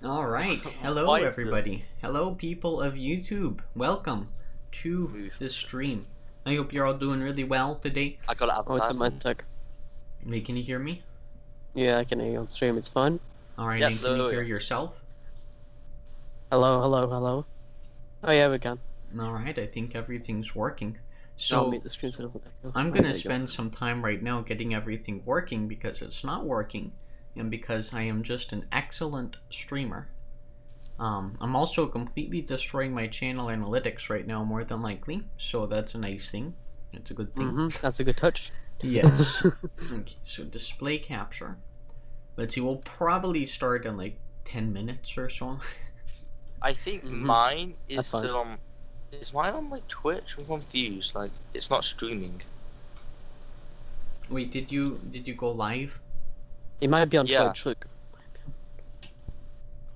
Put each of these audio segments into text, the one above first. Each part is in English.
Alright, hello Why is everybody. Hello people of YouTube. Welcome to this stream. I hope you're all doing really well today. I got it Oh, it's a outside. medtech. Wait, can you hear me? Yeah, I can hear you on stream, it's fine. Alright, Yeah, and can you hello, hear yeah. yourself? Hello, hello, hello. Oh yeah, we can. Alright, I think everything's working. I'll So, mute the screen so it doesn't echo. I'm There gonna you go. spend some time right now getting everything working because it's not working, and because I am just an excellent streamer. I'm also completely destroying my channel analytics right now, more than likely, so that's a nice thing. It's a good thing. That's a good touch. Yes. Okay, so display capture. Let's see, we'll probably start in like 10 minutes or so. I think Mhm. mine is That's fine. still on. Is mine on like Twitch? I'm confused. Like it's not streaming. Wait, did you go live? It might be on Yeah. Twitch, look.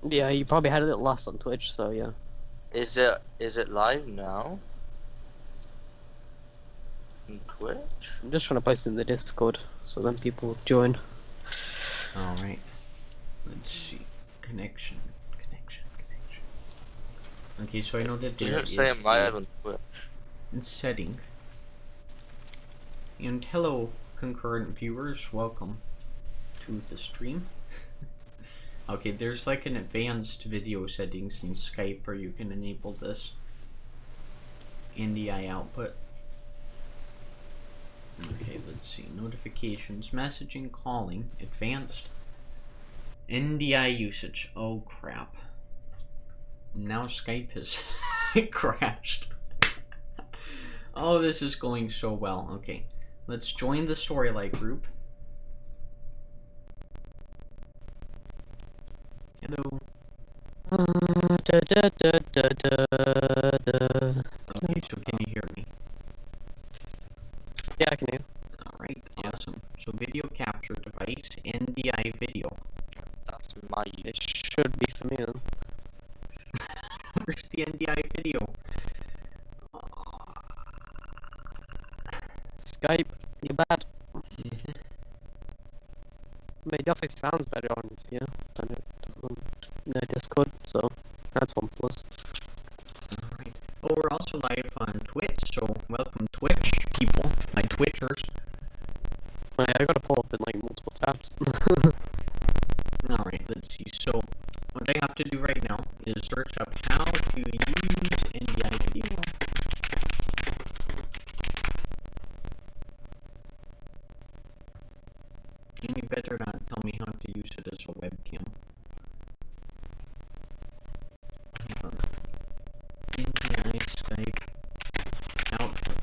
Yeah, you probably had it last on Twitch, so yeah. Is it live now? On Twitch? I'm just trying to post in the Discord, so then people join. Alright. Let's see. Connection. Okay, so I know that It there doesn't say is I'm live a on Twitch. setting. And hello, concurrent viewers. Welcome to the stream. Okay, there's like an advanced video settings in Skype where you can enable this NDI output. Okay, let's see. Notifications, messaging, calling, advanced, NDI usage. Oh crap. Now Skype has crashed. Oh, this is going so well. Okay, let's join the Storylight group. Hello. Okay, so can you hear me? Yeah, I can hear. Alright, awesome. So video capture device, NDI video. That's my. It should be for me then. Where's the NDI video? Skype, you're bad. But it definitely sounds better on here than it does on Discord, so that's one plus. Alright. Oh, we're also live on Twitch, so welcome Twitch people, my Twitchers. Oh, yeah, I gotta pull up in like multiple tabs. Alright, let's see. So, what I have to do right now is search up how to use NDI video. And you better not tell me how to use it as a webcam. NDI Skype output.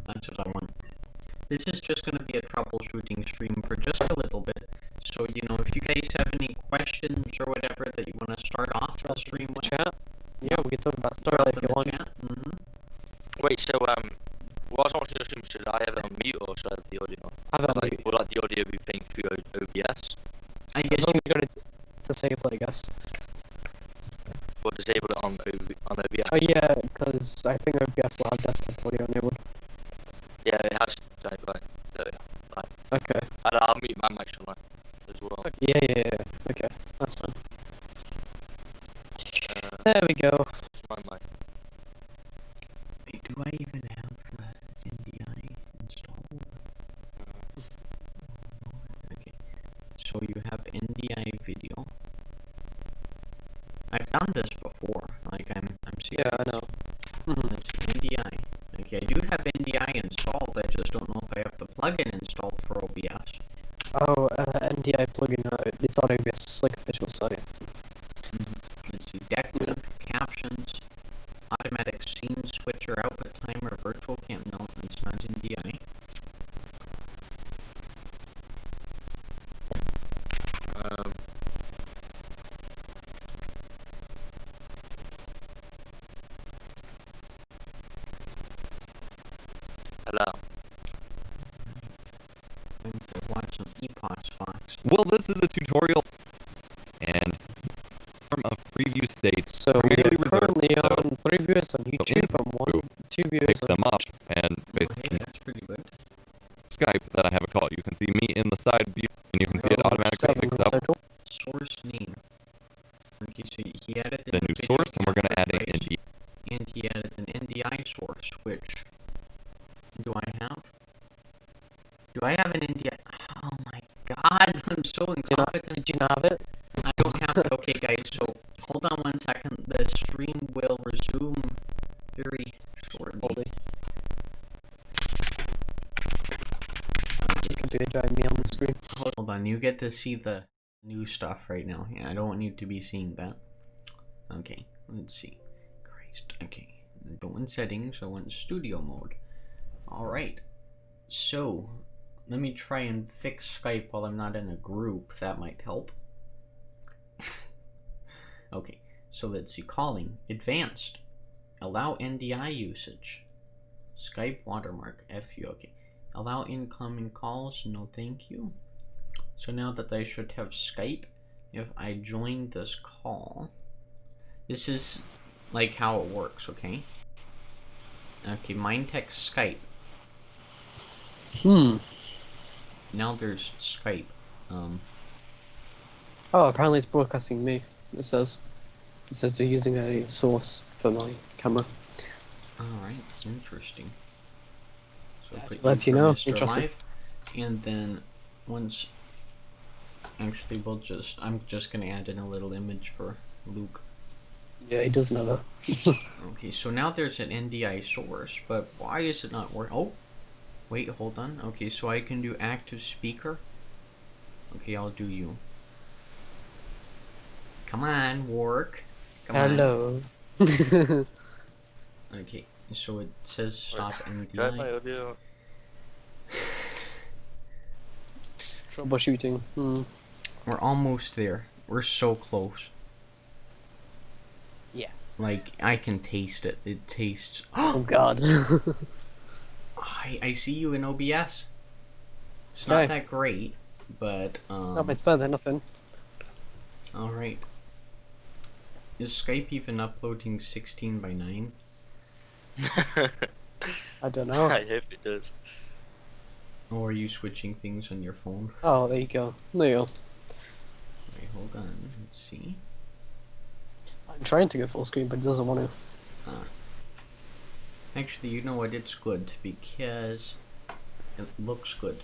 That's what I want. This is just going to be a troubleshooting stream for just a little bit. So, you know, if you guys have any questions or whatever that you want to start off the stream with, Chat? Yeah, we can talk about Starlight if you want. Wait, so whilst I'm watching the stream, should I have it on mute or should I have the audio on? Have it on Like, mute. will like the audio be playing through OBS? I guess As long as you got it disable it, I guess. Or disable it on OBS? Oh yeah, because I think OBS will have desktop audio enabled. Yeah, it has. Right, there we go. Right. Okay. And I'll mute my mic shall I, as well. Yeah. Okay, that's fine. There we go. My mic. Wait, do I even have NDI installed? Okay, so you have NDI video. I've done this before. Like I'm seeing. Yeah, I know. Let's see, NDI. Okay, I do have NDI installed. I just don't know if I have the plugin installed for OBS. Oh, NDI plugin, it's on OBS, like, official site. Let's see, decorative captions, automatic scene switcher, output timer, virtual cam. No, it's not NDI. Hello. I'm going to watch some EPOS Fox. Well, this is a tutorial and form of preview state So, primarily we're reserved currently so on 3 viewers on YouTube, inside and group 2 viewers picks on them up and Oh, hey, basically that's pretty good. Skype that I have a call. You can see me in the side view and you can see it automatically 7 picks in up. total. Source name. I'm so incompetent. Did you not have it? I don't have it. Okay, guys, so hold on 1 second. The stream will resume very shortly. Holy. This computer driving me on the screen. Hold on, you get to see the new stuff right now. Yeah, I don't want you to be seeing that. Okay, let's see. Christ, okay. Go in settings, I want studio mode. Alright, so let me try and fix Skype while I'm not in a group. That might help. Okay, so let's see. Calling. Advanced. Allow NDI usage. Skype watermark. FU. Okay. Allow incoming calls. No thank you. So now that I should have Skype, if I join this call, this is like how it works, okay? Okay, Mindtech Skype. Now there's Skype. Oh, apparently it's broadcasting me. It says they're using a source for my camera. Alright, interesting. So That put lets for you know. Mr. Interesting. Live, and then once, actually I'm just gonna add in a little image for Luke. Yeah, he does know that. Okay, so now there's an NDI source, but why is it not working? Oh, wait, hold on. Okay, so I can do active speaker. Okay, I'll do you. Come on, work. Come Hello. on. Okay, so it says stop Grab my NDI. audio. Troubleshooting. We're almost there. We're so close. Yeah. Like, I can taste it. It tastes... Oh god. I see you in OBS. It's not Okay. that great, but No, but it's better than nothing. alright. Is Skype even uploading 16 by 9? I don't know. I hope it does. Or are you switching things on your phone? Oh, there you go. There you go. Wait, hold on. Let's see. I'm trying to go full screen, but it doesn't want to. Actually, you know what? It's good because it looks good.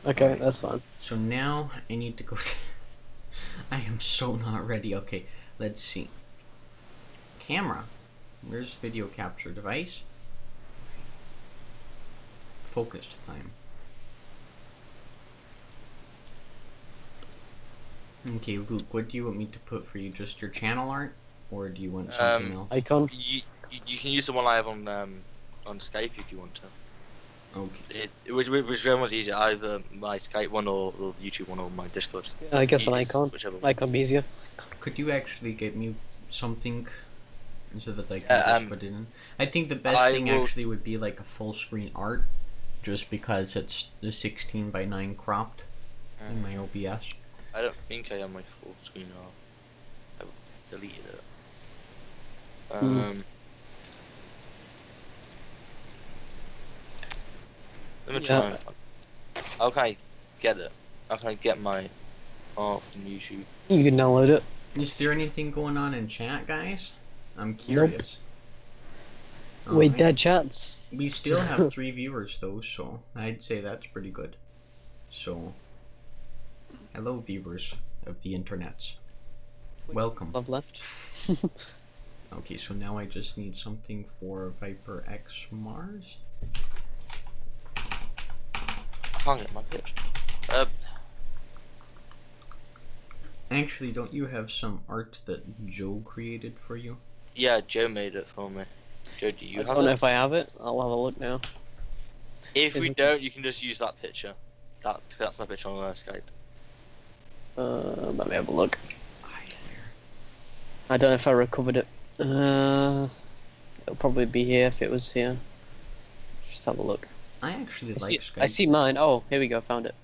Okay, Alright. that's fine. So now I need to go. I am so not ready. Okay, let's see. Camera. Where's video capture device? Focused time. Okay, Luke, what do you want me to put for you? Just your channel art? Or do you want something else? Icon. You can use the one I have on Skype if you want to. Okay. Whichever one's easier, either my Skype one or the YouTube one or my Discord. Yeah, I guess an Use icon. whichever one. Icon be easier. Could you actually get me something so that I can Yeah, just put it in? I think the best I thing will- actually would be like a full screen art, just because it's the 16 by 9 cropped in my OBS. I don't think I have my full screen on. I deleted it. Let me try. How can I get it? How can I get my art from YouTube? You can download it. Is there anything going on in chat, guys? I'm curious. Wait, Alright. dead chats. We still have 3 viewers though, so I'd say that's pretty good. So, hello viewers of the internets. Welcome. Love left. Okay, so now I just need something for Viper X Mars. I can't get my picture. Actually, don't you have some art that Joe created for you? Yeah, Joe made it for me. Joe, do you I have don't know it? if I have it. I'll have a look now. If we Isn't- don't, you can just use that picture. That's my picture on Skype. Let me have a look. Hi there. I don't know if I recovered it. It'll probably be here if it was here. Just have a look. I actually I like see, Skype. I see mine. Oh, here we go. Found it.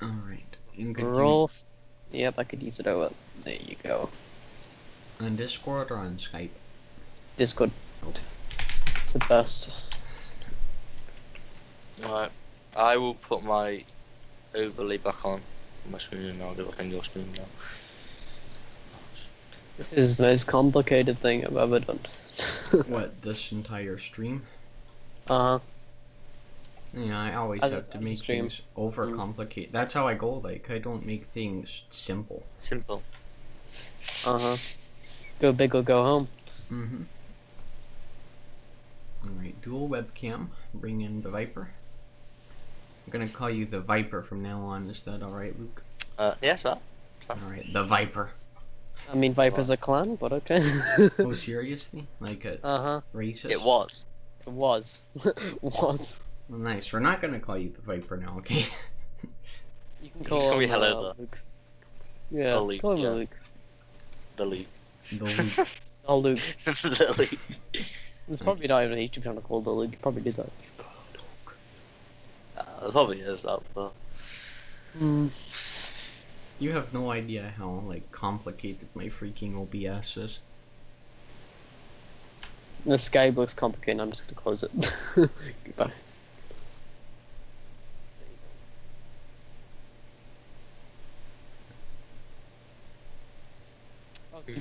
Alright. And could you Roll. Yep, I could use it over. There you go. on Discord or on Skype? Discord. Okay. It's the best. Alright. I will put my overlay back on my screen and I'll go back on your screen now. This is the most complicated thing I've ever done. What, this entire stream? Uh-huh. Yeah, I always As have to a make stream. things overcomplicate. That's how I go. Like, I don't make things simple. Simple. Uh-huh. Go big or go home. Mm-hmm. Alright, dual webcam. Bring in the Viper. I'm gonna call you the Viper from now on. Is that alright, Luke? Yes, well. Alright, the Viper. I mean, Viper's a clan, but okay. Oh, seriously? Like a Uh-huh. racist? It was. It was. was. Well, nice. We're not gonna call you the Viper now, okay? You can You call just call me him, hello, Luke. Yeah, Oh, Luke, call him yeah. Luke. The Luke. The Luke. Oh, Luke. The Luke. There's probably not even a YouTube channel called The Luke. You probably did that. It probably is that, but... Hmm. You have no idea how, like, complicated my freaking OBS is. The Skype looks complicated. I'm just gonna close it. Goodbye.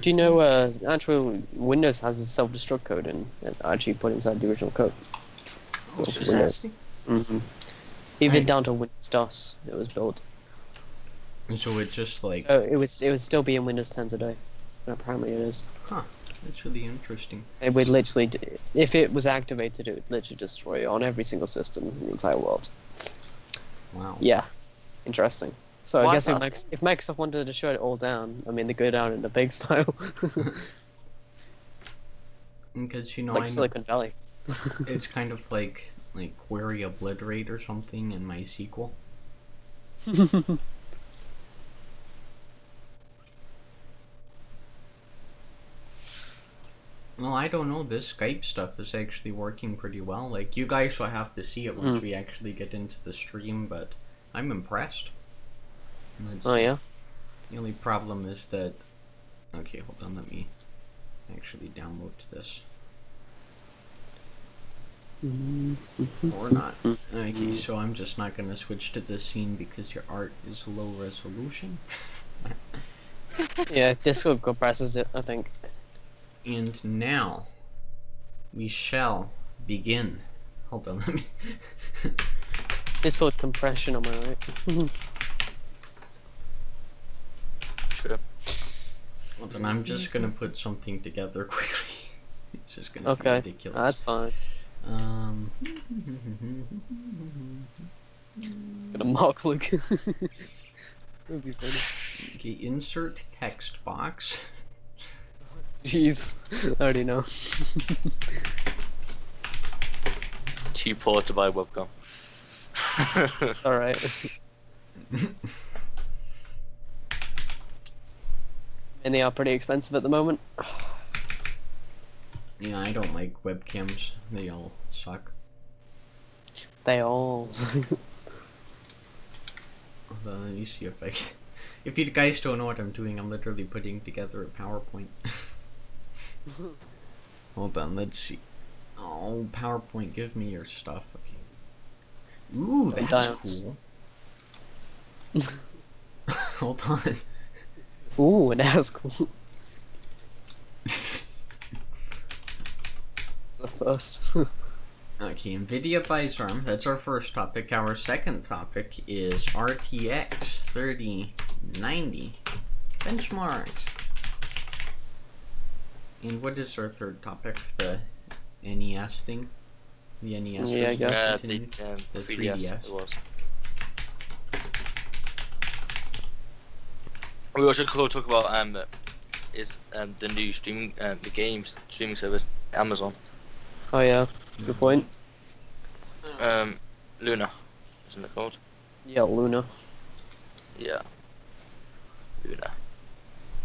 Do you know actual Windows has a self-destruct code and it actually put inside the original code? Oh, Windows. seriously? Mm-hmm. Even Right. down to Windows DOS, it was built. And so it just, like... So it would still be in Windows 10 today. Apparently it is. Huh. That's really interesting. It would literally, if it was activated, it would literally destroy it on every single system in the entire world. Wow. Yeah, interesting. So I Why guess not? if Microsoft wanted to shut it all down, I mean, they go down in the big style, Because, you know, like I know Silicon Valley. it's kind of like query obliterate or something in MySQL. Well, I don't know. This Skype stuff is actually working pretty well. Like, you guys will have to see it once we actually get into the stream, but I'm impressed. Oh yeah. The only problem is that... Okay, hold on, let me actually download this. Or not. Okay, so I'm just not gonna switch to this scene because your art is low resolution. Yeah, Discord compresses it, I think. And now, we shall begin. Hold on, let me... Discord compression, am I right? True. Hold on, I'm just gonna put something together quickly. It's just gonna be Okay, ridiculous. that's fine. It's gonna mock Luke. That'd be funny. Okay, insert text box. Jeez, I already know. Too poor to buy a webcam. Alright. And they are pretty expensive at the moment. Yeah, I don't like webcams. They all suck. They all. Hold on, let me see if I can... If you guys don't know what I'm doing, I'm literally putting together a PowerPoint. Hold on, let's see. Oh, PowerPoint, give me your stuff. Okay. Ooh, that's Dials. cool. Hold on. Ooh, that's cool. The first. Okay, Nvidia buys ARM. That's our first topic. Our second topic is RTX 3090 benchmarks. And what is our third topic? The NES thing? The NES Yeah, I guess. The 3DS. It was. We also could talk about the new streaming the games streaming service Amazon. Oh yeah, good point. Luna, isn't it called? Yeah, Luna. Yeah. Luna.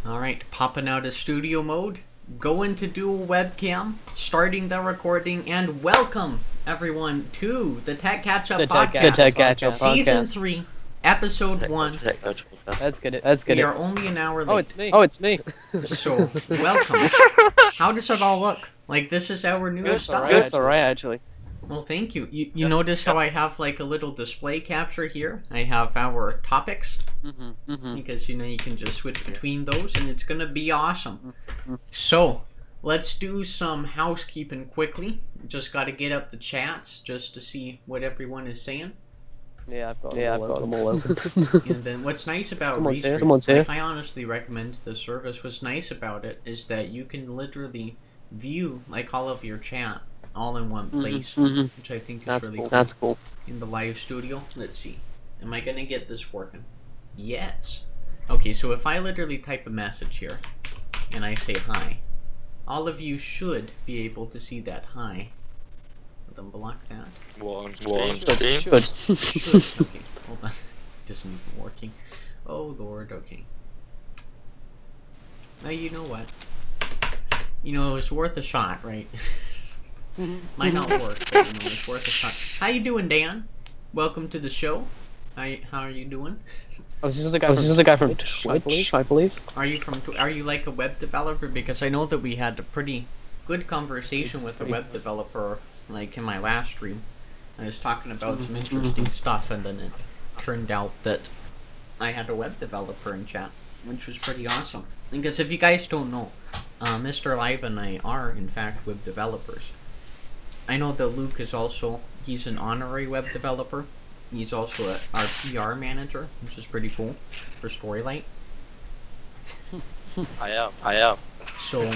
Alright, popping out of studio mode, go into dual webcam, starting the recording, and welcome everyone to the Tech Catch-Up Podcast. The Tech Catch-Up Season Podcast. 3, Episode 1. That's good. That's good. We are only an hour late. Oh, it's me. Oh, it's me. So, welcome. How does it all look? Like, this is our new That's stuff. alright. That's alright, actually. Well, thank you. You notice how I have, like, a little display capture here? I have our topics. Because, you know, you can just switch between those, and it's gonna be awesome. So, let's do some housekeeping quickly. Just got to get up the chats just to see what everyone is saying. Yeah, I've got them all open. And then what's nice about Someone's here. I honestly recommend the service. What's nice about it is that you can literally view like all of your chat all in one place, which I think is really cool. That's cool. In the live studio, let's see. Am I gonna get this working? Yes. Okay, so if I literally type a message here and I say hi, all of you should be able to see that hi. Then block that. Should. Okay, hold on. It isn't even working. Oh lord, okay. Now you know what? You know, it's worth a shot, right? Might not work, but you know, it's worth a shot. How you doing, Dan? Welcome to the show. How are you doing? Oh, this is the guy from Twitch, I believe. Are you like a web developer? Because I know that we had a pretty good conversation with a web developer, like in my last stream. I was talking about some interesting stuff, and then it turned out that I had a web developer in chat, which was pretty awesome. Because if you guys don't know, Mr. Live and I are in fact web developers. I know that Luke is also, he's an honorary web developer. He's also our PR manager, which is pretty cool for Storylight. I am. So,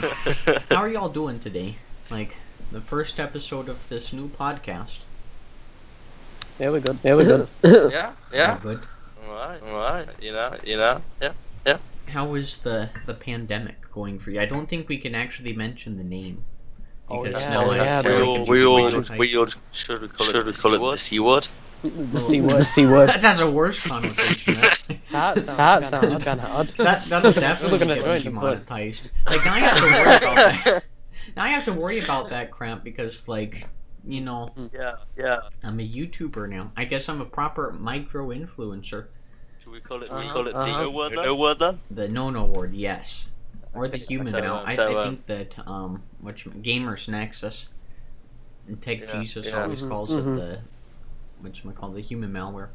how are y'all doing today? Like, the first episode of this new podcast. Yeah, we're good. Yeah. You're good. Alright. You know. Yeah. How is the pandemic going for you? I don't think we can actually mention the name. Because we all should we call it the C word? The C word. That has a worse connotation. That sounds kind of odd. That'll definitely get demonetized. Like, now I have to worry about that. Now I have to worry about that crap because, like, you know, Yeah. I'm a YouTuber now. I guess I'm a proper micro-influencer. Should we call it the no word then? The no word, yes. Or the human now. I think that, Gamers Nexus and Tech Jesus always calls it the, the human malware.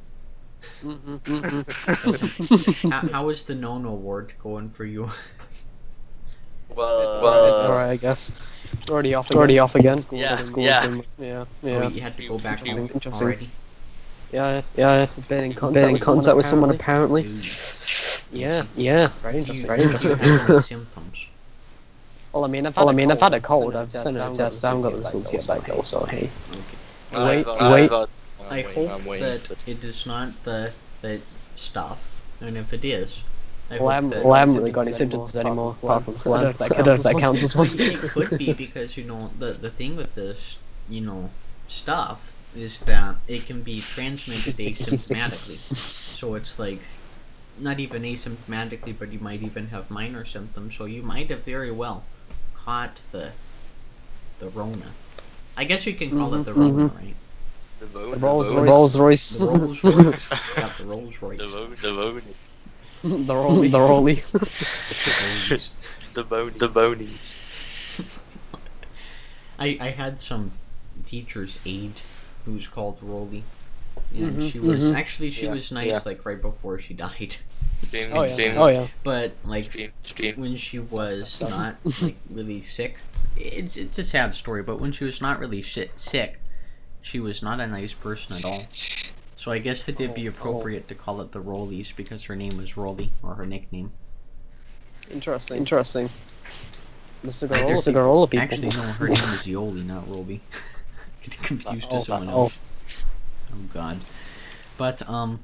How is the no word going for you? Well, it's alright, I guess. Already off again. Yeah. Oh, you had to go back home already? Yeah. Been in contact with someone apparently. Yeah. Very interesting. Do you have any symptoms? Well, I mean, I've had a cold. I've sent a test. I haven't got the results yet back though. So hey. Okay. Wait. I hope that it is not the stuff, and if it is, I haven't really got any symptoms anymore, apart from phlegm. I don't know if that counts as one. It could be because, you know, the thing with this, you know, stuff is that it can be transmitted asymptomatically. So it's like, not even asymptomatically, but you might even have minor symptoms, so you might have very well caught the Rona. I guess you can call it the Rona, right? The Rolls Royce. The Rolls Royce. Got the Rolls Royce. The Rolly. The bonies. I had some teacher's aide who's called Rolly. And she was was nice like right before she died. Oh yeah. But like when she was not like really sick, it's a sad story. But when she was not really sick, she was not a nice person at all. So I guess that it'd be appropriate to call it the Rollies because her name was Rolly, or her nickname. Interesting. Mr. Garola people. Actually, no, her name was Yoli, not Rolly. Getting confused to someone else. Oh god. But some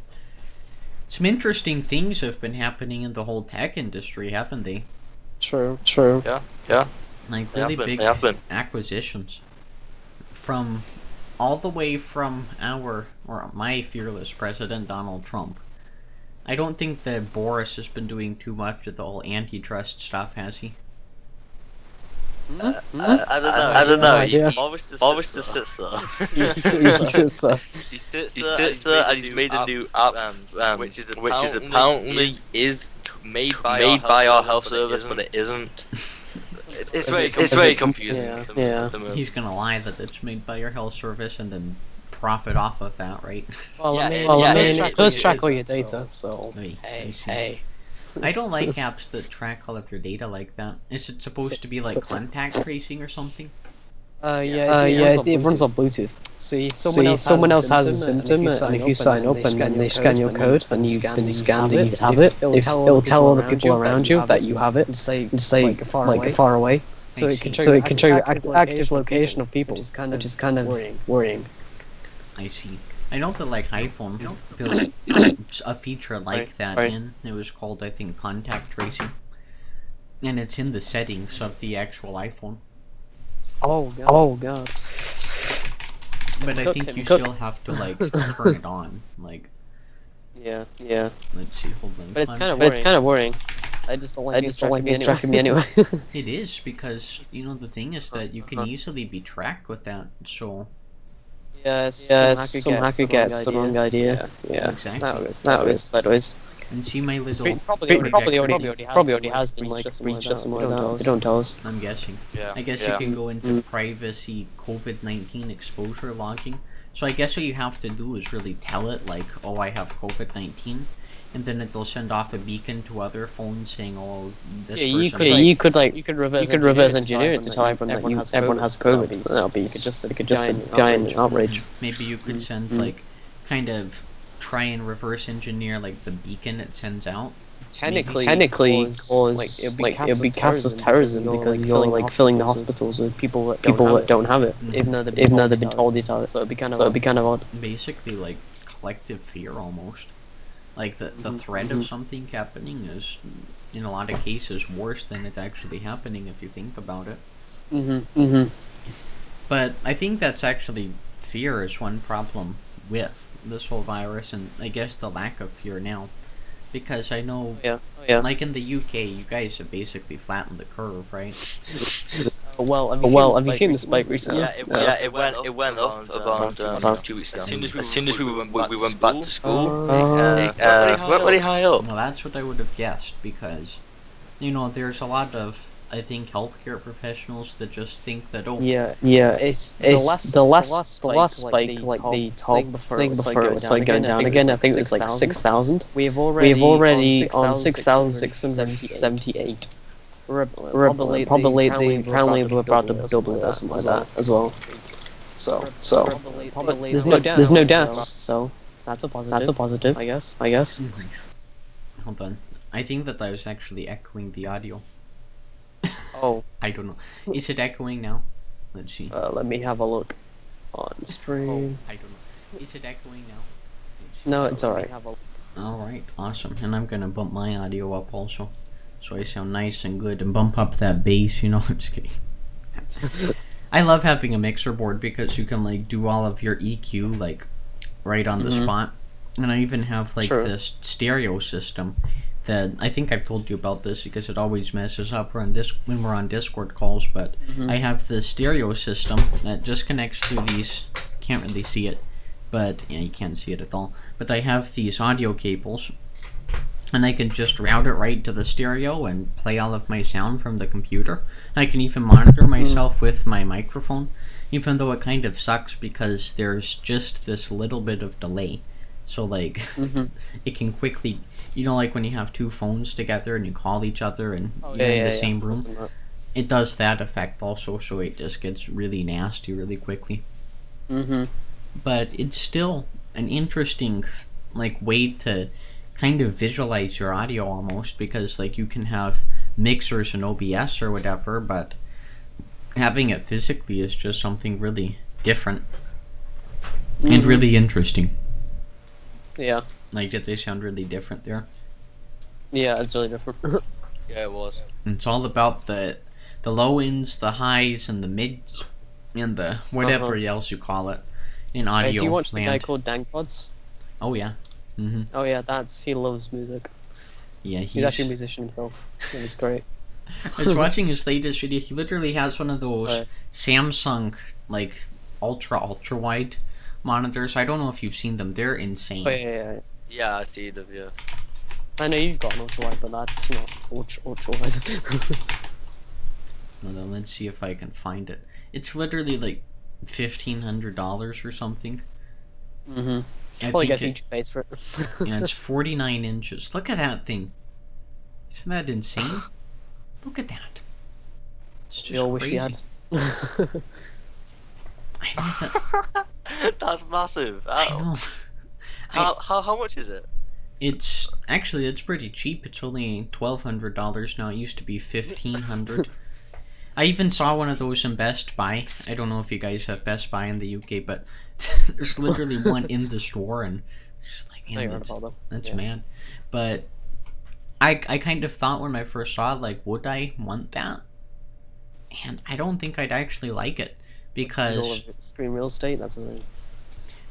interesting things have been happening in the whole tech industry, haven't they? True. Yeah. Like really big acquisitions. From all the way from my fearless president, Donald Trump. I don't think that Boris has been doing too much with the whole antitrust stuff, has he? I don't know. He always just sits there. He sits there and he's made a new app, which is apparently made by our health service, but it isn't. It's very confusing. Yeah. He's gonna lie that it's made by your health service and then profit off of that, right? Well, I mean, it does track all your data, so Hey. I don't like apps that track all of your data like that. Is it supposed to be like contact tracing or something? It runs on Bluetooth. See, someone else has a symptom, and if you sign up and then they scan your code, and you've been scanned and you have it, it'll tell other people around you that you have it, and say like far away. So it can show you active location of people, which is kind of worrying. I see. I know that like iPhone built a feature like that in. It was called, I think, contact tracing, and it's in the settings of the actual iPhone. Oh god. But I think you still have to like turn it on. Like. Yeah. Let's see. Hold on. But it's kind of worrying. I just don't like it tracking me anyway. It is because the thing is that you can easily be tracked with that. So. Some hacker gets the wrong idea. Yeah. Exactly. That was sideways. And see my little. Probably already has been like breached or something like that. They don't tell us. I'm guessing. Yeah. I guess you can go into privacy COVID-19 exposure logging. So I guess what you have to do is really tell it like, oh, I have COVID-19, and then it'll send off a beacon to other phones saying, oh, this person. You could reverse engineer it to tell everyone that everyone has COVID. That'll be just a giant outrage. Maybe you could send like kind of try and reverse engineer like the beacon it sends out. Technically, it'll be cast as terrorism because you're like filling the hospitals with people that don't have it, even though they've been told they have it. So it'd be kind of odd. Basically, like collective fear almost. Like the threat of something happening is, in a lot of cases, worse than it actually happening if you think about it. But I think that's actually fear is one problem with this whole virus, and I guess the lack of fear now. Because I know, like in the UK, you guys have basically flattened the curve, right? Have you seen the spike recently? Yeah, it went up about 2 weeks ago. As soon as we went back to school, went very high up. Well, that's what I would have guessed, because, there's a lot of, I think, healthcare professionals that just think that, it's the last spike, like the top thing before it was like going down again. I think it was like 6,000. We've already on 6,678. Probably we're about to double it or something like that as well. So there's no deaths, so that's a positive. I guess. Hold on. I think that I was actually echoing the audio. Oh. I don't know. Is it echoing now? Let's see. Let me have a look on stream. I don't know. Is it echoing now? No, it's alright. Alright, awesome. And I'm gonna bump my audio up also, so I sound nice and good, and bump up that bass, I'm just kidding. I love having a mixer board because you can like do all of your EQ like right on the spot. And I even have like this stereo system that I think I've told you about this because it always messes up when we're on Discord calls, but I have the stereo system that just connects through these, can't really see it, but yeah, you can't see it at all, but I have these audio cables, and I can just route it right to the stereo and play all of my sound from the computer. I can even monitor myself with my microphone, even though it kind of sucks because there's just this little bit of delay. So like, it can quickly, like when you have two phones together and you call each other and you're in the same room, it does that effect also, so it just gets really nasty really quickly. But it's still an interesting like way to kind of visualize your audio almost, because like you can have mixers and OBS or whatever, but having it physically is just something really different and really interesting. Yeah. Like, did they sound really different there? Yeah, it's really different. Yeah, it was. It's all about the low ends, the highs, and the mids, and the whatever else you call it in audio. Do you watch the guy called Dankpods? Oh yeah. Oh yeah, he loves music. Yeah, he's actually a musician himself. And it's great. I was watching his latest video. He literally has one of those Samsung like ultra wide monitors. I don't know if you've seen them. They're insane. Oh, yeah. Yeah, I see them. Yeah. I know you've got an ultra wide, but that's not ultra wide. Well, then let's see if I can find it. It's literally like $1,500 or something. Probably gets each base for it. Yeah, it's 49 inches. Look at that thing. Isn't that insane? Look at that. It's just We all wish crazy. we had. I know that. That's massive. I know. How much is it? It's pretty cheap. It's only $1,200 now. It used to be $1,500. I even saw one of those in Best Buy. I don't know if you guys have Best Buy in the UK, but there's literally one in the store, and it's just like, man, that's mad. But I kind of thought when I first saw it, like, would I want that? And I don't think I'd actually like it because all of screen real estate. That's the thing.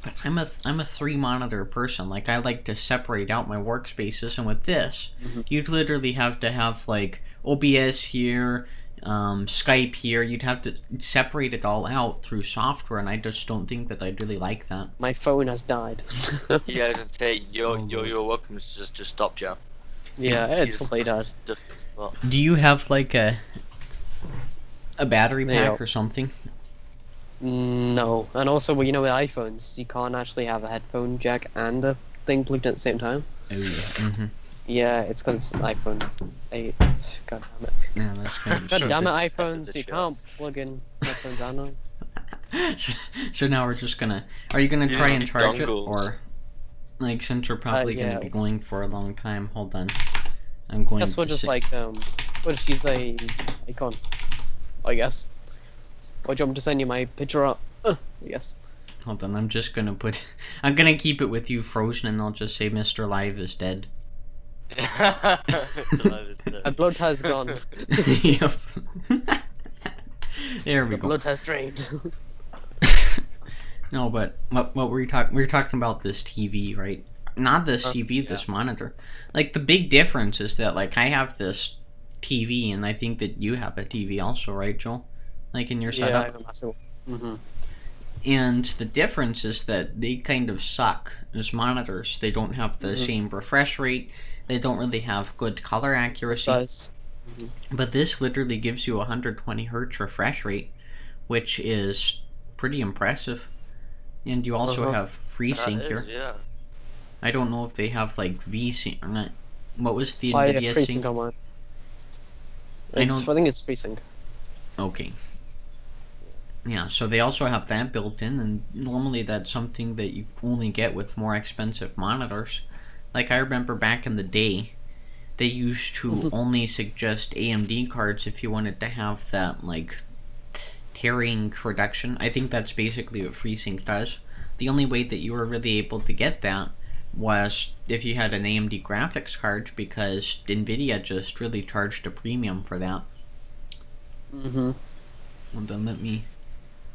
But I'm a 3-monitor person. Like, I like to separate out my workspaces, and with this, you'd literally have to have like OBS here, Skype here. You'd have to separate it all out through software, and I just don't think that I'd really like that. My phone has died. Yeah, I was gonna say your welcome just stopped, Joe. Yeah, it's completely died. Do you have like a battery pack or something? No, and also, well, you know, with iPhones, you can't actually have a headphone jack and a thing plugged in at the same time. Oh yeah. Mm-hmm. Yeah, it's because it's an iPhone 8. God damn it. Yeah, that's kind of God damn it, iPhones! You can't plug in headphones on them. So now we're just gonna. Are you gonna try and charge it, dongles. or like since we're probably Yeah. gonna be going for a long time? Hold on. I'm going. Guess we'll just like we'll just use a icon, I guess. Or do you want me to send you my picture up? Yes. Hold on, I'm just gonna put. I'm gonna keep it with you frozen, and I'll just say Mr. Live is dead. My blood has gone. Yep. There we The go. blood has drained. No, but what were you talking? We were talking about this TV, right? Not this TV, this monitor. Like, the big difference is that, like, I have this TV, and I think that you have a TV also, right, Joel? Like, in your Yeah, I setup. have a massive one. And the difference is that they kind of suck as monitors. They don't have the same refresh rate. They don't really have good color accuracy. Size. But this literally gives you a 120 hertz refresh rate, which is pretty impressive. And you also have FreeSync here. Yeah. I don't know if they have like VSync or not. What was the I have Nvidia FreeSync sync? on mine. I know- I think it's FreeSync. Okay. Yeah, so they also have that built in, and normally that's something that you only get with more expensive monitors. Like, I remember back in the day, they used to only suggest AMD cards if you wanted to have that, like, tearing reduction. I think that's basically what FreeSync does. The only way that you were really able to get that was if you had an AMD graphics card, because Nvidia just really charged a premium for that. Well, then let me...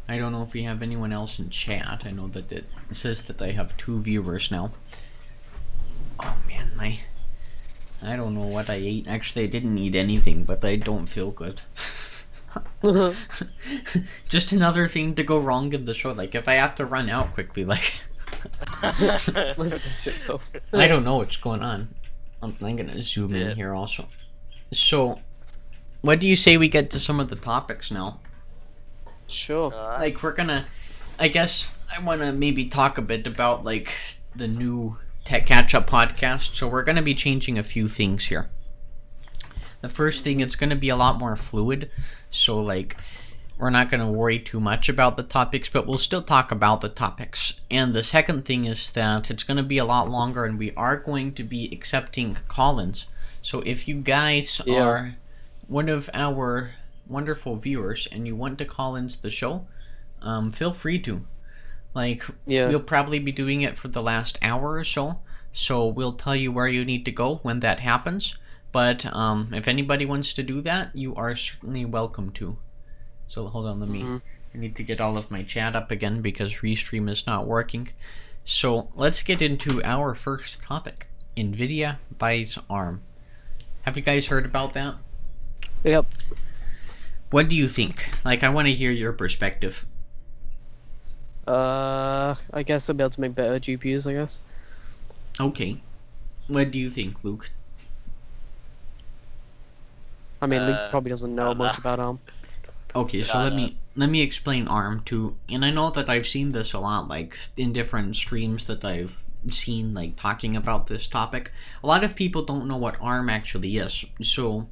I don't know if we have anyone else in chat. I know that it says that I have 2 viewers now. Oh man, I don't know what I ate. Actually, I didn't eat anything, but I don't feel good. Just another thing to go wrong in the show. Like, if I have to run out quickly, like... I don't know what's going on. I'm gonna zoom in here also. So, what do you say we get to some of the topics now? Sure. Like, we're gonna... I guess I want to maybe talk a bit about, like, the new Tech Catch-Up podcast. So we're gonna be changing a few things here. The first thing, it's gonna be a lot more fluid. So, like, we're not gonna worry too much about the topics, but we'll still talk about the topics. And the second thing is that it's gonna be a lot longer, and we are going to be accepting call-ins. So if you guys are one of our wonderful viewers and you want to call into the show, feel free to. Like, we'll probably be doing it for the last hour or so, so we'll tell you where you need to go when that happens. But if anybody wants to do that, you are certainly welcome to. So hold on, I need to get all of my chat up again because Restream is not working. So let's get into our first topic. Nvidia buys ARM. Have you guys heard about that? Yep. What do you think? Like, I want to hear your perspective. I guess I'll be able to make better GPUs, I guess. Okay. What do you think, Luke? I mean, Luke probably doesn't know much about ARM. Okay, so let me explain ARM too. And I know that I've seen this a lot, like, in different streams that I've seen like talking about this topic. A lot of people don't know what ARM actually is. So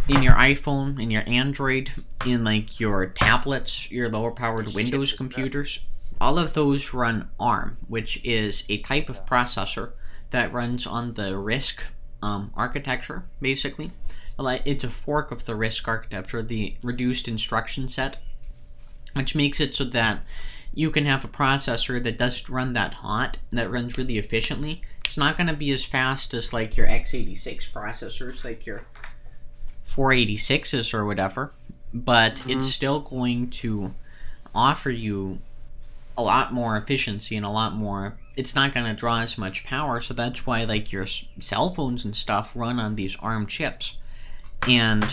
in your iPhone, in your Android, in like your tablets, your lower powered Windows computers, all of those run ARM, which is a type of processor that runs on the RISC architecture, basically. It's a fork of the RISC architecture, the reduced instruction set, which makes it so that you can have a processor that doesn't run that hot, that runs really efficiently. It's not going to be as fast as like your x86 processors, like your 486s or whatever, but it's still going to offer you a lot more efficiency and a lot more. It's not going to draw as much power, so that's why like your cell phones and stuff run on these ARM chips. And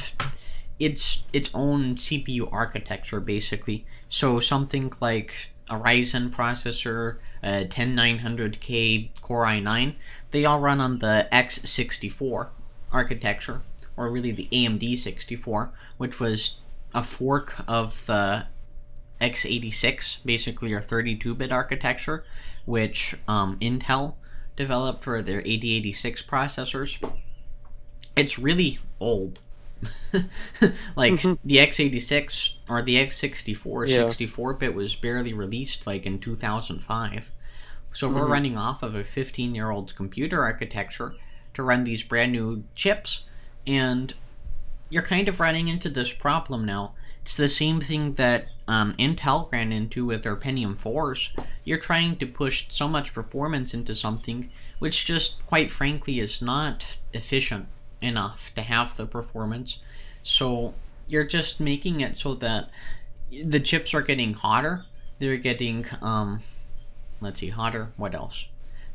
it's its own CPU architecture, basically. So something like a Ryzen processor, a 10900K Core i9, they all run on the x64 architecture, or really the AMD 64, which was a fork of the x86, basically our 32-bit architecture, which Intel developed for their 8086 processors. It's really old. Like the x86 or the x64 64-bit was barely released like in 2005. So we're running off of a 15-year-old computer architecture to run these brand new chips, and you're kind of running into this problem now. It's the same thing that Intel ran into with their Pentium 4s. You're trying to push so much performance into something which just, quite frankly, is not efficient enough to have the performance. So you're just making it so that the chips are getting hotter. They're getting, hotter. What else?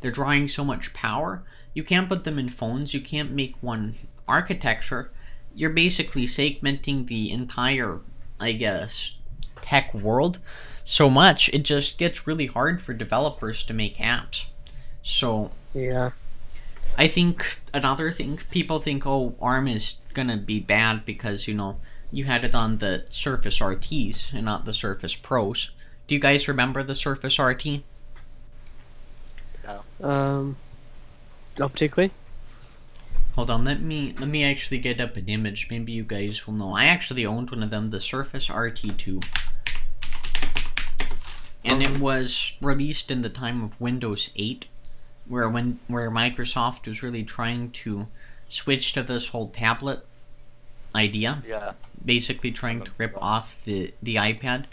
They're drawing so much power. You can't put them in phones. You can't make one architecture. You're basically segmenting the entire, I guess, tech world so much. It just gets really hard for developers to make apps. So yeah, I think another thing, people think, oh, ARM is gonna be bad because, you know, you had it on the Surface RTs and not the Surface Pros. Do you guys remember the Surface RT? No. Not particularly. Hold on, let me actually get up an image. Maybe you guys will know. I actually owned one of them, the Surface RT2. And it was released in the time of Windows 8. Where Microsoft was really trying to switch to this whole tablet idea. Yeah. Basically trying to rip off the iPad.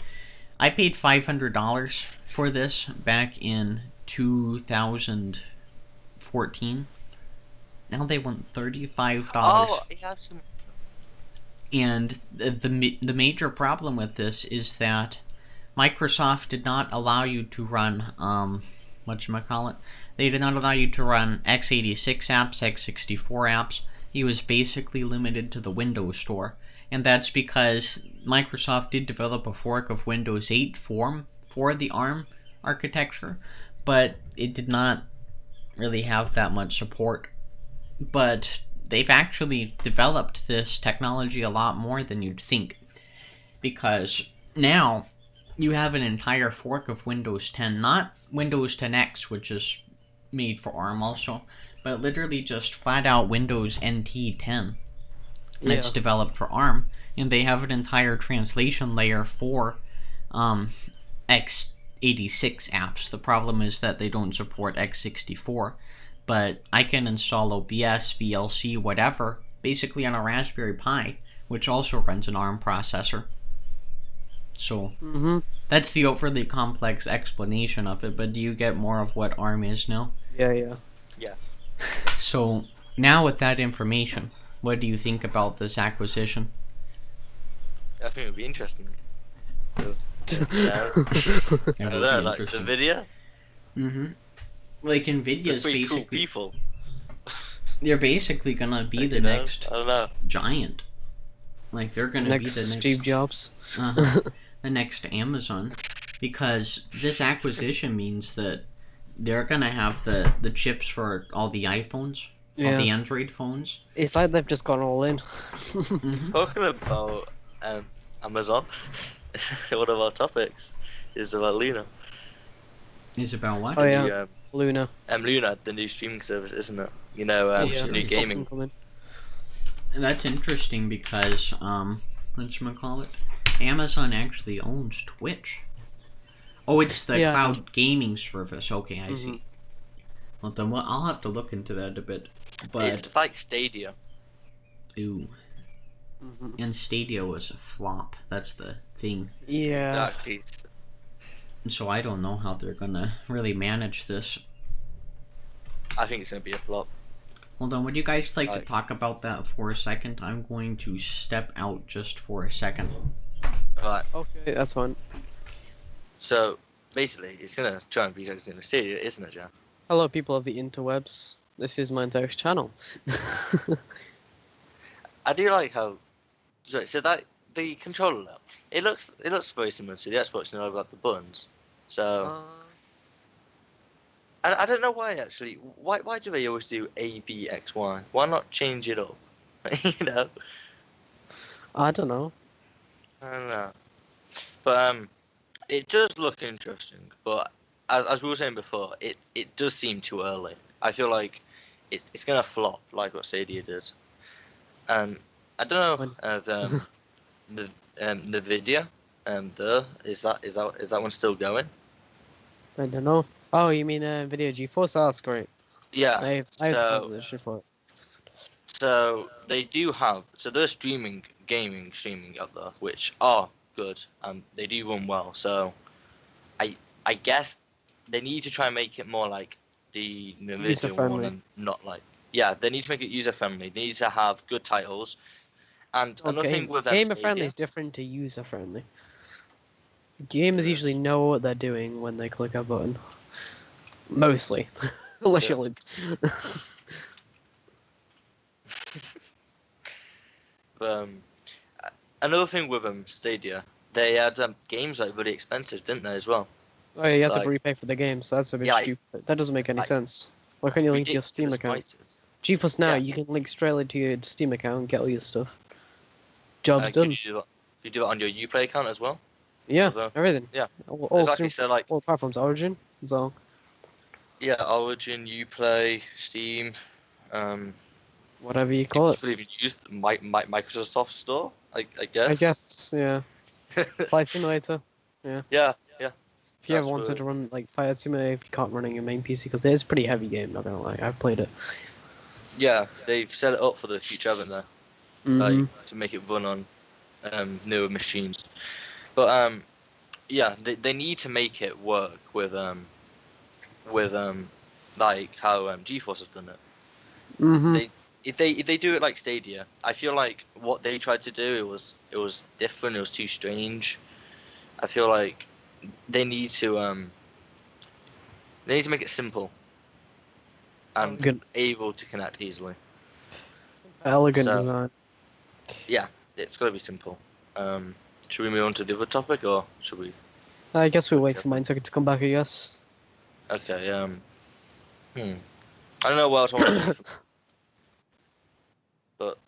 I paid $500 for this back in 2014. Now they want $35. Oh, yeah, I've seen. And the major problem with this is that Microsoft did not allow you to run whatchamacallit. They did not allow you to run x86 apps, x64 apps. He was basically limited to the Windows Store. And that's because Microsoft did develop a fork of Windows 8 for the ARM architecture, but it did not really have that much support. But they've actually developed this technology a lot more than you'd think. Because now you have an entire fork of Windows 10, not Windows 10X, which is made for ARM also, but literally just flat out Windows NT 10 that's developed for ARM, and they have an entire translation layer for x86 apps. The problem is that they don't support x64, but I can install OBS, VLC, whatever, basically on a Raspberry Pi, which also runs an ARM processor. So that's the overly complex explanation of it, but do you get more of what ARM is now? Yeah. So now with that information, what do you think about this acquisition? I think it would be interesting. It would be like interesting. Nvidia? Like Nvidia's basically basically cool people. They're basically gonna be the next I don't know. giant. Like they're gonna be the next Steve Jobs. The next Amazon, because this acquisition means that they're gonna have the chips for all the iPhones, all the Android phones. It's like they've just gone all in. Talking about Amazon, one of our topics is about Luna. Is about what? Oh yeah, Luna. Luna, the new streaming service, isn't it? You know, yeah. new gaming. And that's interesting because whatchamacallit? Amazon actually owns Twitch. Oh, it's the cloud gaming service. Okay, I see. Well, then I'll have to look into that a bit. But it's like Stadia. Ooh. And Stadia was a flop. That's the thing. Yeah. Exactly. So I don't know how they're gonna really manage this. I think it's gonna be a flop. Hold on, would you guys like to talk about that for a second? I'm going to step out just for a second. Alright. Okay, that's fine. So, basically, it's gonna try and be something in Stadia, isn't it, Jack? Hello, people of the interwebs. This is my entire channel. I do like how... So that, the controller now, it looks very similar to the Xbox, you know, got the buttons. So... I don't know why, actually. Why do they always do A, B, X, Y? Why not change it up? You know? I don't know. I don't know. But, it does look interesting, but as we were saying before, it does seem too early. I feel like it's gonna flop like what Stadia did. I don't know the Nvidia is that one still going? I don't know. Oh, you mean Nvidia GeForce? Oh, that's great. Yeah. I have a position for it. So they do have there's gaming streaming out there which are good and they do run well. So I guess they need to try and make it more like the Nvidia one and not like they need to make it user friendly. They need to have good titles. And another thing with gamer friendly is different to user friendly. Gamers usually know what they're doing when they click a button. Mostly, unless you look. Another thing with Stadia, they had games like really expensive, didn't they, as well? Oh, yeah, you have to prepay for the games. So that's a bit stupid. That doesn't make any sense. Why can't you link to your Steam account? GeForce Now, you can link straight to your Steam account and get all your stuff. Job's done. You do it on your Uplay account as well? Yeah, everything. Yeah. All platforms, Origin, so. Yeah, Origin, Uplay, Steam, whatever you call it. People even use Microsoft Store, I guess. I guess, yeah. Flight Simulator, yeah. Yeah. If you ever wanted to run like Flight Simulator, if you can't run on your main PC, because it is a pretty heavy game, not gonna lie. I've played it. Yeah, they've set it up for the future, haven't they? Like, to make it run on newer machines. But they need to make it work with like how GeForce have done it. If they do it like Stadia, I feel like what they tried to do it was different. It was too strange. I feel like they need to make it simple and able to connect easily. Elegant design. Yeah, it's got to be simple. Should we move on to the other topic, or should we? I guess we'll wait for Mindsucker to come back, I guess. Okay, I don't know what else I want to say, but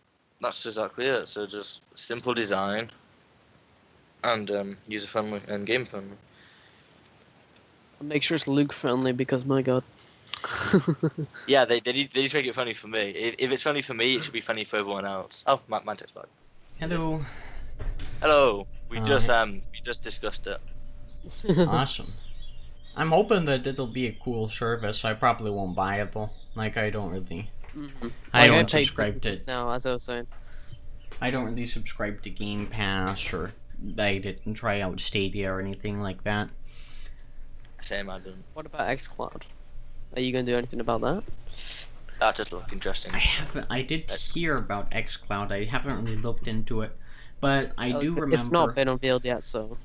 that's exactly it. So just simple design and user friendly and game friendly. Make sure it's Luke friendly because my god. Yeah, they need to make it funny for me. If it's funny for me, it should be funny for everyone else. Oh, Mantic's back. Hello. Hello. We just discussed it. Awesome. I'm hoping that it'll be a cool service. I probably won't buy it though. Like I don't really. I don't subscribe to. Now, as I was saying. I don't really subscribe to Game Pass, or I didn't try out Stadia or anything like that. Same, I didn't. What about xCloud? Are you gonna do anything about that? That does look interesting. I did hear about xCloud. I haven't really looked into it, but I do remember. It's not been unveiled yet, so.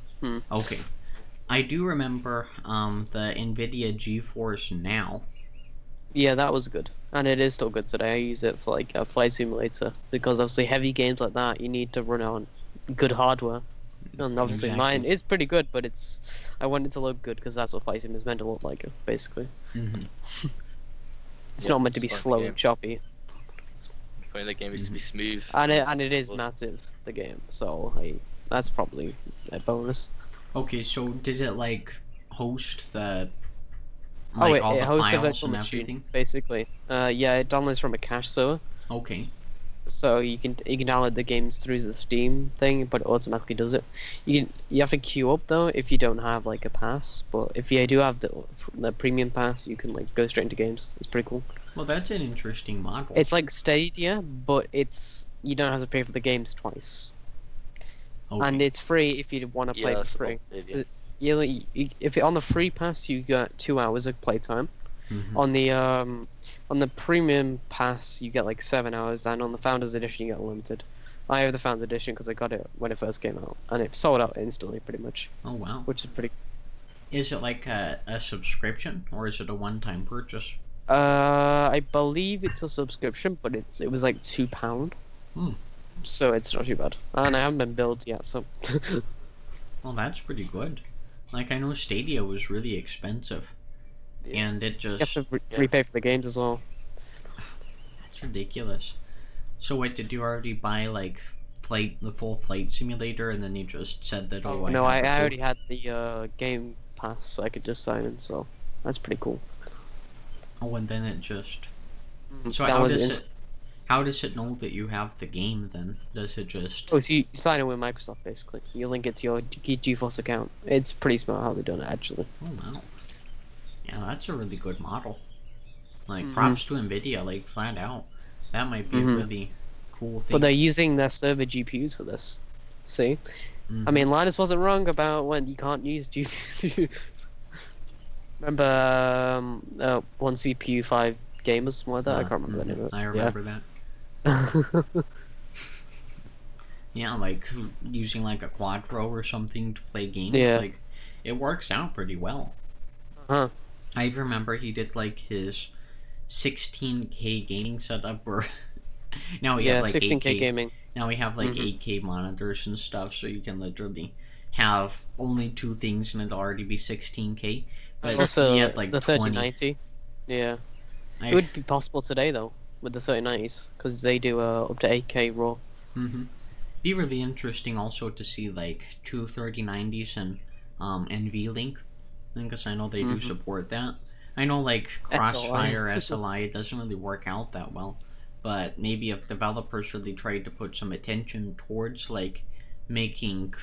Okay. I do remember the Nvidia GeForce Now. Yeah, that was good, and it is still good today. I use it for like a flight simulator because obviously heavy games like that you need to run on good hardware, and obviously mine is pretty good, but I want it to look good because that's what flight sim is meant to look like, basically. It's not meant to be slow and choppy. The point of the game is to be smooth. And it is massive, the game, so that's probably a bonus. Okay, so did it like host the Like all it the hosts a files virtual and machine, everything? basically. Yeah, it downloads from a cache server. Okay. So you can download the games through the Steam thing, but it automatically does it. You have to queue up though if you don't have like a pass. But if you do have the premium pass, you can like go straight into games. It's pretty cool. Well, that's an interesting model. It's like Stadia, but you don't have to pay for the games twice. Okay. And it's free if you want to play for free. If on the free pass you got 2 hours of playtime. Mhm. On the premium pass you get like 7 hours, and on the Founders Edition you get unlimited. I have the Founders Edition because I got it when it first came out, and it sold out instantly, pretty much. Oh wow. Which is pretty. Is it like a subscription, or is it a one-time purchase? I believe it's a subscription, but it was like £2. So it's not too bad, and I haven't been billed yet, so. Well, that's pretty good. Like, I know Stadia was really expensive, and it just... You have to repay for the games as well. That's ridiculous. So what, did you already buy, like, the full flight simulator, and then you just said that, oh no, I already had the game pass, so I could just sign in, so that's pretty cool. Oh, and then it just... So how does it know that you have the game, then? Does it just... Oh, so you sign in with Microsoft, basically. You link it to your GeForce account. It's pretty smart how they've done it, actually. Oh, wow. Yeah, that's a really good model. Like, props to Nvidia, like, flat out. That might be a really cool thing. But they're using their server GPUs for this. See? I mean, Linus wasn't wrong about when you can't use GPUs. Remember, one CPU, 5 gamers, something like that? I can't remember the name of it. I remember that. Yeah, like using like a Quadro or something to play games. Yeah. Like, it works out pretty well. Uh-huh. I remember he did like his 16K gaming setup, or now we have like 16K 8K gaming. Now we have like 8K monitors and stuff, so you can literally have only 2 things and it'll already be 16K. But also, he had like the 3090. Yeah. It would be possible today though with the 3090s because they do up to 8K raw. Be really interesting also to see like 2 3090s and NVLink, because I know they do support that. I know like Crossfire SLI doesn't really work out that well, but maybe if developers really tried to put some attention towards like making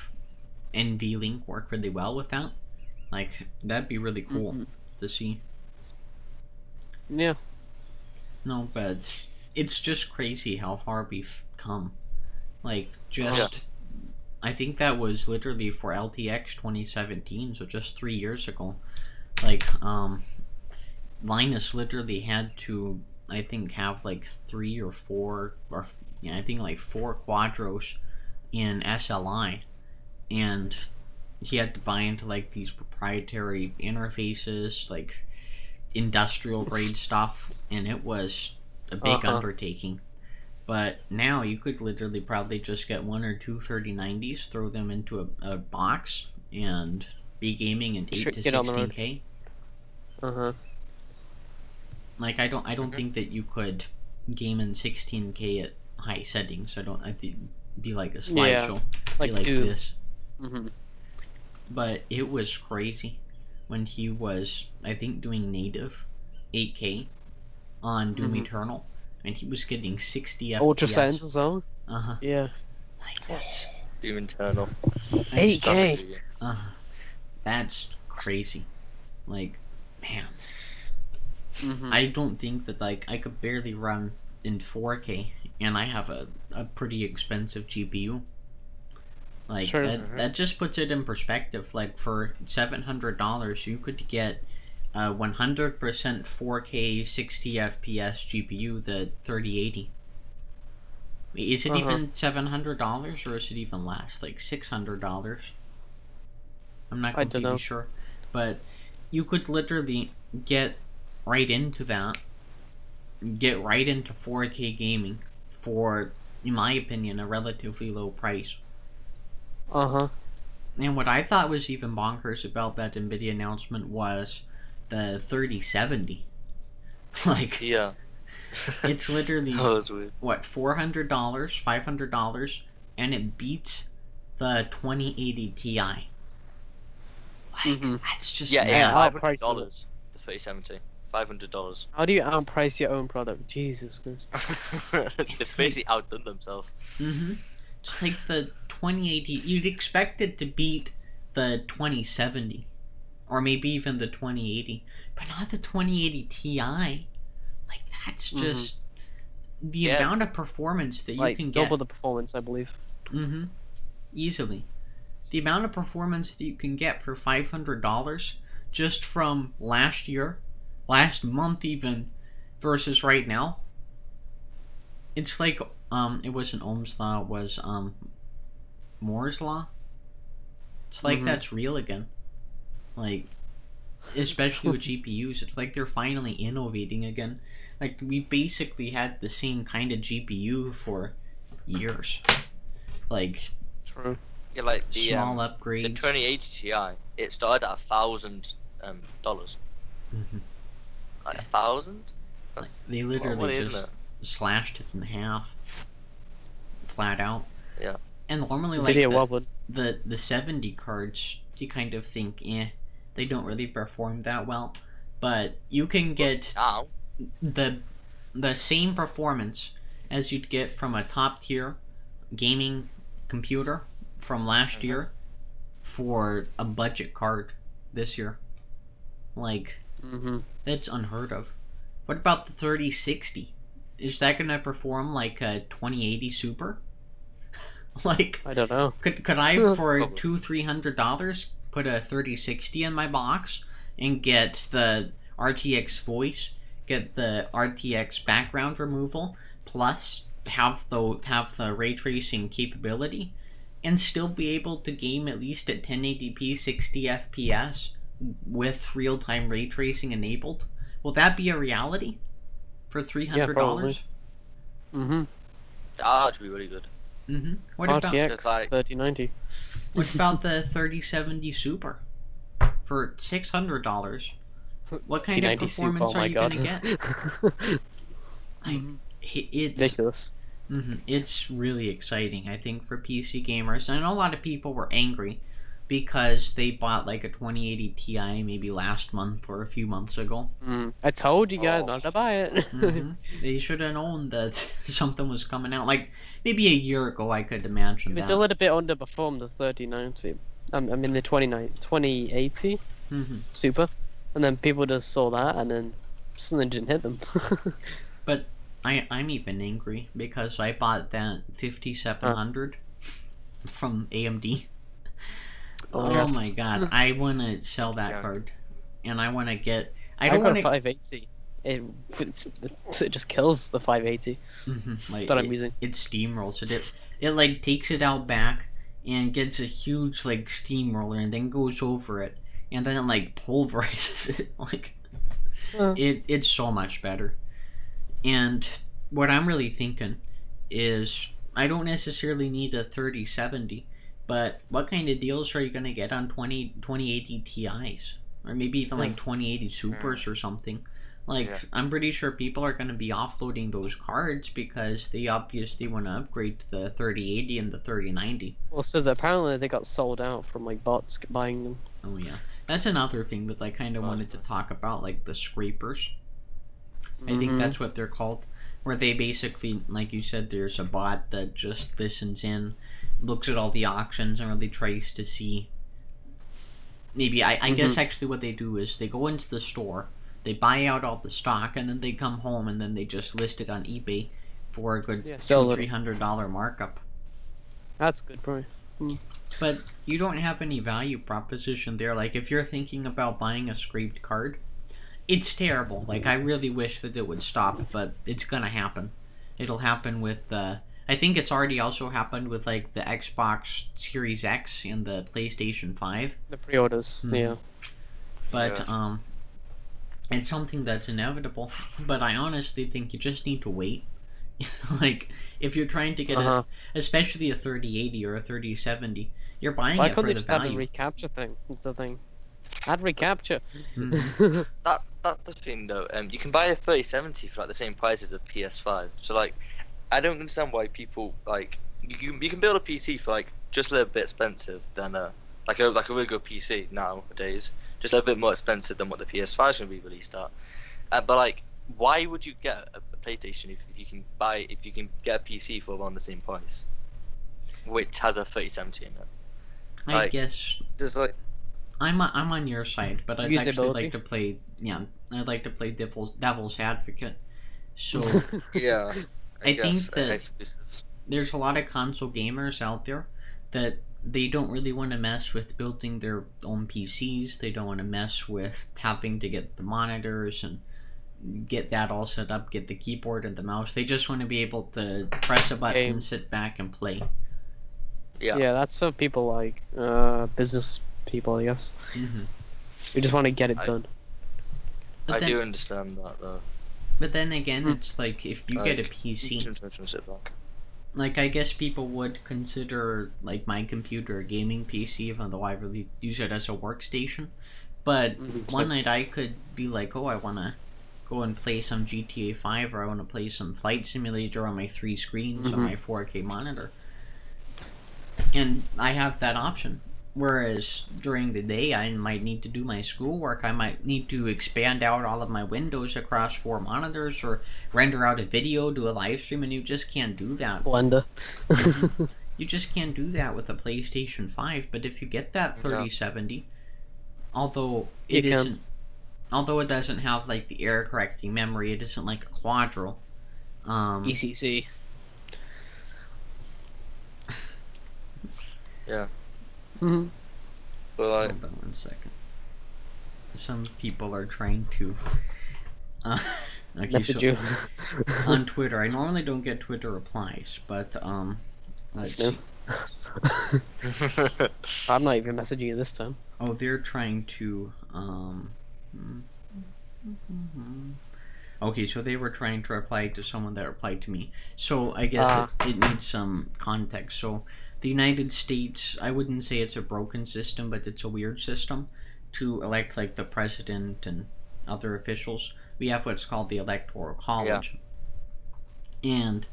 NVLink work really well with that, like that'd be really cool to see. Yeah. No, but it's just crazy how far we've come. Like, just... I think that was literally for LTX 2017, so just 3 years ago. Like, Linus literally had to, I think, have like 3 or 4, or yeah, I think like 4 Quadros in SLI. And he had to buy into like these proprietary interfaces, like industrial grade stuff, and it was a big undertaking. But now you could literally probably just get 1 or 2 3090s, throw them into a box, and be gaming in 8 to 16K. Like I don't think that you could game in 16K at high settings. I think be like a slideshow, like this. But it was crazy when he was, I think, doing native 8K on Doom Eternal, and he was getting 60 FPS. Ultra Sense as well? Yeah. Like, that's... Doom Eternal. 8K? That's crazy. Like, man. I don't think that, like, I could barely run in 4K, and I have a pretty expensive GPU. Like, that just puts it in perspective. Like, for $700, you could get a 100% 4K 60 FPS GPU, the 3080. Is it even $700, or is it even less? Like $600? I'm not completely sure. But you could literally get right into that. Get right into 4K gaming for, in my opinion, a relatively low price. And what I thought was even bonkers about that Nvidia announcement was the 3070. Like, yeah, it's literally what, $400, $500, and it beats the 2080 Ti. Like, that's just $500. The 3070, $500. How do you outprice your own product? Jesus Christ. They've basically outdone themselves. It's like the 2080. You'd expect it to beat the 2070, or maybe even the 2080, but not the 2080 Ti. Like, that's just the amount of performance that you can get. Double the performance, I believe. Easily. The amount of performance that you can get for $500 just from last year, last month even, versus right now. It's like, it wasn't Ohm's law, it was, Moore's law. It's like that's real again. Like, especially with GPUs, it's like they're finally innovating again. Like, we basically had the same kind of GPU for years. Like, true. Yeah, like the small upgrades. The 2080 Ti, it started at $1,000. Like 1,000? Like, they literally just slashed it in half, flat out. Yeah. And normally, like the 70 cards, you kind of think, they don't really perform that well. But you can get the same performance as you'd get from a top tier gaming computer from last year for a budget card this year. Like, that's unheard of. What about the 3060? Is that gonna perform like a 2080 Super? Like, I don't know. Could I for $200-300 put a 3060 in my box and get the RTX voice, get the RTX background removal, plus have the ray tracing capability, and still be able to game at least at 1080p 60 FPS with real-time ray tracing enabled? Will that be a reality for $300? Yeah, that would be really good. What RTX about 3090? What about the 3070 Super for $600? What kind of performance are you gonna get? It's ridiculous. It's really exciting, I think, for PC gamers. I know a lot of people were angry because they bought like a 2080 Ti maybe last month or a few months ago. I told you guys not to buy it. They should have known that something was coming out. Like, maybe a year ago, I could imagine It was a little bit underperformed the 3090. I mean the 2080 Super. And then people just saw that and then something didn't hit them. But I'm even angry because I bought that 5700 from AMD. Oh my god, I want to sell that card, and I want to get. I don't want 580. It just kills the 580 like, that I'm using. It steamrolls it. It like takes it out back and gets a huge like steamroller, and then goes over it, and then it like pulverizes it. Like it's so much better. And what I'm really thinking is I don't necessarily need a 3070. But what kind of deals are you going to get on 2080 Ti's? Or maybe even like 2080 Supers or something. Like, I'm pretty sure people are going to be offloading those cards because they obviously want to upgrade to the 3080 and the 3090. Well, so apparently they got sold out from like bots buying them. Oh yeah. That's another thing that I kind of wanted to talk about, like the scrapers. I think that's what they're called. Where they basically, like you said, there's a bot that just listens in, looks at all the auctions, and really tries to see. Maybe I guess actually what they do is they go into the store, they buy out all the stock, and then they come home and then they just list it on eBay for a good $200-300 markup. That's good, bro. But you don't have any value proposition there. Like, if you're thinking about buying a scraped card, it's terrible. Like, I really wish that it would stop, but it's gonna happen. It'll happen with I think it's already also happened with like the Xbox Series X and the PlayStation 5. The pre-orders, yeah. But it's something that's inevitable. But I honestly think you just need to wait. Like, if you're trying to get especially a 3080 or a 3070, you're buying it for the value. Why can't they just have a recapture thing? That's the thing. Add recapture. That's the thing though. You can buy a 3070 for like the same price as a PS5. So like, I don't understand why people like you can build a PC for like just a little bit expensive than like a really good PC nowadays just a little bit more expensive than what the PS5 is going to be released at. But like, why would you get a PlayStation if you can get a PC for around the same price, which has a 3070 in it? I guess there's like, I'm on your side, but I'd actually like to play. Yeah, I'd like to play devil's advocate. So yeah, I think that there's a lot of console gamers out there that they don't really want to mess with building their own PCs. They don't want to mess with having to get the monitors and get that all set up, get the keyboard and the mouse. They just want to be able to press a button, sit back, and play. Yeah, that's what people like. Business people, I guess. Mm-hmm. We just want to get it done. I do understand that, though. But then again, it's like, if you get a PC... Like, I guess people would consider, like, my computer a gaming PC, even though I really use it as a workstation. But one night I could be like, oh, I want to go and play some GTA 5, or I want to play some Flight Simulator on my 3 screens on my 4K monitor. And I have that option. Whereas during the day, I might need to do my schoolwork. I might need to expand out all of my windows across 4 monitors, or render out a video, do a live stream, and you just can't do that. Blender. You just can't do that with a PlayStation 5. But if you get that 3070, although it doesn't have like the error correcting memory, it isn't like a Quadro. ECC. Yeah. Mm-hmm. But like, hold on 1 second. Some people are trying to message you on Twitter. I normally don't get Twitter replies, but let's see. I'm not even messaging you this time. Oh, they're trying to okay, so they were trying to reply to someone that replied to me. So I guess it needs some context. So the United States, I wouldn't say it's a broken system, but it's a weird system to elect like the president and other officials. We have what's called the Electoral College. Yeah. And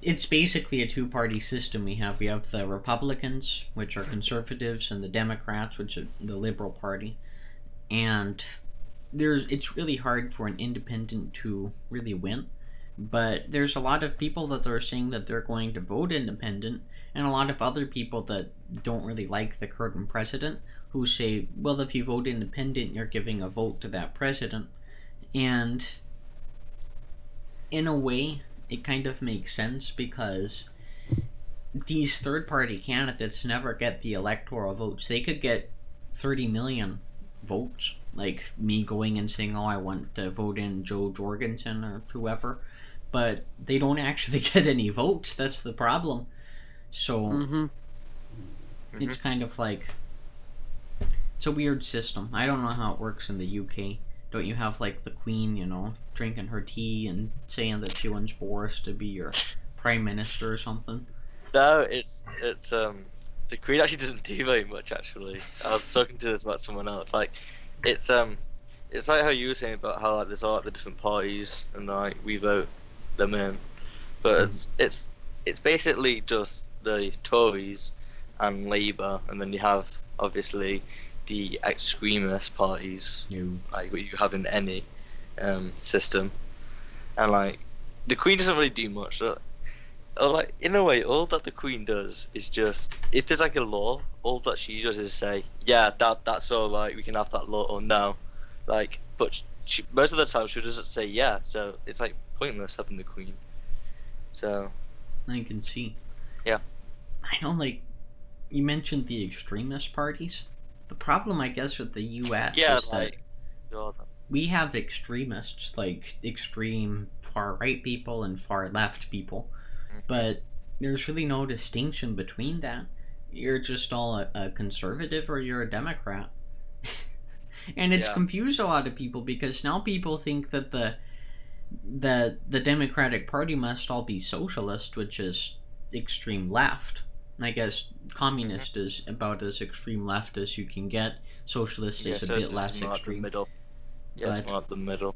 it's basically a two-party system. We have the Republicans, which are conservatives, and the Democrats, which are the Liberal Party. And it's really hard for an independent to really win. But there's a lot of people that are saying that they're going to vote independent, and a lot of other people that don't really like the current president who say, well, if you vote independent, you're giving a vote to that president. And in a way, it kind of makes sense, because these third-party candidates never get the electoral votes. They could get 30 million votes, like me going and saying, oh, I want to vote in Joe Jorgensen or whoever, but they don't actually get any votes. That's the problem. So it's kind of like, it's a weird system. I don't know how it works in the UK. Don't you have like the Queen, drinking her tea and saying that she wants Boris to be your prime minister or something? No, it's the Queen actually doesn't do very much. Actually, I was talking to this about someone else. Like, it's like how you were saying about how like there's all the different parties and like we vote them in, but it's basically just the Tories and Labour, and then you have obviously the extremist parties, like what you have in any system, and like the Queen doesn't really do much. So, like, in a way, all that the Queen does is just, if there's like a law, all that she does is say, yeah, that's all right, we can have that law, or no, like, but most of the time she doesn't say yeah, so it's like pointless having the Queen. So I can see. Yeah. I know, like, you mentioned the extremist parties. The problem, I guess, with the U.S. is like, that we have extremists, like extreme far-right people and far-left people, but there's really no distinction between that. You're just all a conservative or you're a Democrat. And it's confused a lot of people, because now people think that the Democratic Party must all be socialist, which is extreme left. I guess communist is about as extreme left as you can get. Socialist is a bit less extreme. Middle. Yeah, it's more up the middle.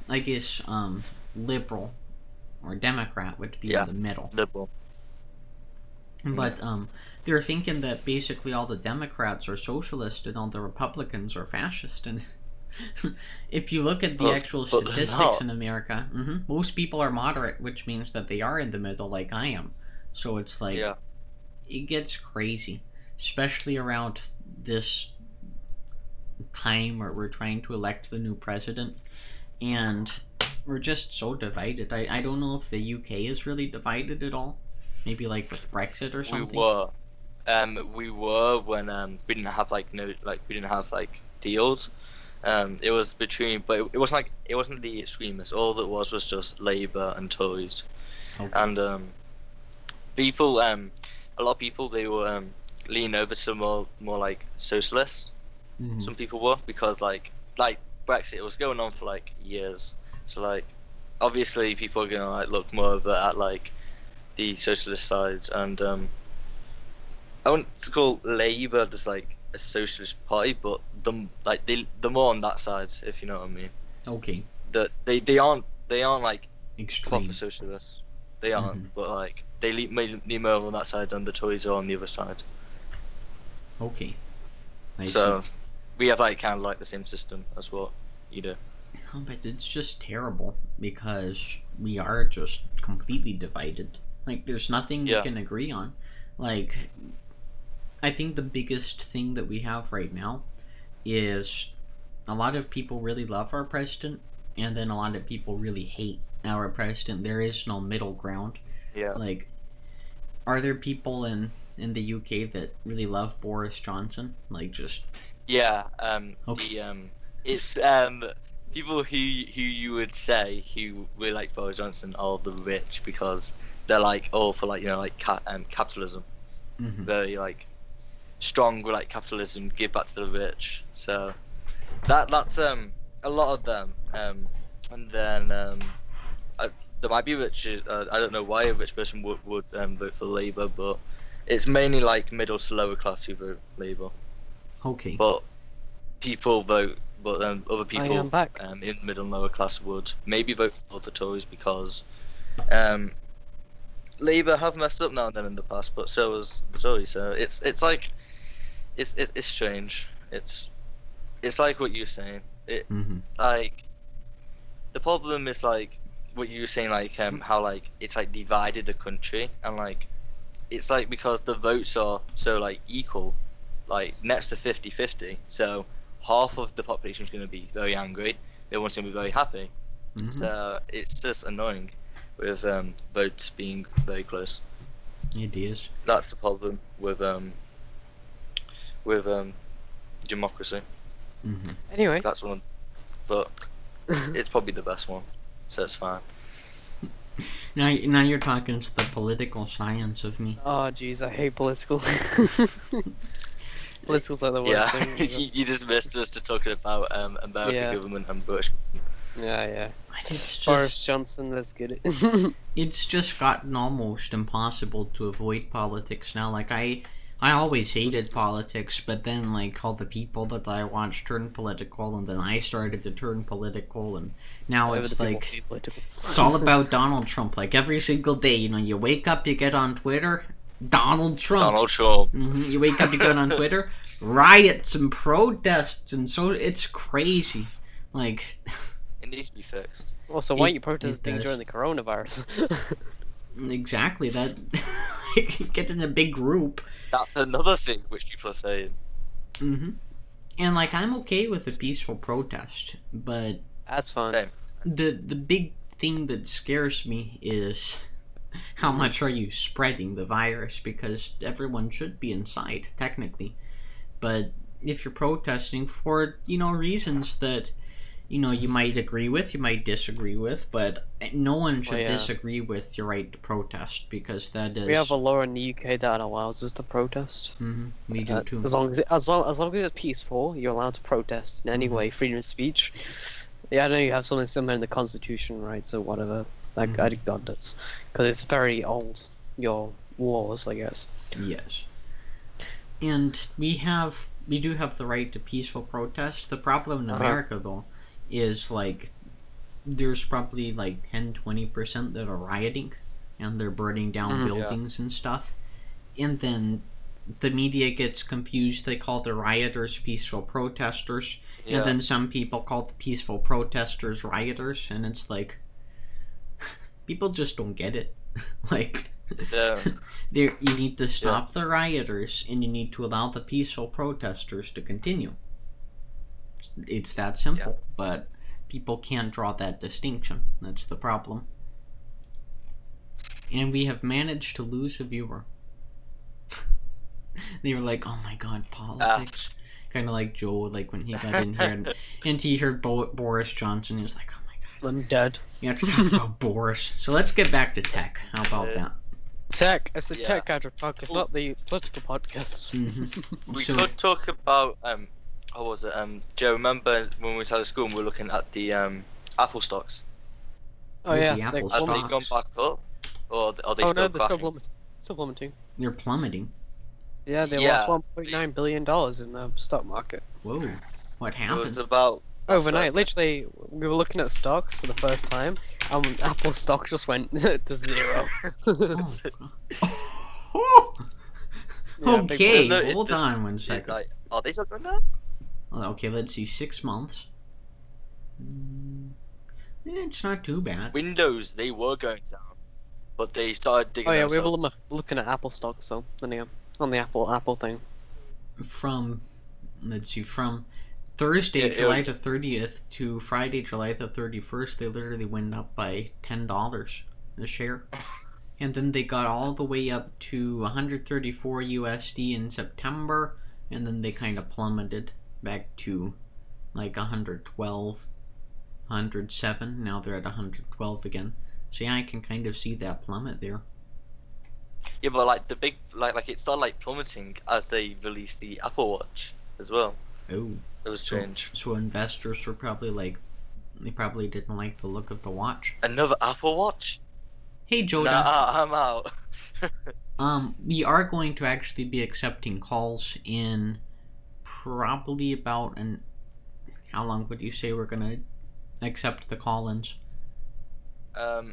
I guess liberal or Democrat would be in the middle. Liberal. But they're thinking that basically all the Democrats are socialist and all the Republicans are fascist. And if you look at the actual statistics in America, most people are moderate, which means that they are in the middle like I am. So it's like, it gets crazy, especially around this time where we're trying to elect the new president. And we're just so divided. I don't know if the UK is really divided at all. Maybe like with Brexit or something. We were when we didn't have deals. It was between, but it wasn't the extremists. All it was just Labour and Tories, and people. A lot of people, they were leaning over to more like socialists. Some people were, because like Brexit was going on for like years. So like obviously people are gonna like look more over at like the socialist sides, and I want to call Labour just like a socialist party, but they're more on that side, if you know what I mean. Okay. That they aren't like extreme proper socialists. They aren't, but like they lean more on that side, and the Tories are on the other side. Okay. So we have like kind of like the same system as what you do. Oh, but it's just terrible because we are just completely divided. Like, there's nothing you can agree on. Like, I think the biggest thing that we have right now is a lot of people really love our president, and then a lot of people really hate our president. There is no middle ground. Yeah. Like, are there people in the UK that really love Boris Johnson? Like, just... Yeah, okay. It's people who you would say who really like Boris Johnson are the rich, because they're like all for like, you know, like capitalism. Very like strong with like capitalism, give back to the rich. So that's a lot of them. And then there might be rich. I don't know why a rich person would vote for Labour, but it's mainly like middle to lower class who vote Labour. Okay. But people vote, but then other people in middle and lower class would maybe vote for the Tories, because Labour have messed up now and then in the past, but so has the Tories. So it's like it's strange. It's like what you're saying. Like the problem is like what you were saying, like how like it's like divided the country, and like it's like because the votes are so like equal, like next to 50-50, so half of the population is going to be very angry, the other one's going to be very happy. So it's just annoying with votes being very close. It is. That's the problem with democracy. Anyway, that's one, but it's probably the best one, so it's fine. Now you're talking to the political science of me. Oh jeez, I hate political. Politicals are the worst thing. You just missed us to talking about American government and Bush. Yeah. It's Boris Johnson, let's get it. It's just gotten almost impossible to avoid politics now. Like I always hated politics, but then like all the people that I watched turned political, and then I started to turn political, and now it's like it's all about Donald Trump. Like every single day, you know, you wake up, you get on Twitter, Donald Trump. You wake up, you get on Twitter, riots and protests, and so it's crazy. Like it needs to be fixed. Well, so why aren't you protesting during the coronavirus? Exactly that. Like, get in a big group. That's another thing which people are saying. And like I'm okay with a peaceful protest, but that's fine. Same. The big thing that scares me is how much are you spreading the virus, because everyone should be inside technically, but if you're protesting for, you know, reasons that, you know, you might agree with, you might disagree with, but no one should disagree with your right to protest, because that is... We have a law in the UK that allows us to protest. We do too. As long as it's peaceful, you're allowed to protest in any way, freedom of speech. Yeah, I know you have something similar in the Constitution, right, so whatever. Like, I think God does. Because it's very old, your laws, I guess. Yes. And we do have the right to peaceful protest. The problem in America, though, is like there's probably like 10-20% that are rioting, and they're burning down buildings and stuff, and then the media gets confused. They call the rioters peaceful protesters, and then some people call the peaceful protesters rioters, and it's like, people just don't get it. Like, you need to stop the rioters, and you need to allow the peaceful protesters to continue. It's that simple, but people can't draw that distinction. That's the problem. And we have managed to lose a viewer. They were like, oh my god, politics. Kind of like Joe, like when he got in here and he heard Boris Johnson, he was like, oh my god. I'm dead. Yeah, let's talk about Boris. So let's get back to tech. How about that? Tech. It's the TechCatchupPodcast, not the political podcast. We could talk about, what was it? Joe, remember when we started school and we were looking at the Apple stocks? Oh yeah. The Apple Have stocks. they gone back up? Or are they no, still they're still plummeting. They're plummeting. Yeah, they lost $1.9 billion in the stock market. Whoa. What It happened? was about... Overnight, literally, we were looking at stocks for the first time, and Apple stock just went to zero. Okay, hold on 1 second. Like, are they still going down? Okay, let's see, 6 months. It's not too bad. Windows, they were going down, but they started digging. Oh yeah, we were looking at Apple stocks, so on the Apple thing. From Thursday, July the 30th to Friday, July the 31st, they literally went up by $10 a share. And then they got all the way up to 134 USD in September, and then they kind of plummeted back to like 112, 107. Now they're at 112 again. So yeah, I can kind of see that plummet there. Yeah, but like the big, like it started like plummeting as they released the Apple Watch as well. Oh. It was strange. So investors were probably like, they probably didn't like the look of the watch. Another Apple Watch? Hey, Joda. Nah, I'm out. We are going to actually be accepting calls in probably about how long would you say we're gonna accept the call-ins? How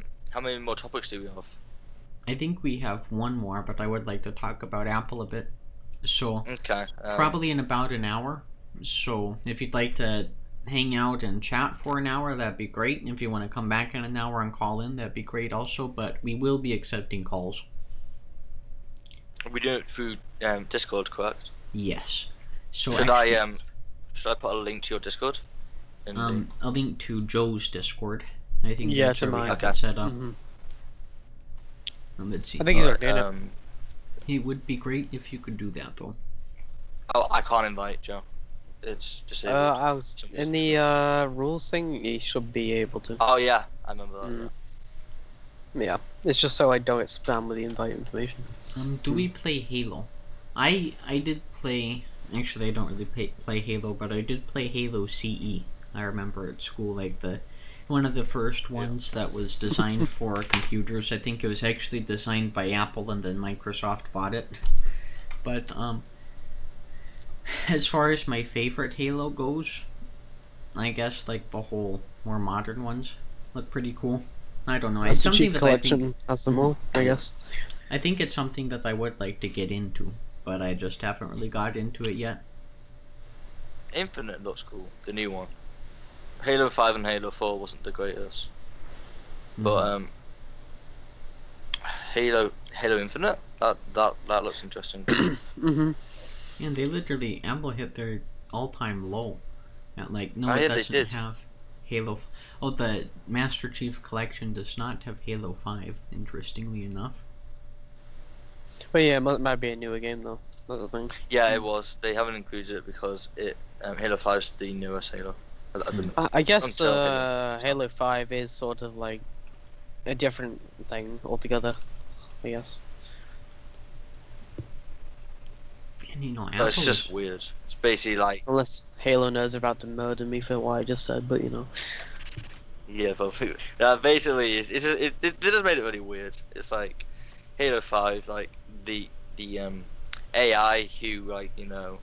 many more topics do we have? I think we have one more, but I would like to talk about Apple a bit. So, okay. Probably in about an hour. So, if you'd like to hang out and chat for an hour, that'd be great. If you want to come back in an hour and call in, that'd be great also. But we will be accepting calls. We do it through Discord, correct? Yes. So should I put a link to your Discord? A link to Joe's Discord. I think yeah, that's to where we mine. have it set up. Let's see. I think he's already in it. It would be great if you could do that, though. Oh, I can't invite Joe. It's disabled. I was in the rules thing. You should be able to. Oh yeah, I remember that. Yeah, it's just so I don't get spammed with the invite information. Do we play Halo? I did play. Actually, I don't really play Halo, but I did play Halo CE. I remember at school, like one of the first ones that was designed for computers. I think it was actually designed by Apple, and then Microsoft bought it. But as far as my favorite Halo goes, I guess like the whole more modern ones look pretty cool. I don't know. That's it's something that collection I think has them all, I guess. I think it's something that I would like to get into, but I just haven't really got into it yet. Infinite looks cool, the new one. Halo 5 and Halo 4 wasn't the greatest, but Halo Infinite, that looks interesting. And they literally, Apple hit their all-time low. At like, it doesn't have Halo. Oh, the Master Chief Collection does not have Halo 5, interestingly enough. But yeah, it might be a newer game though. That's the thing. Yeah, it was. They haven't included it because Halo 5 is the newest Halo. I guess Halo 5 is sort of like a different thing altogether, I guess. And you know, it's just weird. It's basically like... Unless Halo knows about to murder me for what I just said, but you know. Yeah, but basically, it just made it really weird. It's like Halo 5, like the AI who, like, you know,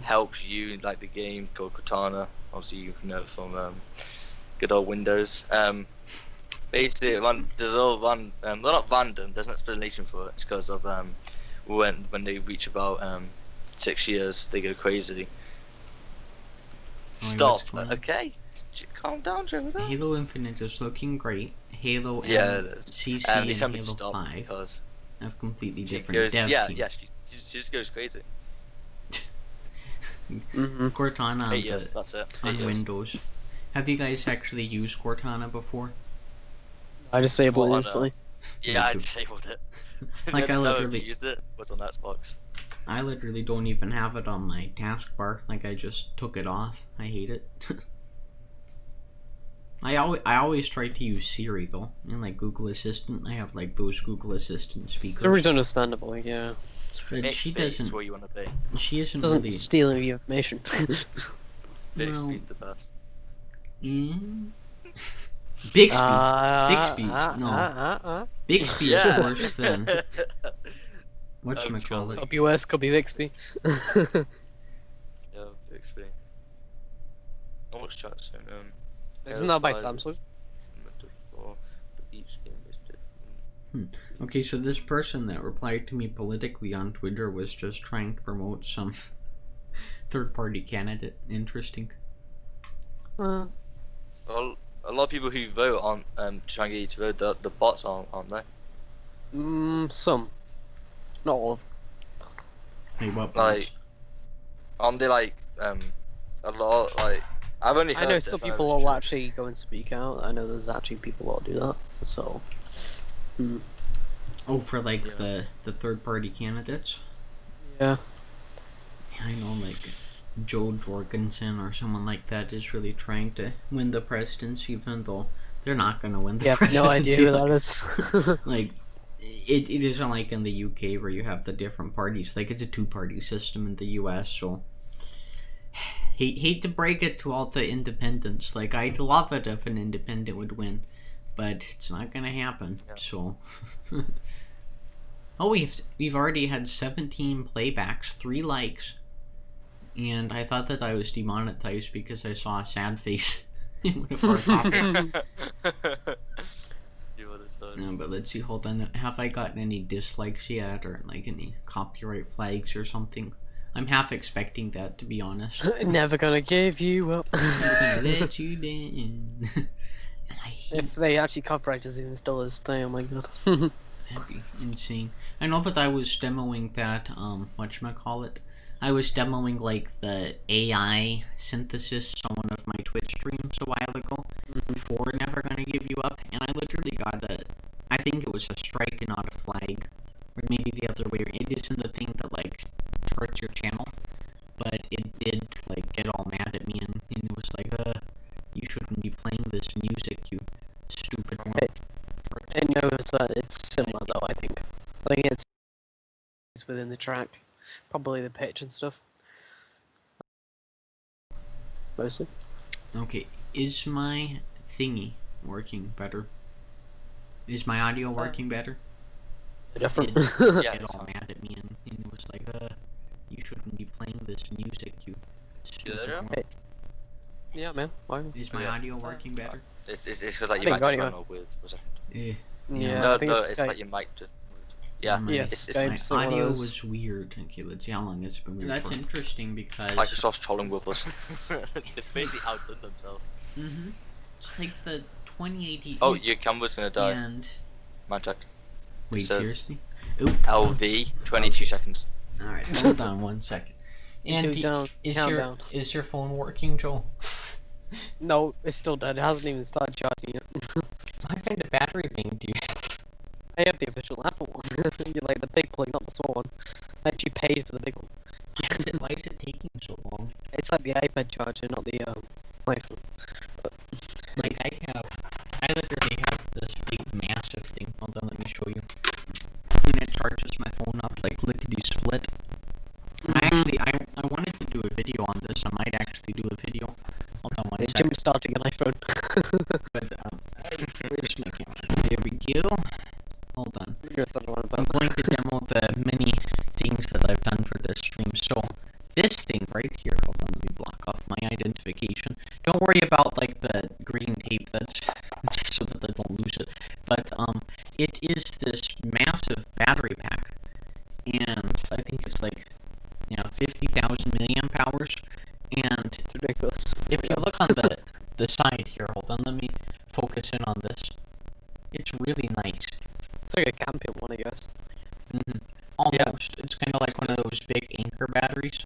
helps you in like the game called Cortana. Obviously, you know, from good old Windows. Basically, there's all well, not random. There's an explanation for it. It's because of when they reach about 6 years, they go crazy. Stop. Okay. Calm down, Trevor. Halo Infinite is looking great. Halo CC and Halo 5 have completely different dev teams. Yeah, she just goes crazy. Cortana 8 years, that's it. on Windows. Have you guys actually used Cortana before? I disabled it instantly. Yeah, I disabled it. Like I literally used it was on Xbox. I literally don't even have it on my taskbar. Like I just took it off. I hate it. I always try to use Siri though, and like Google Assistant. I have like those Google Assistant speakers. Siri's understandable, yeah. But she doesn't. Where you want to be. She isn't doesn't really steal any information. Bixby's the best. Bixby. Bixby. No. Bixby is worse than. Whatchamacallit? Copy West, copy Bixby. Yeah, Bixby. I watched chat soon. Isn't that by Samsung? Okay, so this person that replied to me politically on Twitter was just trying to promote some third-party candidate. Interesting. Well, a lot of people who vote on try and get you to vote, the bots aren't they? Some. Not all of them. Hey, what like, aren't they like a lot like? I've only heard I know some people will actually go and speak out. I know there's actually people that will do that. So. Oh, for like the third-party candidates. Yeah. I know, like Joe Jorgensen or someone like that is really trying to win the presidency, even though they're not gonna win the presidency. No idea who that is. Like, it isn't like in the UK where you have the different parties. Like, it's a two-party system in the US, so. Hate to break it to all the independents. Like, I'd love it if an independent would win, but it's not gonna happen. Yeah. So, oh, we've already had 17 playbacks, 3 likes, and I thought that I was demonetized because I saw a sad face in one of our topics. No, but let's see. Hold on. Have I gotten any dislikes yet, or like any copyright flags or something? I'm half expecting that, to be honest. Never gonna give you up. Never gonna let you down. If they actually copyright us even still this day, oh my god. That'd be insane. I know that I was demoing that, whatchamacallit? I was demoing like the AI synthesis on one of my Twitch streams a while ago for Never Gonna Give You Up, and I literally got I think it was a strike and not a flag. Or maybe the other way. It isn't the thing that like hurts your channel, but it did like get all mad at me, and it was like, you shouldn't be playing this music, you stupid one. I know it's similar though, I think. I think it's within the track. Probably the pitch and stuff. Mostly. Okay, is my thingy working better? Is my audio working better? Different. Get all mad at me, and it was like, you shouldn't be playing this music, you stupid one. Yeah, man. Why? Is my audio working better? It's because like your mic's run weird for a second. Yeah. No, it's like your mic just. Yeah. My audio was weird. Okay, let's see how long it's been weird. That's interesting because Microsoft's trolling with us. It's basically outdone themselves. It's like the 2080. Oh, your camera's gonna die. And Man check. wait, seriously? Oop. LV 22 seconds. All right, hold on 1 second. And is your phone working, Joel? No, it's still dead. It hasn't even started charging yet. What kind of battery bank do you have? I have the official Apple one. You're like the big plug, not the small one. I actually paid for the big one. Why is it taking so long? It's like the iPad charger, not the iPhone. Like I literally have this big massive thing. Hold on, let me show you. And it charges my phone up like lickety split. I wanted to do a video on this. I might actually do a video. Hold on 1 second. Jim starting an iPhone. But where's my camera? There we go. Hold on. I'm going to demo the many things that I've done for this stream. So this thing right here. Hold on, let me block off my identification. Don't worry about like the green tape that's just so that I don't lose it. But it is this massive battery pack. and I think it's like 50,000 milliamp hours. And It's ridiculous. if you look on the side here, hold on, let me focus in on this. It's really nice. It's like a camping one, I guess. Almost. It's kind of like one of those big Anchor batteries,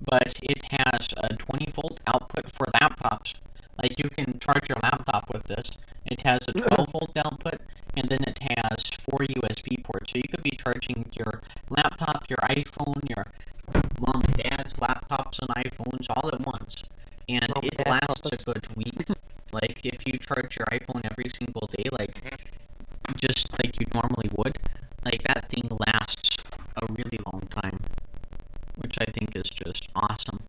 but it has a 20-volt output for laptops. Like, you can charge your laptop with this. It has a 12-volt output, and then it has 4 USB ports. So you could be charging your laptop, your iPhone, your mom and dad's laptops and iPhones all at once. And it lasts a good week. Like, if you charge your iPhone every single day, like, just like you normally would, like, that thing lasts a really long time, which I think is just awesome.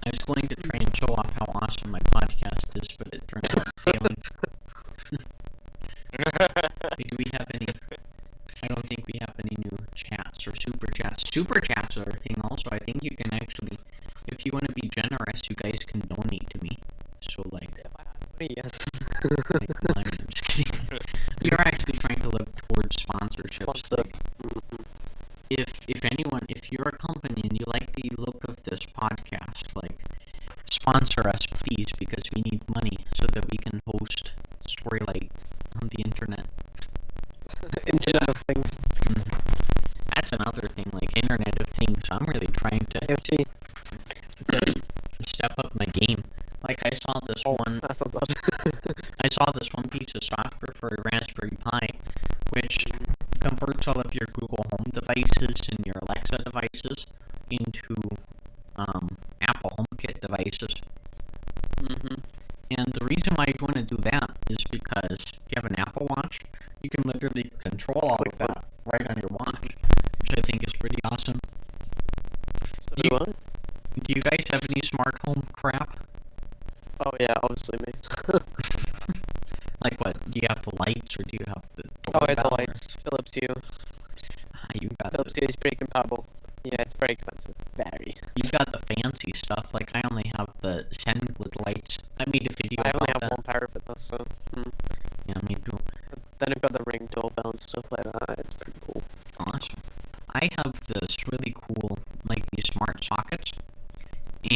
I was going to try and show off how awesome my podcast is, but it turned out failing. Do we have any? I don't think we have any new chats or super chats. Super chats are a thing also. I think you can actually, if you want to be generous, you guys can donate to me. So, like, yes. like, I'm just kidding. We are actually trying to look towards sponsorships. Like, if you're a company and you like the look of this podcast, like, sponsor us, please, because we need money so that we can host Storylight on the internet. Internet of Things. That's another thing, like Internet of Things. I'm really trying to step up my game. Like, I saw this That's not bad. I saw this one piece of software for a Raspberry Pi, which converts all of your Google Home devices and your Alexa devices into Apple HomeKit devices. And the reason why you'd want to do that is because if you have an Apple Watch, you can literally control all of that right on your watch, which I think is pretty awesome. Do you guys have any smart home crap? Oh yeah, obviously me. Like what? Do you have the lights, or do you have the Oh yeah, the doorbell, lights. Philips Hue. You got Philips Hue is pretty compatible. Yeah, it's very expensive. Very. You got the fancy stuff. Like, I only have the Senglit lights. I made a video I about only have that. one pair of it though, so. Yeah, me too. Then I've got the Ring doorbell and stuff like that. It's pretty cool. Awesome. I have this really cool, like, these smart sockets.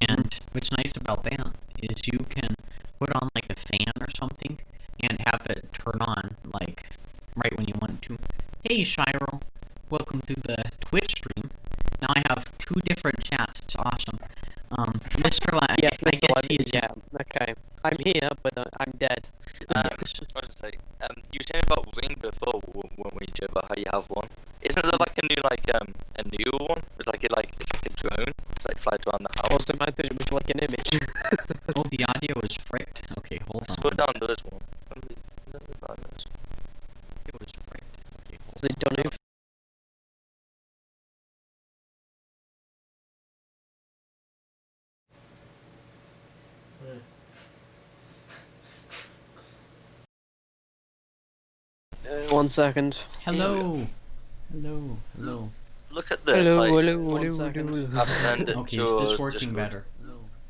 And what's nice about that is you can put on, like, a fan or something and have it turn on, like, right when you want to. Hey, Shiro. Welcome to the Twitch stream. Now I have 2 different chats. It's awesome. Mr. Lion, Yes, I guess he is. yeah, okay. I'm here, but I'm dead. I was gonna say, you were saying about Ring before when we joked about how you have one. Isn't there like a new one? It's like it's like a drone. It's like flies around the house. Also, my thing was like an image. Oh, the audio is fricked. Okay, hold on. Scroll down to this one. It was fricked. Okay, hold Is it done? One second. Hello. Hello. Hello. Look at this. Hello, like, hello, one hello, second. hello. I've turned it Okay, to is this working Discord. better?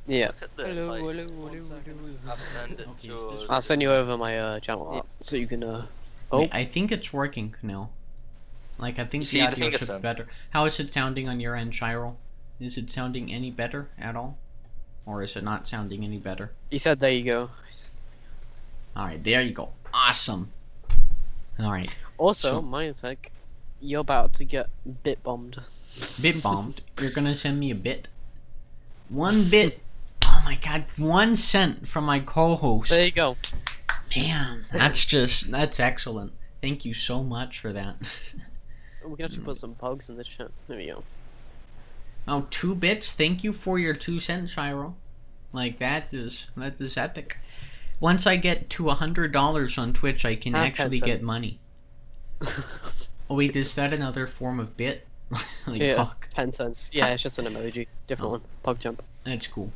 Yeah. Look at this. Hello, like, hello, hello, hello. I've turned it Okay, to is this I'll send you over my channel so you can Oh. Wait, I think it's working now. Like, I think You see the the audio finger should be sound? better. How is it sounding on your end, Shiro? Is it sounding any better at all? Or is it not sounding any better? He said there you go. Alright, there you go. Awesome. Alright. Also, So- Minetech, you're about to get bit bombed. Bit bombed. You're gonna send me a bit? 1 bit. Oh my god, 1 cent from my co-host. There you go. Man, that's excellent. Thank you so much for that. We can actually put some pugs in the chat. There we go. Oh, 2 bits? Thank you for your 2 cents, Shiro. Like, that is epic. Once I get to $100 on Twitch, I can actually 10 get cents. money. Oh wait, is that another form of bit? Like, Yeah, pog? 10 cents. Yeah, it's just an emoji. Different one. Pug jump. That's cool.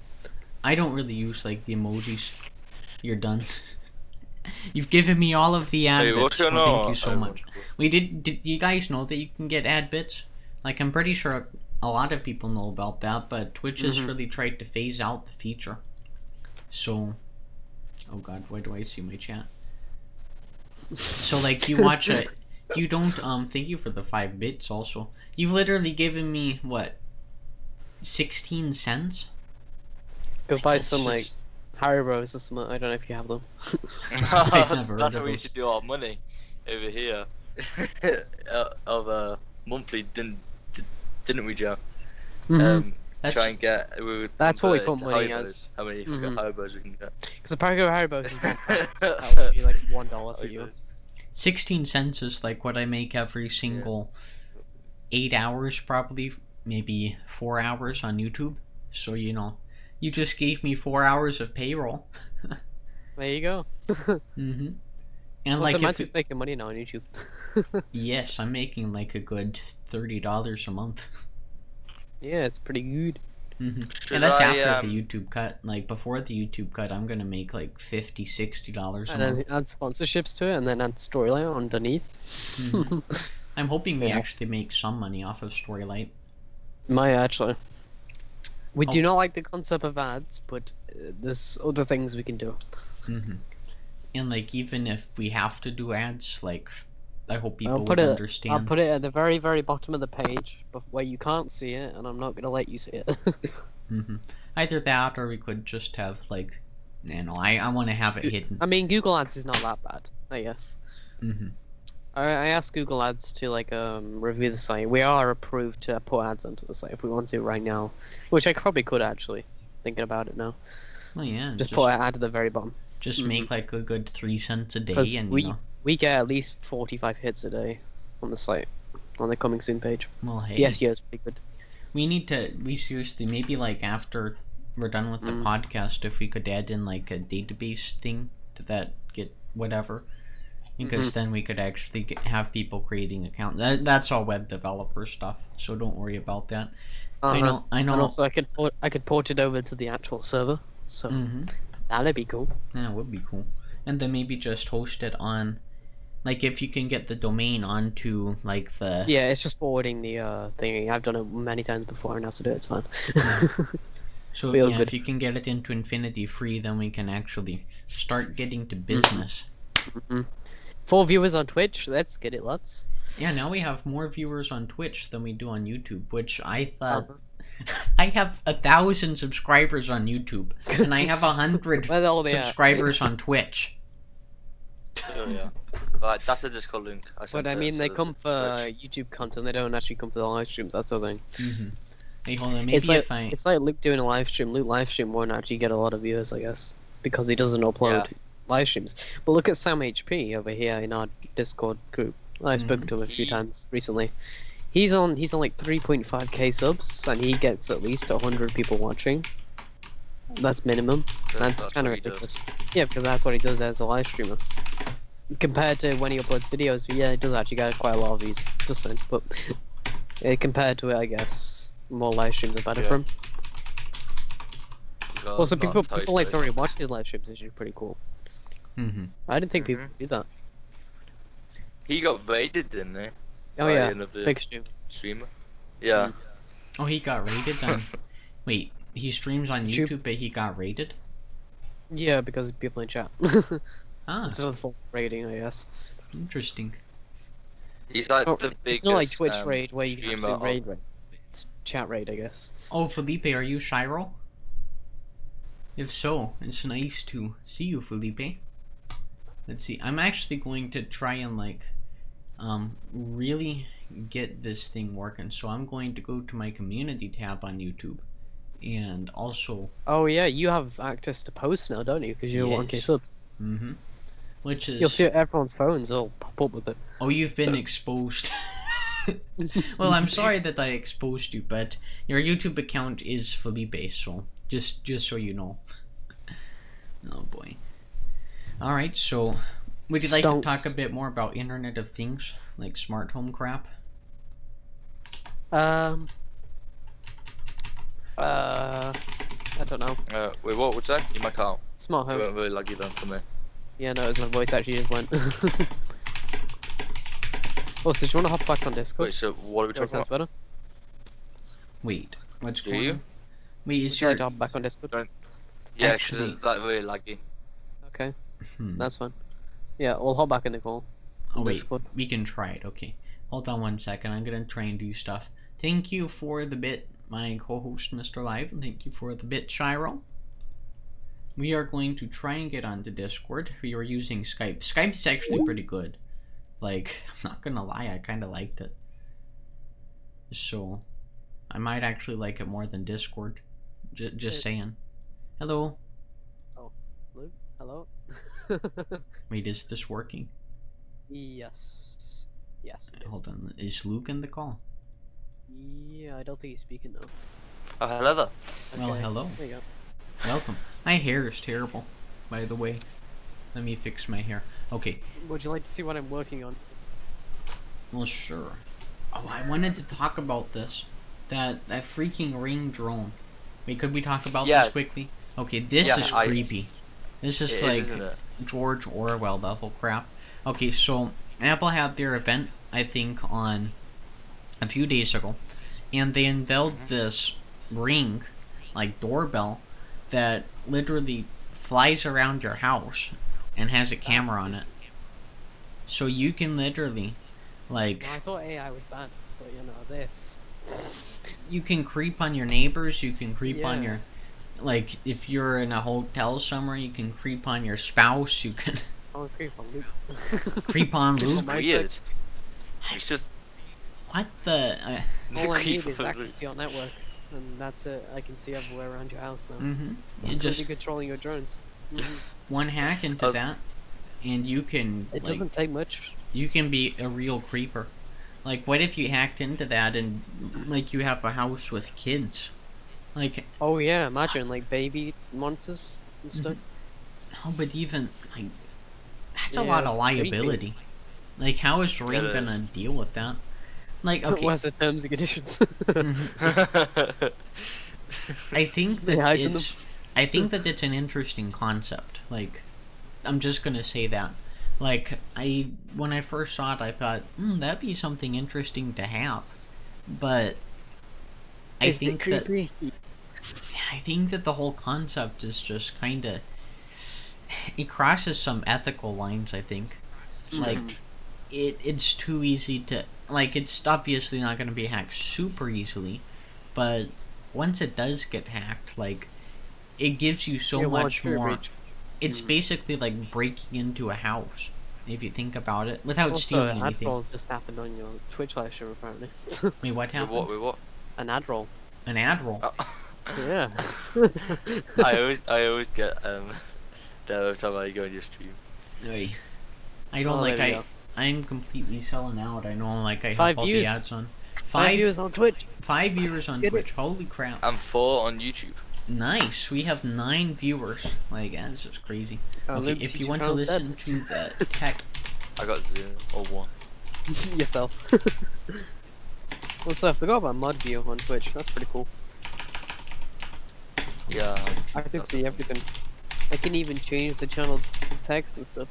I don't really use, like, the emojis. You're done. You've given me all of the ad Hey, bits. what's going Well, thank on? you so much. Did you guys know that you can get ad bits? Like, I'm pretty sure a lot of people know about that, but Twitch has really tried to phase out the feature. So, oh god, why do I see my chat? So like you watch a, you don't thank you for the 5 bits also. You've literally given me what, 16 cents? Go buy some like Haribos or something. I don't know if you have them. I've never heard That's of how we used those. to do our money over here. Of monthly, didn't we, Joe? Try and get. We would That's what we convert put it to money Haribos. as. How many Haribos we can get? Because a pack of Haribos is £1. That would be like $1 for you. 16 cents is like what I make every single 8 hours, probably, maybe 4 hours on YouTube. So, you know, you just gave me 4 hours of payroll. There you go. Mm-hmm. And What's like, the if making money now on YouTube? yes, I'm making like a good $30 a month. Yeah, it's pretty good. And that's after the YouTube cut. Like, before the YouTube cut, I'm gonna make like $50, $60 a month. And then add sponsorships to it, and then add Storylight underneath. I'm hoping we actually make some money off of Storylight. Might actually. We do not like the concept of ads, but there's other things we can do. And like, even if we have to do ads, like, I hope people would understand. I'll put it at the very, very bottom of the page, where you can't see it, and I'm not gonna let you see it. Either that, or we could just have like, you know, I want to have it hidden. I mean, Google Ads is not that bad, I guess. I asked Google Ads to like review the site. We are approved to put ads onto the site if we want to right now, which I probably could actually. Thinking about it now. Oh yeah. Just put an ad at the very bottom. Just make like a good 3 cents a day, and we get at least 45 hits a day on the site, on the coming soon page. Well, hey. The SEO is pretty good. We seriously, maybe like after we're done with the podcast, if we could add in like a database thing to that, get whatever, because then we could actually have people creating accounts. That's all web developer stuff, so don't worry about that. I know. And also, I could port it over to the actual server, so that'd be cool. Yeah, it would be cool. And then maybe just host it on, like, if you can get the domain onto like the. Yeah, it's just forwarding the thingy. I've done it many times before, and how to do it's fine. So yeah, if you can get it into Infinity free, then we can actually start getting to business. 4 viewers on Twitch. Let's get it, lads. Yeah, now we have more viewers on Twitch than we do on YouTube, which I thought. I have 1,000 subscribers on YouTube, and I have 100 subscribers on Twitch. Oh yeah. Right, that's the Discord link. But I mean, they come for YouTube content. They don't actually come for the live streams. That's the thing. Hey, hold on. Maybe it's like Luke doing a live stream. Luke live stream won't actually get a lot of viewers, I guess, because he doesn't upload live streams. But look at Sam HP over here in our Discord group. I've spoken to him a few times recently. He's on like 3.5k subs, and he gets at least 100 people watching. That's minimum. That's kind of ridiculous. Yeah, because that's what he does as a live streamer. Compared to when he uploads videos, yeah, he does actually get quite a lot of views. Just saying, but compared to it, I guess more live streams are better for him. Also, people like to already watch his live streams, which is pretty cool. I didn't think people would do that. He got raided, didn't he? Oh yeah, big streamer. Yeah. Oh, he got raided then? Wait, he streams on YouTube, but he got raided? Yeah, because people in chat. Instead of the full raiding, I guess. Interesting. He's like the biggest. It's not like Twitch raid where you can streamer actually raid. It's chat raid, I guess. Oh, Felipe, are you Shiro? If so, it's nice to see you, Felipe. Let's see. I'm actually going to try and like really get this thing working. So I'm going to go to my community tab on YouTube, and also. Oh yeah, you have access to posts now, don't you? Because you're 1k subs. Which is. You'll see everyone's phones. They'll pop up with it. Oh, you've been exposed. Well, I'm sorry that I exposed you, but your YouTube account is Felipe, so just so you know. Oh boy. Alright, so would you like to talk a bit more about Internet of Things, like smart home crap? I don't know. Wait, what was that? You might count. Smart home. It weren't really laggy then for me. Yeah, no, it was my voice actually just went. Also, do you want to hop back on Discord? Wait, so what are we talking about? Better? Wait, what's Do going you? on? Wait, is your... your... to hop back on Discord? Yeah, because it's like really laggy. Okay, that's fine. Yeah, we'll hop back in the call. Oh wait, we can try it. Okay, hold on 1 second. I'm gonna try and do stuff. Thank you for the bit, my co-host Mr. Live. Thank you for the bit, Shiro. We are going to try and get onto Discord. We are using Skype. Skype's actually pretty good. Like, I'm not gonna lie, I kind of liked it. So, I might actually like it more than Discord. Just saying. Hello. Oh, Luke. Hello. Wait, is this working? Yes. Yes. Hold on. Is Luke in the call? Yeah, I don't think he's speaking though. Oh, hello there. Well, hello. There you go. Welcome. My hair is terrible, by the way. Let me fix my hair. Okay. Would you like to see what I'm working on? Well, sure. Oh, I wanted to talk about this. That freaking Ring drone. Wait, could we talk about this quickly? Okay, this is creepy. This is like George Orwell level crap. Okay, so Apple had their event, I think, on a few days ago, and they unveiled this Ring, like doorbell, that literally flies around your house and has a camera on it. So you can literally, like... No, I thought AI was bad, but you know, this... You can creep on your neighbors, you can creep on your... Like, if you're in a hotel somewhere, you can creep on your spouse, you can... Oh, creep on Luke. Creep on Luke? It's weird. It's just... What the... All I need is access to your network, and that's it. I can see everywhere around your house now. You just controlling your drones. one hack into that, and you can... It doesn't take much. You can be a real creeper. Like, what if you hacked into that and, like, you have a house with kids? Like... Oh yeah, imagine, like, baby monitors and stuff. Oh, but even, like... That's a lot of liability. Creepy. Like, how is Ring gonna deal with that? Like, okay... What's the terms and conditions? I think that I think that it's an interesting concept. Like, I'm just gonna say that. Like, when I first saw it, I thought, that'd be something interesting to have. But I think that the whole concept is just kind of... It crosses some ethical lines, I think. Like, it's too easy to... Like, it's obviously not going to be hacked super easily, but once it does get hacked, like, it gives you so much more... It's basically like breaking into a house, if you think about it, without stealing anything. An ad roll just happened on your Twitch live stream, apparently. Wait, what happened? Wait, what? An ad roll. An ad roll? Yeah. I always get that every time I go on your stream. Wait. I don't I'm completely selling out. I know, like, I have all the ads on. 5 viewers on Twitch. 5 viewers on Twitch. Holy crap. And 4 on YouTube. Nice. We have 9 viewers. Like, that's just crazy. Okay, if you want to listen to the tech... I got 0 or 1. Yourself. Also, I forgot about mod view on Twitch. That's pretty cool. Yeah. I can see everything. I can even change the channel text and stuff.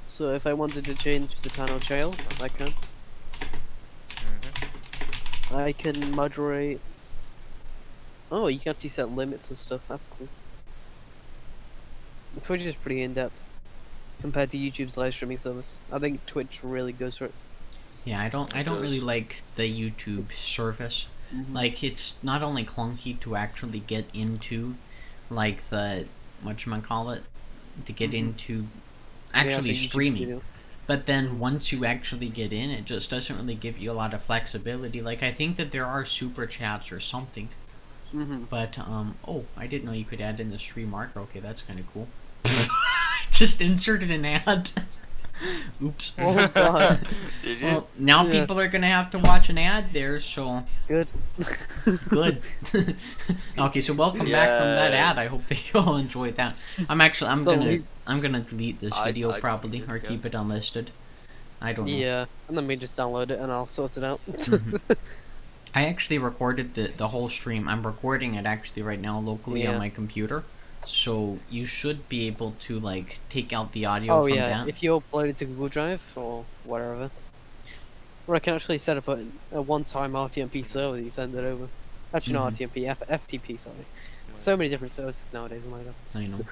So if I wanted to change the channel trail, I can. I can moderate. Oh, you can actually set limits and stuff. That's cool. Twitch is pretty in-depth compared to YouTube's live streaming service. I think Twitch really goes for it. Yeah, I don't really like the YouTube service. Like, it's not only clunky to actually get into, like, the whatchamacallit, to get into actually streaming. But then once you actually get in, it just doesn't really give you a lot of flexibility. Like, I think that there are super chats or something. But, oh, I didn't know you could add in the stream marker. Okay, that's kind of cool. Just inserted an ad. Oops. Oh god. Did you? Well, now people are gonna have to watch an ad there, so... Good. Good. Okay, so welcome back from that ad. I hope that you all enjoyed that. I'm gonna delete this video probably, or keep it unlisted. I don't know. Yeah, and then we just download it and I'll sort it out. I actually recorded the whole stream. I'm recording it actually right now locally on my computer. So you should be able to, like, take out the audio from that. If you upload it to Google Drive or whatever. Or I can actually set up a one-time RTMP server that you send it over. Actually not RTMP, FTP, sorry. So many different services nowadays. Oh my god. I know.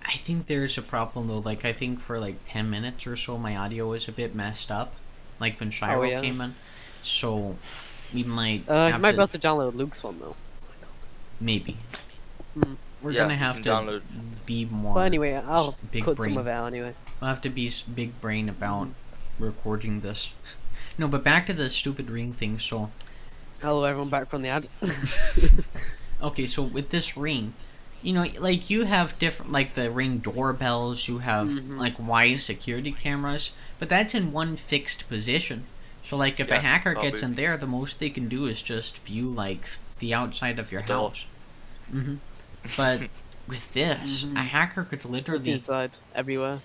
I think there's a problem though. Like I think for like 10 minutes or so, my audio was a bit messed up. Like when Shiro came in, so we might. You might be able to download Luke's one though. Maybe. We're Yeah, gonna have to download. be more. Well, anyway, I'll big cut brain. some of it out anyway. We'll have to be big brain about recording this. No, but back to the stupid ring thing. So. Hello, everyone, back from the ad. Okay, so with this ring, you know, like you have different, like the Ring doorbells, you have like wide security cameras, but that's in one fixed position. So like if a hacker gets in there, the most they can do is just view like the outside of your house. But with this, a hacker could literally inside everywhere.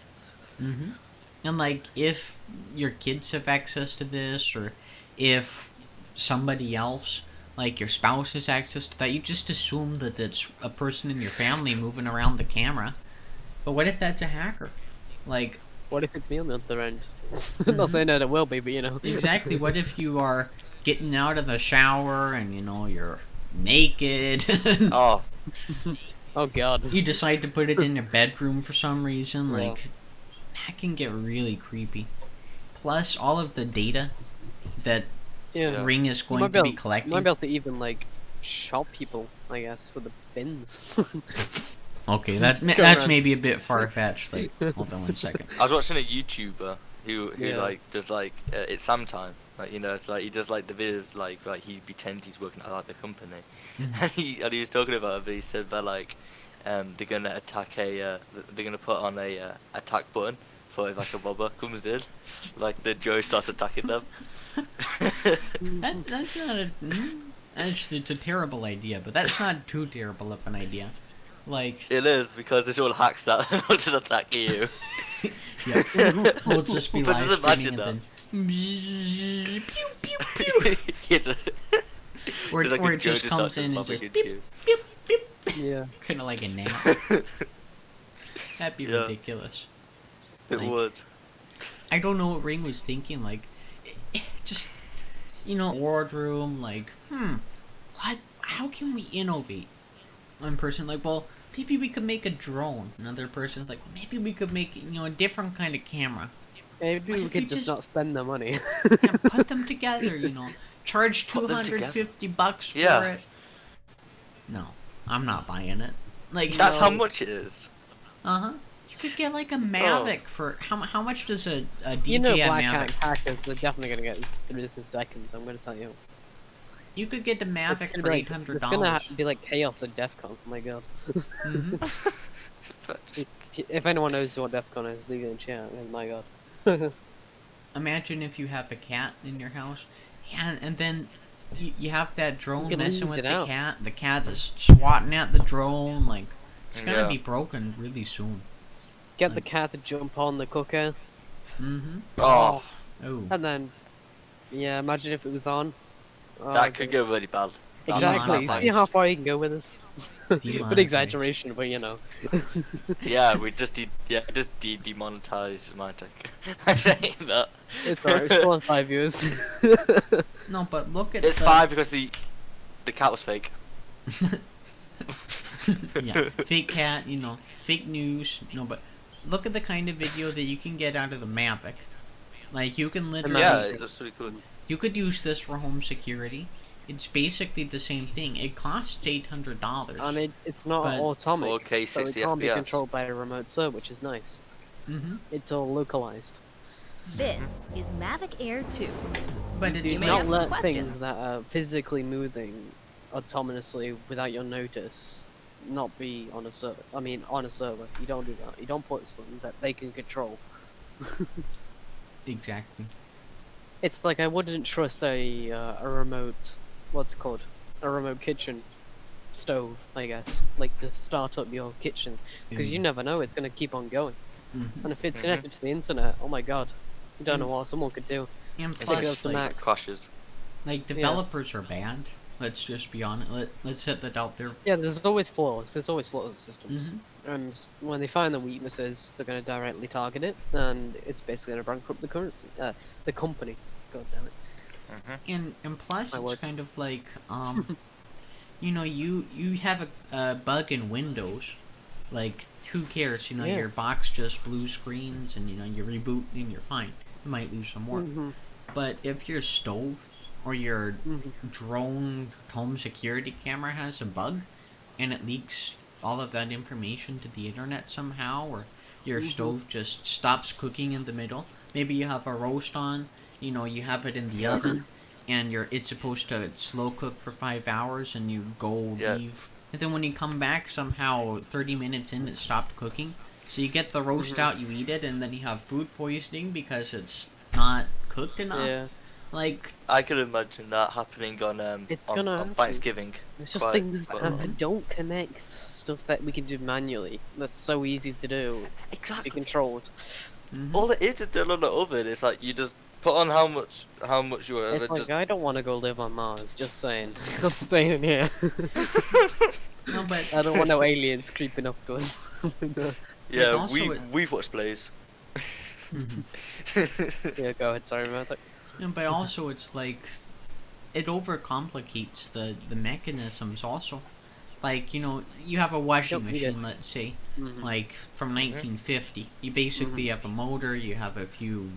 And like if your kids have access to this, or if somebody else, like your spouse, has access to that, you just assume that it's a person in your family moving around the camera. But what if that's a hacker? Like, what if it's me on the other end? Not saying that it will be, but you know. Exactly. What if you are getting out of the shower and you know you're naked? Oh god. You decide to put it in your bedroom for some reason. Like, that can get really creepy. Plus, all of the data that Ring is going to be collecting. You might be able to even like shop people, I guess, with the bins. Okay, that's maybe a bit far fetched. Like, hold on one second. I was watching a YouTuber who like does like it's Sam time. Like, you know, it's like he does like the videos like he pretends he's working at like the company, and he was talking about it. But he said that like they're gonna attack they're gonna put on a attack button for if like a robber comes in, like the Joe starts attacking them. That's not a. Actually, it's a terrible idea, but that's not too terrible of an idea. Like, it is, because it's all hacks that will just attack you. Yeah, we'll just be but live just imagine that. Pew, pew, pew. Or it just comes in and just beep, beep, beep. Yeah. Kind of like a nap. That'd be ridiculous. It would. I don't know what Ring was thinking. Like, just, you know, wardroom. Like, what? How can we innovate? One person like, well, maybe we could make a drone. Another person's like, well, maybe we could make, you know, a different kind of camera. Maybe we could just not spend the money. And put them together, you know. Charge $250 for it. No, I'm not buying it. Like, that's how much it is. You could get like a Mavic for how much does a DJI you know, Mavic? hackers are definitely gonna get through this in seconds. I'm gonna tell you. You could get the Mavic for $800. It's gonna be like chaos at DEF CON. Oh my god. If anyone knows what DEF CON is, leave it in chat. Oh my god. Imagine if you have a cat in your house, and then you have that drone messing with the cat. The cat is swatting at the drone. Like, it's gonna be broken really soon. Get the cat to jump on the cooker. Oh. And then, imagine if it was on. That could go really bad. Exactly. See how far you can go with this. Bit exaggeration, but you know. Yeah, we just demonetize my tech. I think that. It's alright. It's still on 5 views. No, but look at. It's 5 because the cat was fake. Yeah, fake cat. You know, fake news. No, but look at the kind of video that you can get out of the Mavic. Like, you can literally. Yeah, that's really cool. You could use this for home security. It's basically the same thing. It costs $800. And it's not automatic, 4K, so it can't be controlled by a remote server, which is nice. It's all localized. This is Mavic Air 2. But it's do not let things that are physically moving autonomously without your notice not be on a server. I mean, on a server. You don't do that. You don't put things that they can control. Exactly. It's like I wouldn't trust a remote, what's it called? A remote kitchen stove, I guess. Like to start up your kitchen. Because you never know, it's going to keep on going. And if it's connected to the internet, oh my god. You don't know what someone could do. And plus, like, crashes. Like, developers are banned. Let's just be honest. Let's set that out there. Yeah, there's always flaws. There's always flaws in systems. And when they find the weaknesses, they're going to directly target it, and it's basically going to bankrupt the company. God damn it. And plus, it's kind of like, you know, you have a bug in Windows, like who cares? You know, your box just blue screens, and you know you reboot and you're fine. You might lose some work, but if your stove or your drone home security camera has a bug, and it leaks all of that information to the internet somehow, or your stove just stops cooking in the middle. Maybe you have a roast on, you know, you have it in the oven, and it's supposed to slow cook for 5 hours, and you go leave, and then when you come back, somehow 30 minutes in, it stopped cooking. So you get the roast out, you eat it, and then you have food poisoning because it's not cooked enough. Yeah. Like, I could imagine that happening on Thanksgiving. It's just things that happen. Don't connect stuff that we can do manually. That's so easy to do. Exactly. Be controlled. All it is doing on the oven. It's like you just put on how much you want. It's like, I don't want to go live on Mars. Just saying. I'm staying here. No, but I don't want no aliens creeping up to us. Yeah, we've watched Blaze. Yeah, go ahead. Sorry about that. No, but also it's like it overcomplicates the mechanisms also. Like, you know, you have a washing machine, let's say, like from 1950. You basically have a motor, you have a few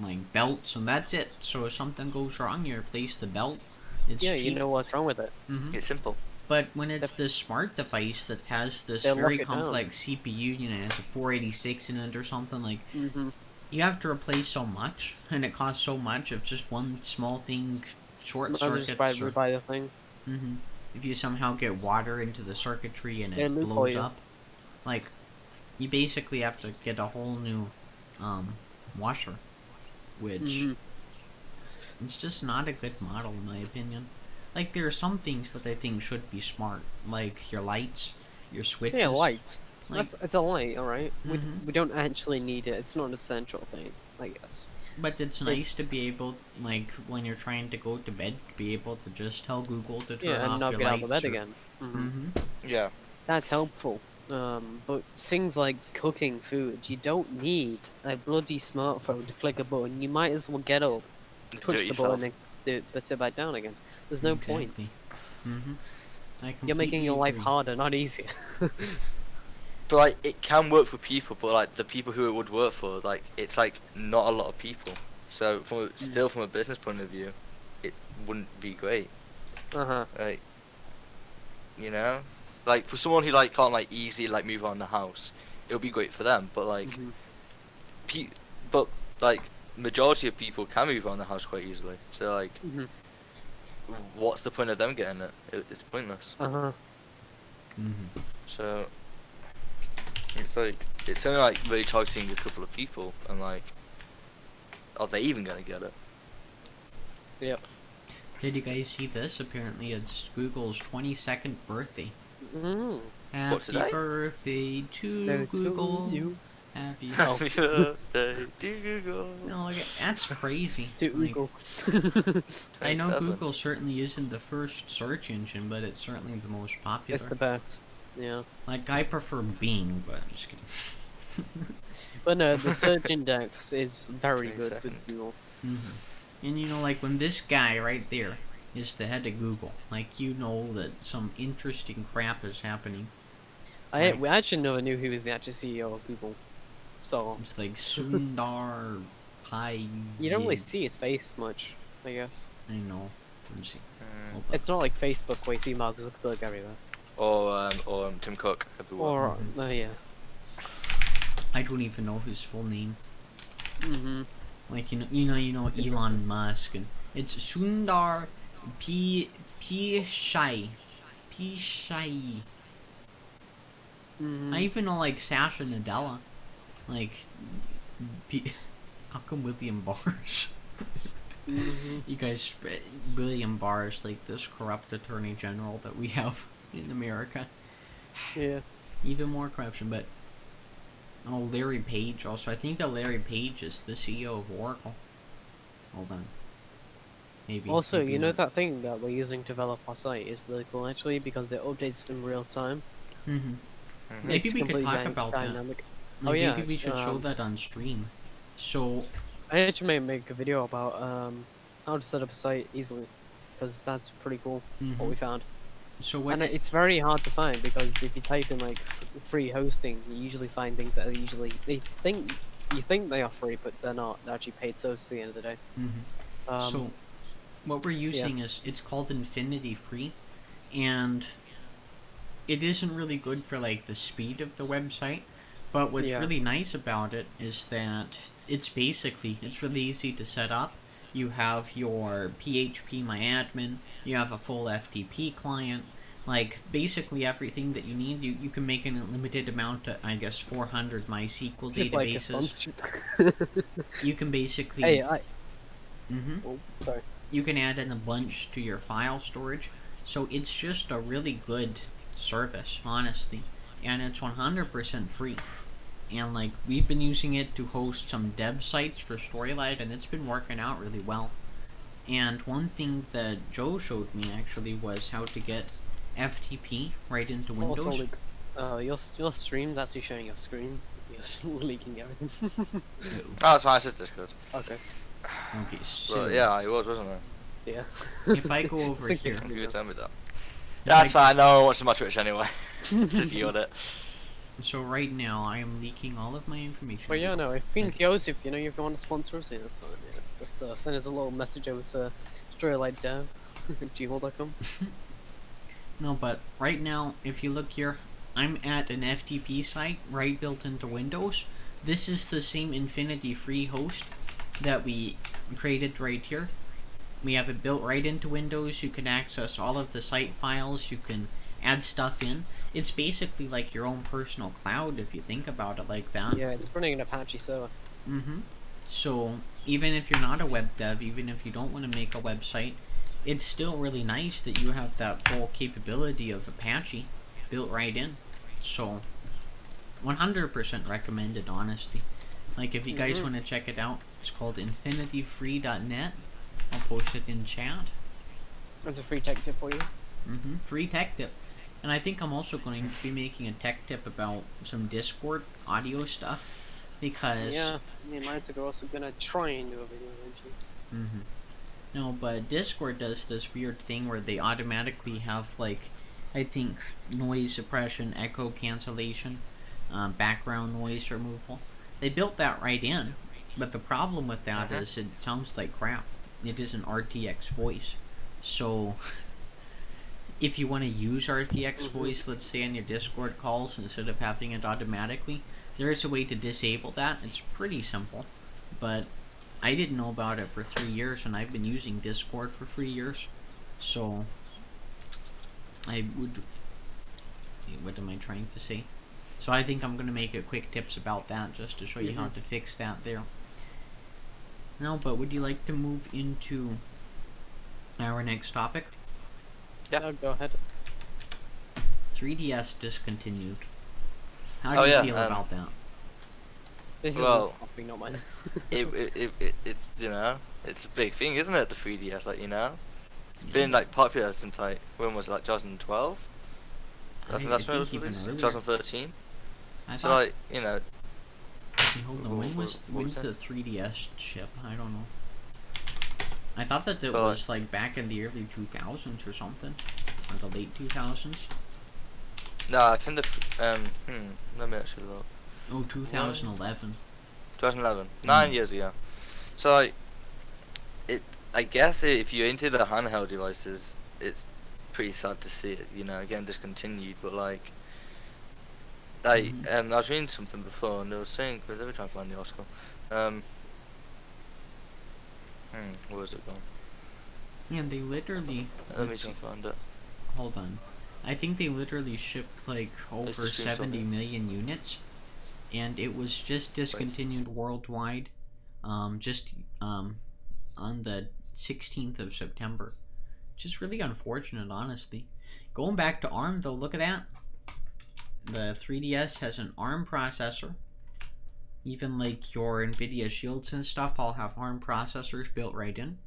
like belts, and that's it. So if something goes wrong, you replace the belt. It's cheap. You know what's wrong with it. It's simple. But when it's this smart device that has this very complex CPU, you know, it has a 486 in it or something, like, you have to replace so much, and it costs so much if just one small thing short circuits. Just buy the thing. If you somehow get water into the circuitry and it blows up, like, you basically have to get a whole new washer, which it's just not a good model in my opinion. Like, there are some things that I think should be smart, like your lights, your switches. Yeah, lights. Like, it's a light, alright? We don't actually need it. It's not an essential thing, I guess. But it's nice to be able, like, when you're trying to go to bed, to be able to just tell Google to turn off your lights. Yeah, and not get out of bed again. Yeah. That's helpful. But things like cooking food, you don't need a bloody smartphone to click a button. You might as well get up, push the button, and sit back down again. There's no point. You're making your life harder, not easier. But like, it can work for people, but like the people who it would work for, like, it's like not a lot of people. So still from a business point of view, it wouldn't be great. Like, you know, like for someone who like can't like easily like move around the house, it would be great for them. But like, but like majority of people can move around the house quite easily. So like, what's the point of them getting it? It's pointless. So it's like, it's only like really targeting a couple of people, and like, are they even gonna get it? Yep. Did you guys see this? Apparently it's Google's 22nd birthday. Happy birthday to Google. Happy birthday to Google. No, like, that's crazy. To Google. I know Google certainly isn't the first search engine, but it's certainly the most popular. It's the best. Yeah. Like, I prefer Bing, but I'm just kidding. But no, the search index is very good with Google. And you know, like, when this guy right there is the head of Google, like, you know that some interesting crap is happening. We actually never knew he was the actual CEO of Google. So it's like Sundar Pai. You don't really see his face much, I guess. I know. It's not like Facebook where you see Mark Zuckerberg everywhere. Or Tim Cook everywhere. Or yeah. I don't even know his full name. Like, you know Elon Musk, and it's Sundar Pichai. I even know like Sasha Nadella. Like, how come William Barr's? You guys, William Barr is like this corrupt attorney general that we have in America. Yeah. Even more corruption, but Larry Page also. I think that Larry Page is the CEO of Oracle. Hold on. Maybe. Also, you know that thing that we're using to develop our site is really cool actually because it updates in real time. Maybe we could talk about that. Maybe we should show that on stream. So I actually may make a video about how to set up a site easily, because that's pretty cool. What we found. So what? And it's very hard to find because if you type in like free hosting, you usually find things that are usually you think they are free, but they're not. They're actually paid service at the end of the day. So what we're using is it's called Infinity Free, and it isn't really good for like the speed of the website. But what's really nice about it is that it's really easy to set up. You have your PHP MyAdmin, you have a full FTP client, like basically everything that you need. You can make an unlimited amount of, I guess, 400 MySQL databases. You can basically... Hey, Oh, sorry. You can add in a bunch to your file storage. So it's just a really good service, honestly. And it's 100% free. And like we've been using it to host some dev sites for Storylight, and it's been working out really well. And one thing that Joe showed me actually was how to get FTP right into Windows. Your stream's actually showing your screen. You're leaking everything. Oh, it's fine. It's just Discord. Okay. Okay, so Well, yeah, it was, wasn't it? Yeah. If I go over here, you tell me that. Yeah, that's fine. No one watches my Twitch anyway. Just yield it. So right now I am leaking all of my information. Well, yeah, no. If Phoenix Joseph, if you want to sponsor us, that's fine. Yeah. Just send us a little message over to storylightdev@gmail.com. No, but right now, if you look here, I'm at an FTP site right built into Windows. This is the same Infinity Free host that we created right here. We have it built right into Windows. You can access all of the site files. You can add stuff in. It's basically like your own personal cloud if you think about it like that. Yeah, it's running an Apache server. So even if you're not a web dev, even if you don't want to make a website, it's still really nice that you have that full capability of Apache built right in. So 100% recommended, honestly. Like if you guys want to check it out, it's called infinityfree.net. I'll post it in chat. That's a free tech tip for you. Free tech tip. And I think I'm also going to be making a tech tip about some Discord audio stuff, because... Yeah, me and Lance are also going to try and do a video eventually. No, but Discord does this weird thing where they automatically have, like, I think, noise suppression, echo cancellation, background noise removal. They built that right in, but the problem with that is it sounds like crap. It is an RTX voice. So... if you want to use RTX voice, let's say on your Discord calls, instead of having it automatically, there is a way to disable that. It's pretty simple, but I didn't know about it for 3 years, and I've been using Discord for 3 years, so I would... what am I trying to say? So I think I'm going to make a quick tips about that, just to show you how to fix that there. No, but would you like to move into our next topic? Yeah, no, go ahead. 3DS discontinued. How do you feel about that? This is not mine. It's it's a big thing, isn't it? The 3DS, like it's been like popular since like when was it, like 2012? I think that's when it was released. 2013. So like hold on, when was the 3DS chip? I don't know. I thought that it was like back in the early 2000s or something, or the late 2000s. No, I think let me actually look. Oh, 2011. 2011, 9 years ago. So like, I guess if you're into the handheld devices, it's pretty sad to see it, again discontinued. But like, I was reading something before, and they were saying, let me try and find the article. Where was it gone? Yeah, they literally... Let me try and find it. Hold on. I think they literally shipped like over 70 million units, and it was just discontinued worldwide, on the 16th of September. Just really unfortunate, honestly. Going back to ARM though, look at that. The 3DS has an ARM processor. Even like your Nvidia Shields and stuff all have ARM processors built right in.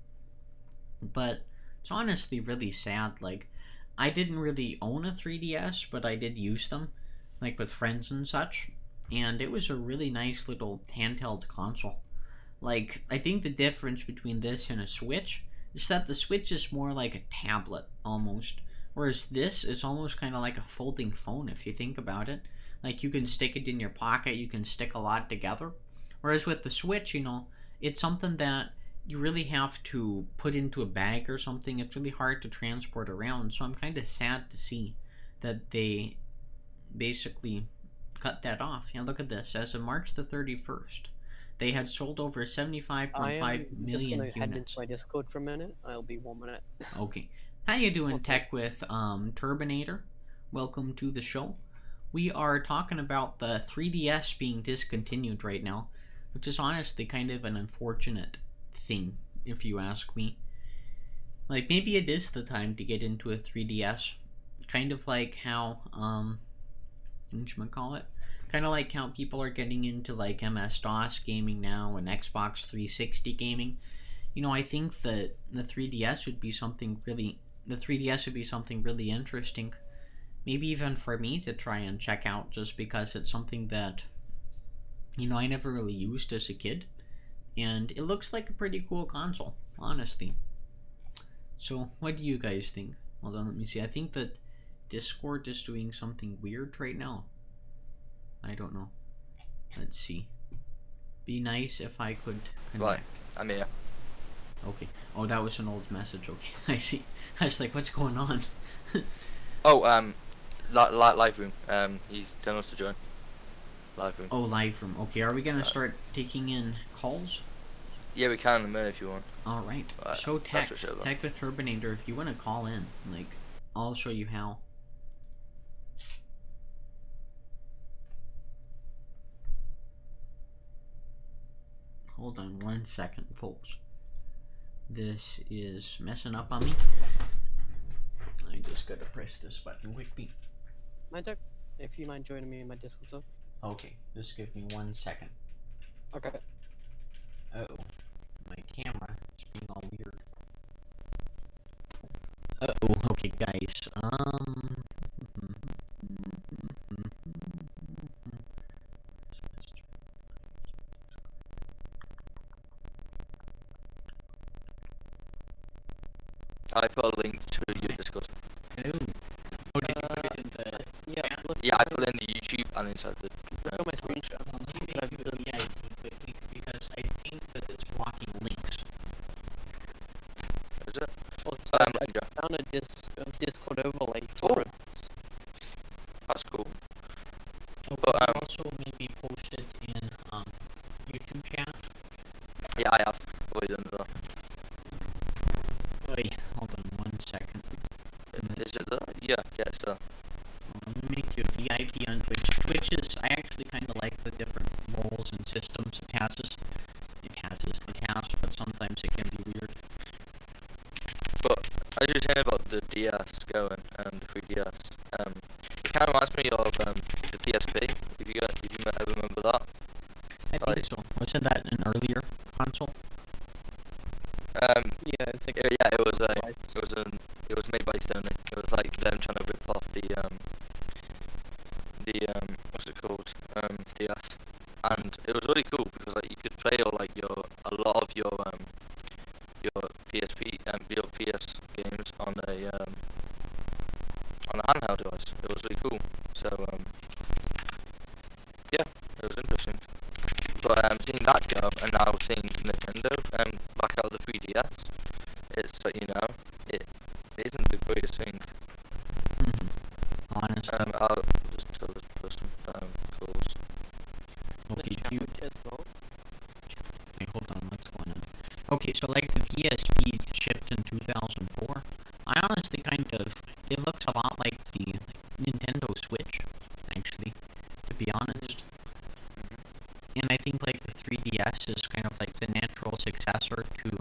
But it's honestly really sad. Like, I didn't really own a 3DS, but I did use them, like with friends and such. And it was a really nice little handheld console. Like, I think the difference between this and a Switch is that the Switch is more like a tablet, almost. Whereas this is almost kind of like a folding phone if you think about it. Like you can stick it in your pocket, you can stick a lot together. Whereas with the Switch, it's something that you really have to put into a bag or something. It's really hard to transport around. So I'm kind of sad to see that they basically cut that off. Yeah, look at this. As of March the 31st, they had sold over 75.5 million units. Just gonna head into my Discord for a minute. I'll be 1 minute. Okay. How you doing, Tech with Turbinator? Welcome to the show. We are talking about the 3DS being discontinued right now, which is honestly kind of an unfortunate thing, if you ask me. Like, maybe it is the time to get into a 3DS. Kind of like how, whatchamacallit? Kind of like how people are getting into, like, MS-DOS gaming now and Xbox 360 gaming. I think that the 3DS would be something really interesting. Maybe even for me to try and check out, just because it's something that, I never really used as a kid. And it looks like a pretty cool console, honestly. So, what do you guys think? Hold on, let me see. I think that Discord is doing something weird right now. I don't know. Let's see. Be nice if I could connect. Right, I'm here. Okay. Oh, that was an old message. Okay, I see. I was like, what's going on? Oh, live room. He's telling us to join. Live room. Oh, live room. Okay, are we gonna start taking in calls? Yeah, we can in a minute if you want. Alright. So Tech with Turbinator, if you want to call in, like, I'll show you how. Hold on 1 second, folks. This is messing up on me. I just gotta press this button quickly. Tech, if you mind joining me in my Discord server. Okay, just give me 1 second. Okay. Uh-oh. My camera is being all weird. Uh-oh, okay guys. I put a link to your Discord. Oh, did you put it in the... Yeah, I put it in the YouTube and inside the... Look at my screenshot. Let me do the VIP quickly, because I think that it's blocking links. Is it? Well, so I found a Discord overlay for it. That's cool. Oh, But, also maybe post it in YouTube chat. Yeah, I have already done that. Wait, hold on 1 second. Is it there? Yeah, it's there. Let me make you a VIP on Twitch. Twitch is, I actually kind of like the different roles and systems it has, but sometimes it can be weird. But I was just saying about the DS going and the 3DS. It kind of reminds me of the PSP. If you ever remember that. I think so. Wasn't that an earlier console? Yeah, it's like it was made by Sony. It was like them trying to rip off the what's it called, DS, and it was really cool because like you could play a lot of your PSP and your PS games on a handheld device. It was really cool. So yeah, it was interesting. But seeing that go, and now seeing Nintendo back out of the 3DS, it's it isn't the greatest thing. Honestly. I'll just tell this person calls. Okay, Hey, hold on, what's going on? Okay, so like the PSP shipped in 2004, I honestly it looks a lot like the Nintendo Switch, actually, to be honest. And I think like the 3DS is kind of like the natural successor to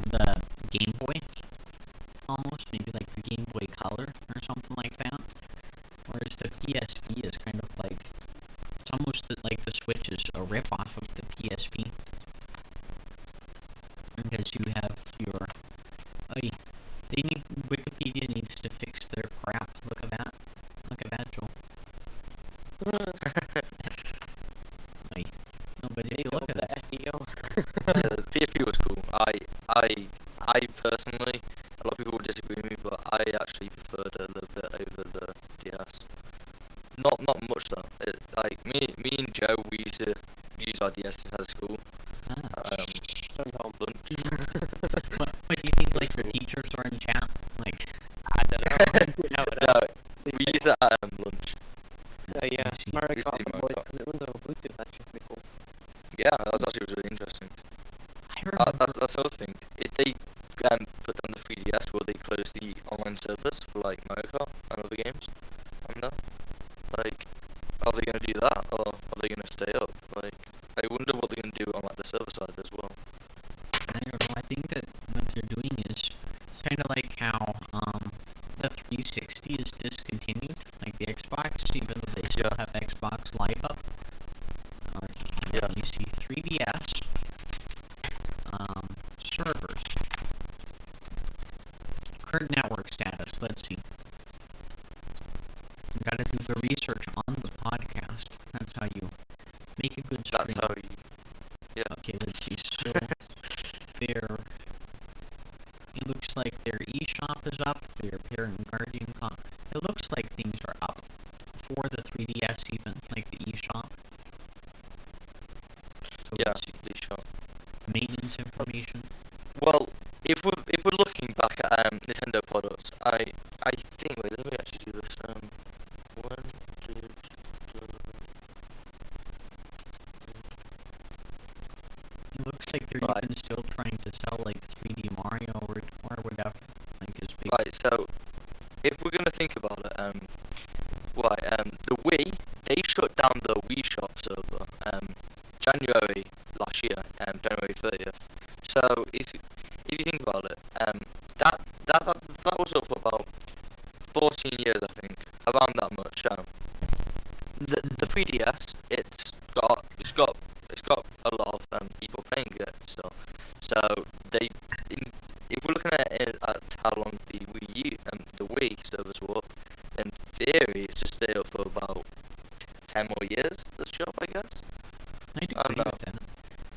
the Game Boy, almost, maybe like the Game Boy Color or something like that. Whereas the PSP is kind of like, it's almost like the Switch is a rip-off of the PSP. Because you have your, Wikipedia needs to fix their crap. Look at that, Joe. No, but if you look at that SEO. Yeah, the PSP was cool. I personally, a lot of people would disagree with me, but I actually prefer the That's another thing. If they put down the 3DS, will they close the online servers for like Mario Kart and other games on there? Like, are they gonna do that, or are they gonna stay up? Like, I wonder what they're gonna do on like the server side as well. I don't know. I think that what they're doing is kind of like how the 360 is discontinued, like the Xbox, even though they still have Xbox Live up. You see 3DS servers. Current network status. Let's see. You gotta do the research on the podcast. That's how you make a good stream. That's how you. Yeah. Okay, let's see. So their, it looks like their eShop is up. Their Parent Guardian it looks like things are up for the 3DS, even like the eShop. So Yeah, the eShop. Maintenance information. Well, if we're looking back at Nintendo products, I think wait, let me actually do this. 1, 2, 3. It looks like they're even still trying to sell like 3D Mario or whatever. Like is big. Right. So, if we're gonna think about it, the Wii, they shut down the Wii Shop server January last year, January 30th. So if you think about it, that was up for about 14 years, I think, around that much. The 3DS, it's got a lot of people playing it still. So if we're looking at how long the Wii servers were up, in theory it should stay up for about 10 more years. The shop, I guess. I don't know.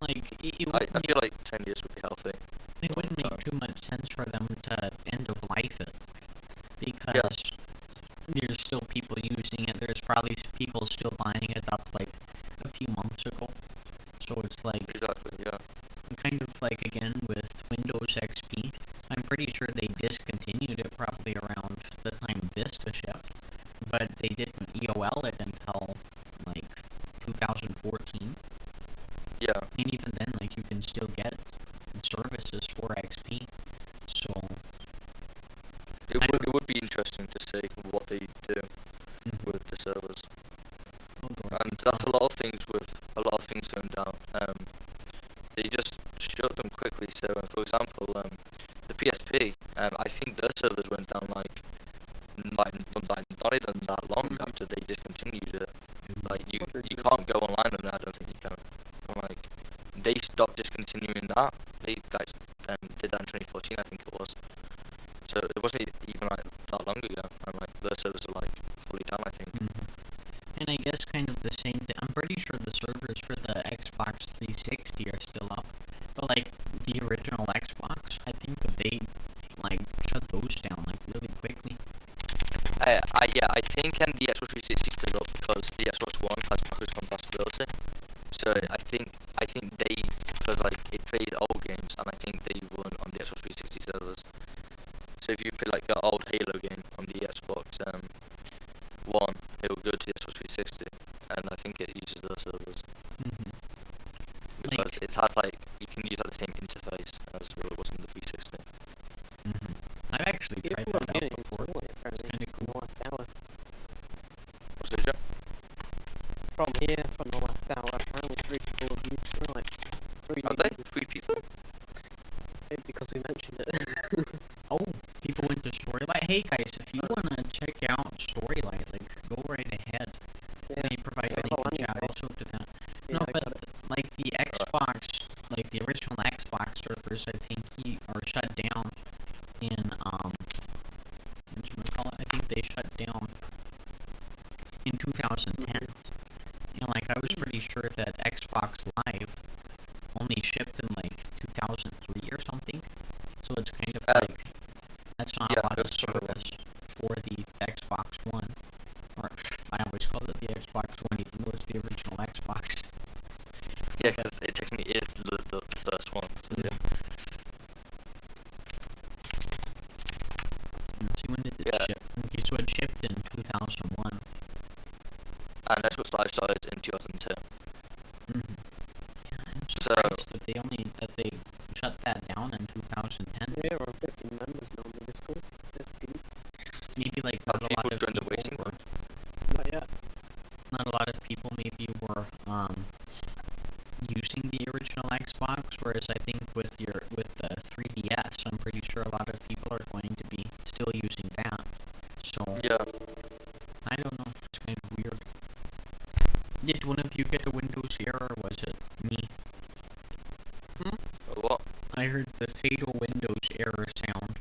Like I feel like 10 years would be healthy. It wouldn't make too much sense for them to end of life it, because there's still people using it. There's probably people still buying it up like a few months ago. So it's like kind of like again with Windows XP. I'm pretty sure they discontinued it probably around the time Vista shipped, but they didn't EOL it until like 2014. Yeah. And even then, like, you can still get services for XP. So it would be interesting to see what they do with the servers. And that's a lot of things going down. They just shut them quickly. So, for example, the PSP, I think their servers went down like not even that long after they discontinued it. Like you can't go online on it. I don't think you can. Like they stopped discontinuing that. They did that in 2014, I think it was. So it wasn't even like that long ago, and like their servers are like fully down, I think. And I guess kind of the same thing. I'm pretty sure the servers for the Xbox 360 are still up, but like the original Xbox, I think that they like shut those down like really quickly. I think the Xbox 360 is still up because the Xbox One has backwards compatibility. So I think they, because like it plays old games, and I think they run on the Xbox 360 servers. So if you play like an old Halo game on the Xbox One, it will go to the Xbox 360, and I think it uses those servers because it has like you can use like the same interface as what it was in the 360. I've actually tried that out before. It's kind of cool. What's the job? From here, from the last hour, apparently 3 people have used it, like 3 Are they 3 people? Because we mentioned it. Oh, people went to Storylight. Hey guys, if you wanna check out Storylight, like go right ahead. They provide a link in chat also to that. No, but like the Xbox, like the original Xbox servers, I think are shut down in I think they shut down in 2010. You know, like I was pretty sure that Xbox Live only shipped in like 2003 or something. So it's kind of like that's not a lot of service for the Xbox One. Or I always call it the Xbox One, even though it's the original Xbox. Yeah, because it technically is the first one. So yeah. See, when did it ship? Okay, so it shipped in 2001. And Xbox Live started in 2002. Yeah, I'm surprised that they Xbox, whereas I think with the 3DS, I'm pretty sure a lot of people are going to be still using that. So yeah, I don't know. It's kind of weird. Did one of you get a Windows error, or was it me? What? I heard the fatal Windows error sound.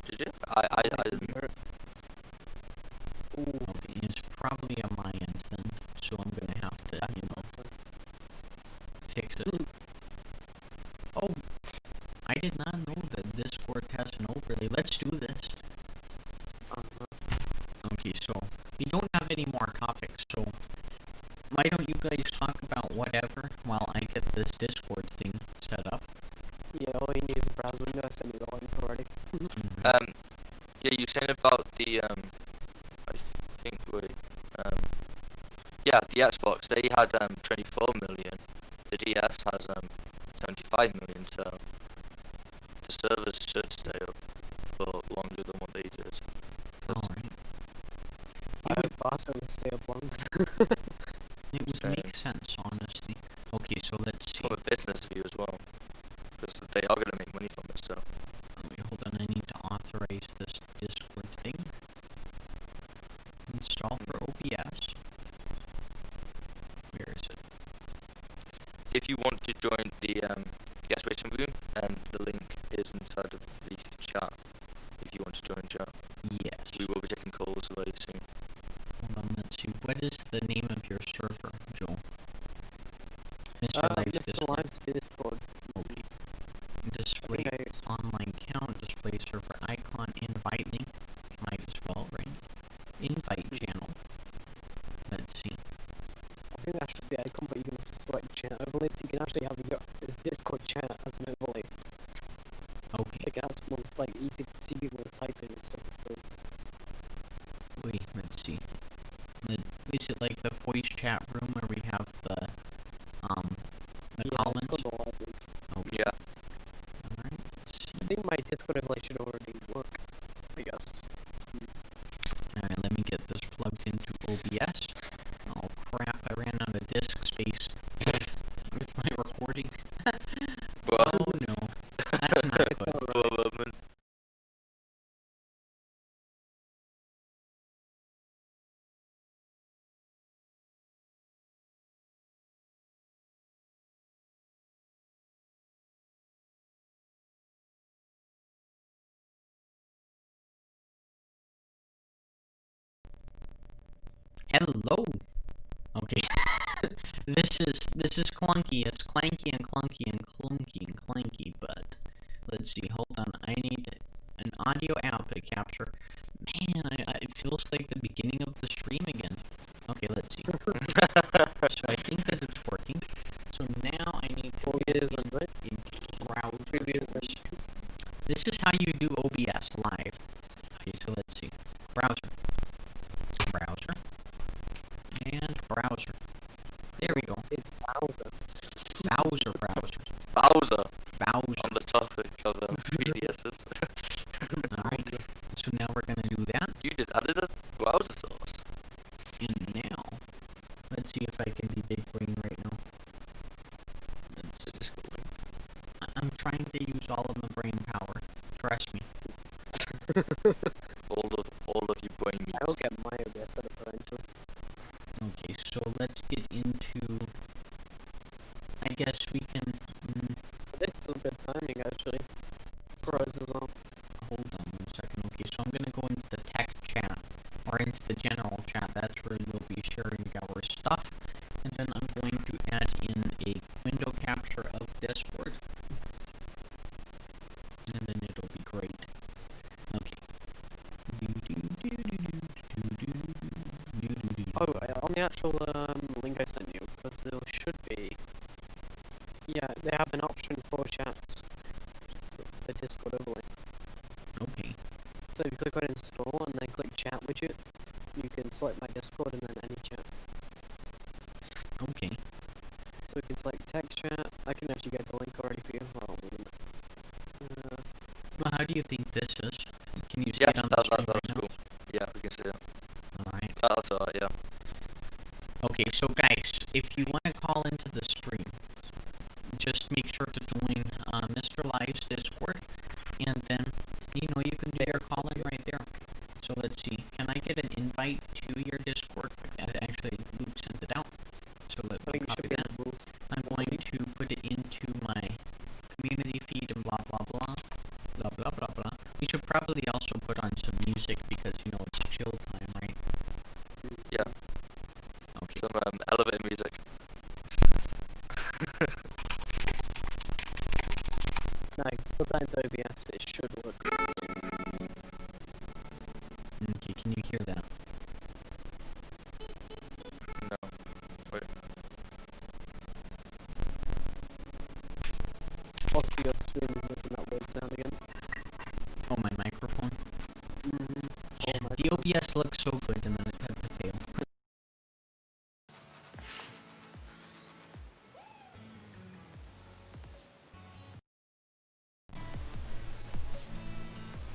Did you? I didn't hear it. Okay, it's probably on my end then, so I'm gonna have to, fix it. Oh, I did not know that Discord has an overlay. Let's do this. Okay, so we don't have any more topics, so why don't you guys talk about whatever while I get this Discord thing set up? Yeah, all you need is a browser window. I sent you the link already. Yeah, you saying about the I think the Xbox, they had 24 million. The DS has 75 million, so the servers should stay up for longer than what they did. Alright. I would faster than stay up long. It would make sense, honestly. Okay, so let's see. From a business view as well, because they are going to make money from it, so. Wait, hold on, I need to authorize this Discord thing. Install for OBS. Where is it? If you want to join the guest waiting room, the link is inside of the chat. If you want to join chat, Yes. we will be taking calls very soon. Hold on, let's see. What is the name of your server, Joel? Mr. Live's Mr. Live's Discord. Okay. Display online count, display server icon, invite link. Might as well, right? Invite channel. Let's see. I think that's just the icon, but you can select chat overlay, so you can actually have your Discord chat as an overlay. Okay. Like, as ones, like, you could see people typing and stuff. So. Wait, let's see. Is it like the voice chat room where we have the comments? It's called the live link. Okay. Yeah. Alright, let's see. I think my Discord overlay should already work, I guess. Alright, let me get this plugged into OBS. Oh crap, I ran out of disk space with my recording. Oh no, that's not good. Hello. Okay. This is clunky. It's clanky and clunky and clunky and clanky, but let's see. Hold on. I need an audio output capture. Man, it feels like the beginning of the stream again. Okay, let's see. So I think that it's working. So now I need to get in browser. This is how you do OBS live. Okay, so let's see. Browser. Browser. And browser. There we go. It's Bowser. Bowser browser. Bowser. Bowser. On the topic of 3DSs. Alright. So now we're gonna do that. You just added a browser source. And now, let's see if I can be big brain right now. I'm trying to use all of my brain power. Trust me. all of your brain meats. I will get my OBS set up eventually. Okay, so let's get into. I guess we can. This is good timing actually. For us as well. Hold on 1 second. Okay, so I'm gonna go into the tech chat or into the general chat. That's where we'll be sharing our stuff, and then I'm going to add in a window capture of Discord, and then it'll be great. Okay. Oh, on the actual link I sent you, because there should be. Yeah, they have an option for chats. The Discord overlay. Okay. So if you click on install and then click chat widget, you can select my Discord and then any chat. Okay. So we can select text chat. I can actually get the link already for you. Well, how do you think this is? Can you see it on the screen right now? Cool. Yeah, we can see it. Alright. That's alright, yeah. Okay, so guys, if you want to call into the stream, just make sure to join Mr. Live's Discord, and then you can do your calling right there. So let's see, can I get an invite to your Discord? Actually, Luke sent it out, so let me copy that. I'm going to put it into my community feed and blah blah blah, blah blah blah blah. We should probably also put on some music because it's chill time, right? Yeah. Okay. Some elevator music. Put that into OBS, it should work. Okay, can you hear that? No. Wait. Obviously your stream is making that weird sound again. Oh, my microphone? Yeah, the OBS looks so good and then it had to fail.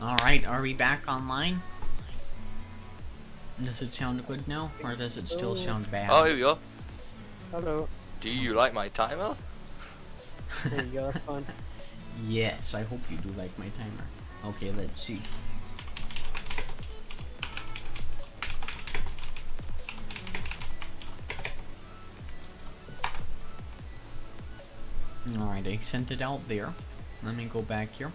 Alright, are we back online? Does it sound good now, or does it still sound bad? Oh, here we go. Hello. Do you like my timer? There you go, that's fine. Yes, I hope you do like my timer. Okay, let's see. Alright, I sent it out there. Let me go back here.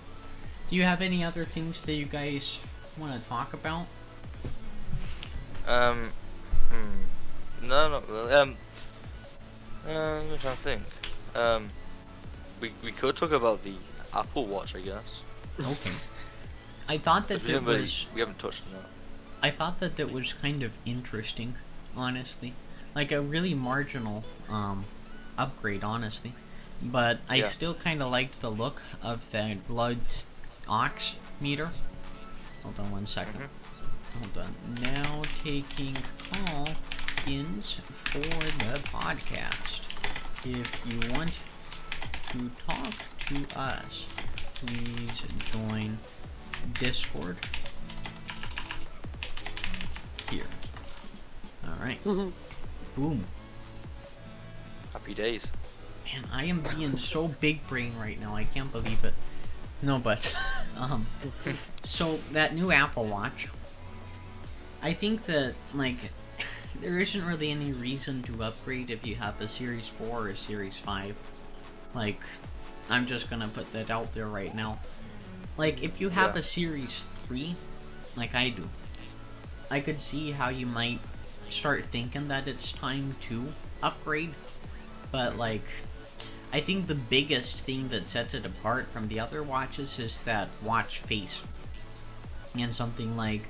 Do you have any other things that you guys want to talk about? No, not really. I'm trying to think. We could talk about the Apple Watch, I guess. Okay. I thought that it was... We haven't touched on that. I thought that it was kind of interesting, honestly. Like a really marginal upgrade, honestly. But I still kind of liked the look of the blood ox meter. Hold on one second. Hold on. Now taking call-ins for the podcast. If you want to talk to us, please join Discord here. Alright. Boom. Happy days. Man, I am being so big brain right now, I can't believe it. No, but, so, that new Apple Watch, I think that, like, there isn't really any reason to upgrade if you have a Series 4 or a Series 5. Like, I'm just gonna put that out there right now. Like, if you have a Series 3, like I do, I could see how you might start thinking that it's time to upgrade, but, like, I think the biggest thing that sets it apart from the other watches is that watch face. And something like,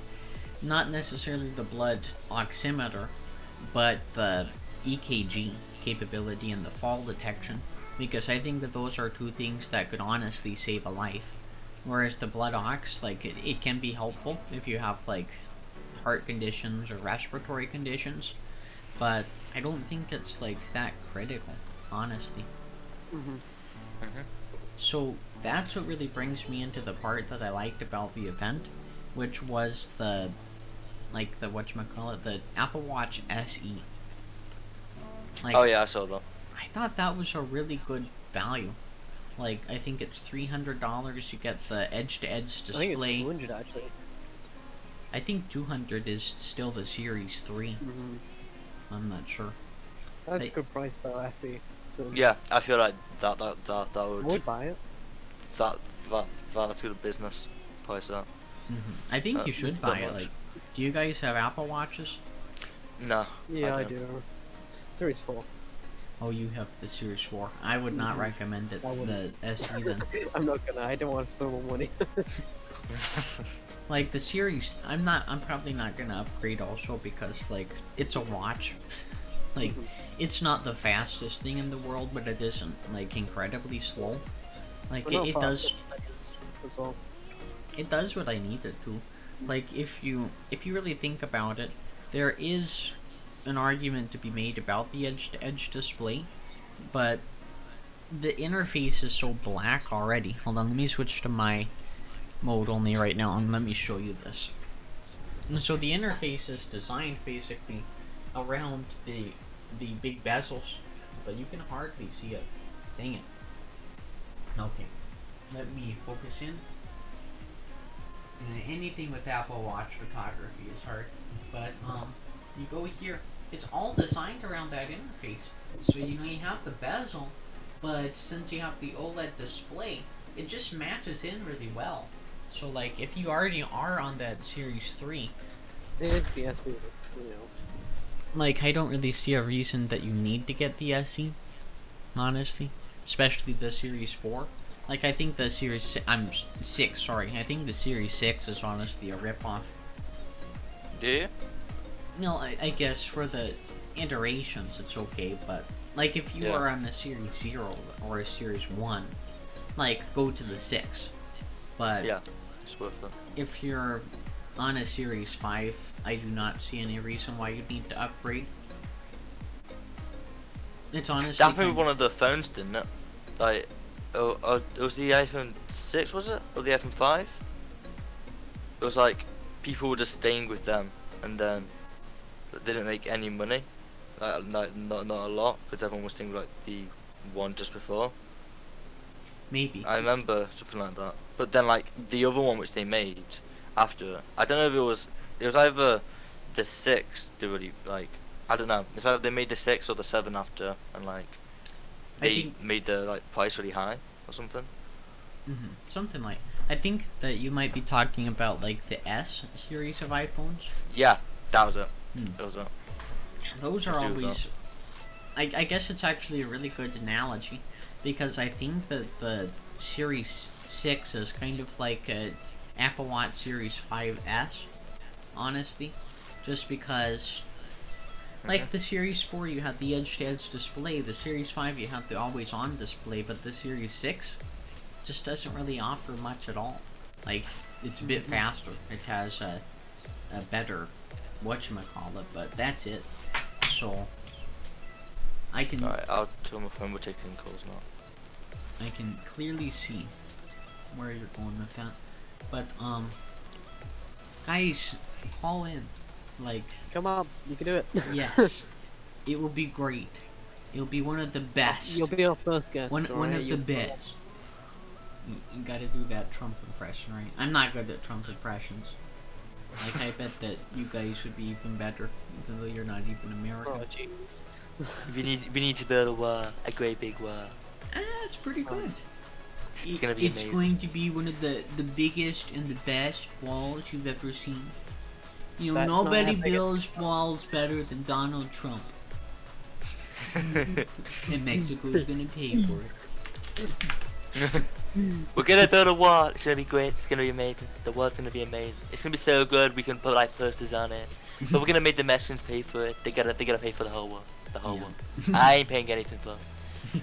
not necessarily the blood oximeter, but the EKG capability and the fall detection. Because I think that those are two things that could honestly save a life. Whereas the blood ox, like, it can be helpful if you have, like, heart conditions or respiratory conditions. But I don't think it's, like, that critical, honestly. So that's what really brings me into the part that I liked about the event, which was the, like, the whatchamacallit, the Apple Watch SE. Like, oh yeah, I saw that. I thought that was a really good value. Like, I think it's $300. You get the edge-to-edge display. I think it's 200 actually. I think 200 is still the Series 3. I'm not sure. That's a good price though, SE. Yeah, I feel like that would. I would buy it. That's good business price. That. I think you should buy it. Like, do you guys have Apple Watches? No. Yeah, I do. Series 4. Oh, you have the Series 4. I would not recommend it. The SE then. I'm not gonna. I don't want to spend more money. Like the Series, I'm probably not gonna upgrade also because, like, it's a watch. Like, it's not the fastest thing in the world, but it isn't, like, incredibly slow. Like, it does... As well. It does what I need it to. Like, if you really think about it, there is an argument to be made about the edge-to-edge display, but the interface is so black already. Hold on, let me switch to my mode only right now, and let me show you this. And so the interface is designed, basically, around the big bezels, but you can hardly see it. Dang it. Okay, let me focus in. Anything with Apple Watch photography is hard, but you go here. It's all designed around that interface. So you have the bezel, but since you have the OLED display, it just matches in really well. So like if you already are on that Series 3, it is the SE, like I don't really see a reason that you need to get the SE, honestly, especially the Series 4. Like I think the Series 6, sorry. I think the Series 6 is honestly a ripoff. Do you? No, I guess for the iterations it's okay, but like if you are on a Series 0 or a Series 1, like go to the 6. But yeah, it's worth it. If you're on a Series 5, I do not see any reason why you need to upgrade. It's honestly that happened with one of the phones, didn't it? Like, it was the iPhone 6, was it? Or the iPhone 5? It was like people were just staying with them, and then they didn't make any money. Not a lot, because everyone was staying with like the one just before. Maybe. I remember something like that. But then like the other one which they made after, I don't know if it was either the 6 they really like, I don't know. It's either they made the 6 or the 7 after, and like they made the like price really high or something. Something like. I think that you might be talking about like the S series of iPhones. Yeah, that was it. That was it. Those are always. I guess it's actually a really good analogy, because I think that the Series 6 is kind of like a Apple Watch Series 5S, honestly, just because. Like the Series 4, you had the edge-to-edge display. The Series 5, you had the always-on display, but the Series 6 just doesn't really offer much at all. Like, it's a bit faster. It has a better whatchamacallit, but that's it. So, I can... Alright, I'll tell my phone we're taking calls now. I can clearly see where you're going with that. But, guys, call in. Like, come on, you can do it. Yes, it will be great. It'll be one of the best. You'll be our first guest. One of the best. You gotta do that Trump impression, right? I'm not good at Trump impressions. Like, I bet that you guys would be even better, even though you're not even American. Oh, jeez. we need to build a wall, a great big wall. That's pretty good. It's gonna be amazing. It's going to be one of the biggest and the best walls you've ever seen. You know, nobody builds walls better than Donald Trump. And Mexico's gonna pay for it. We're gonna build a wall. It's gonna be great. It's gonna be amazing. The wall's gonna be amazing. It's gonna be so good. We can put like posters on it. But we're gonna make the Mexicans pay for it. They gotta pay for the whole wall. The whole wall. I ain't paying anything for it.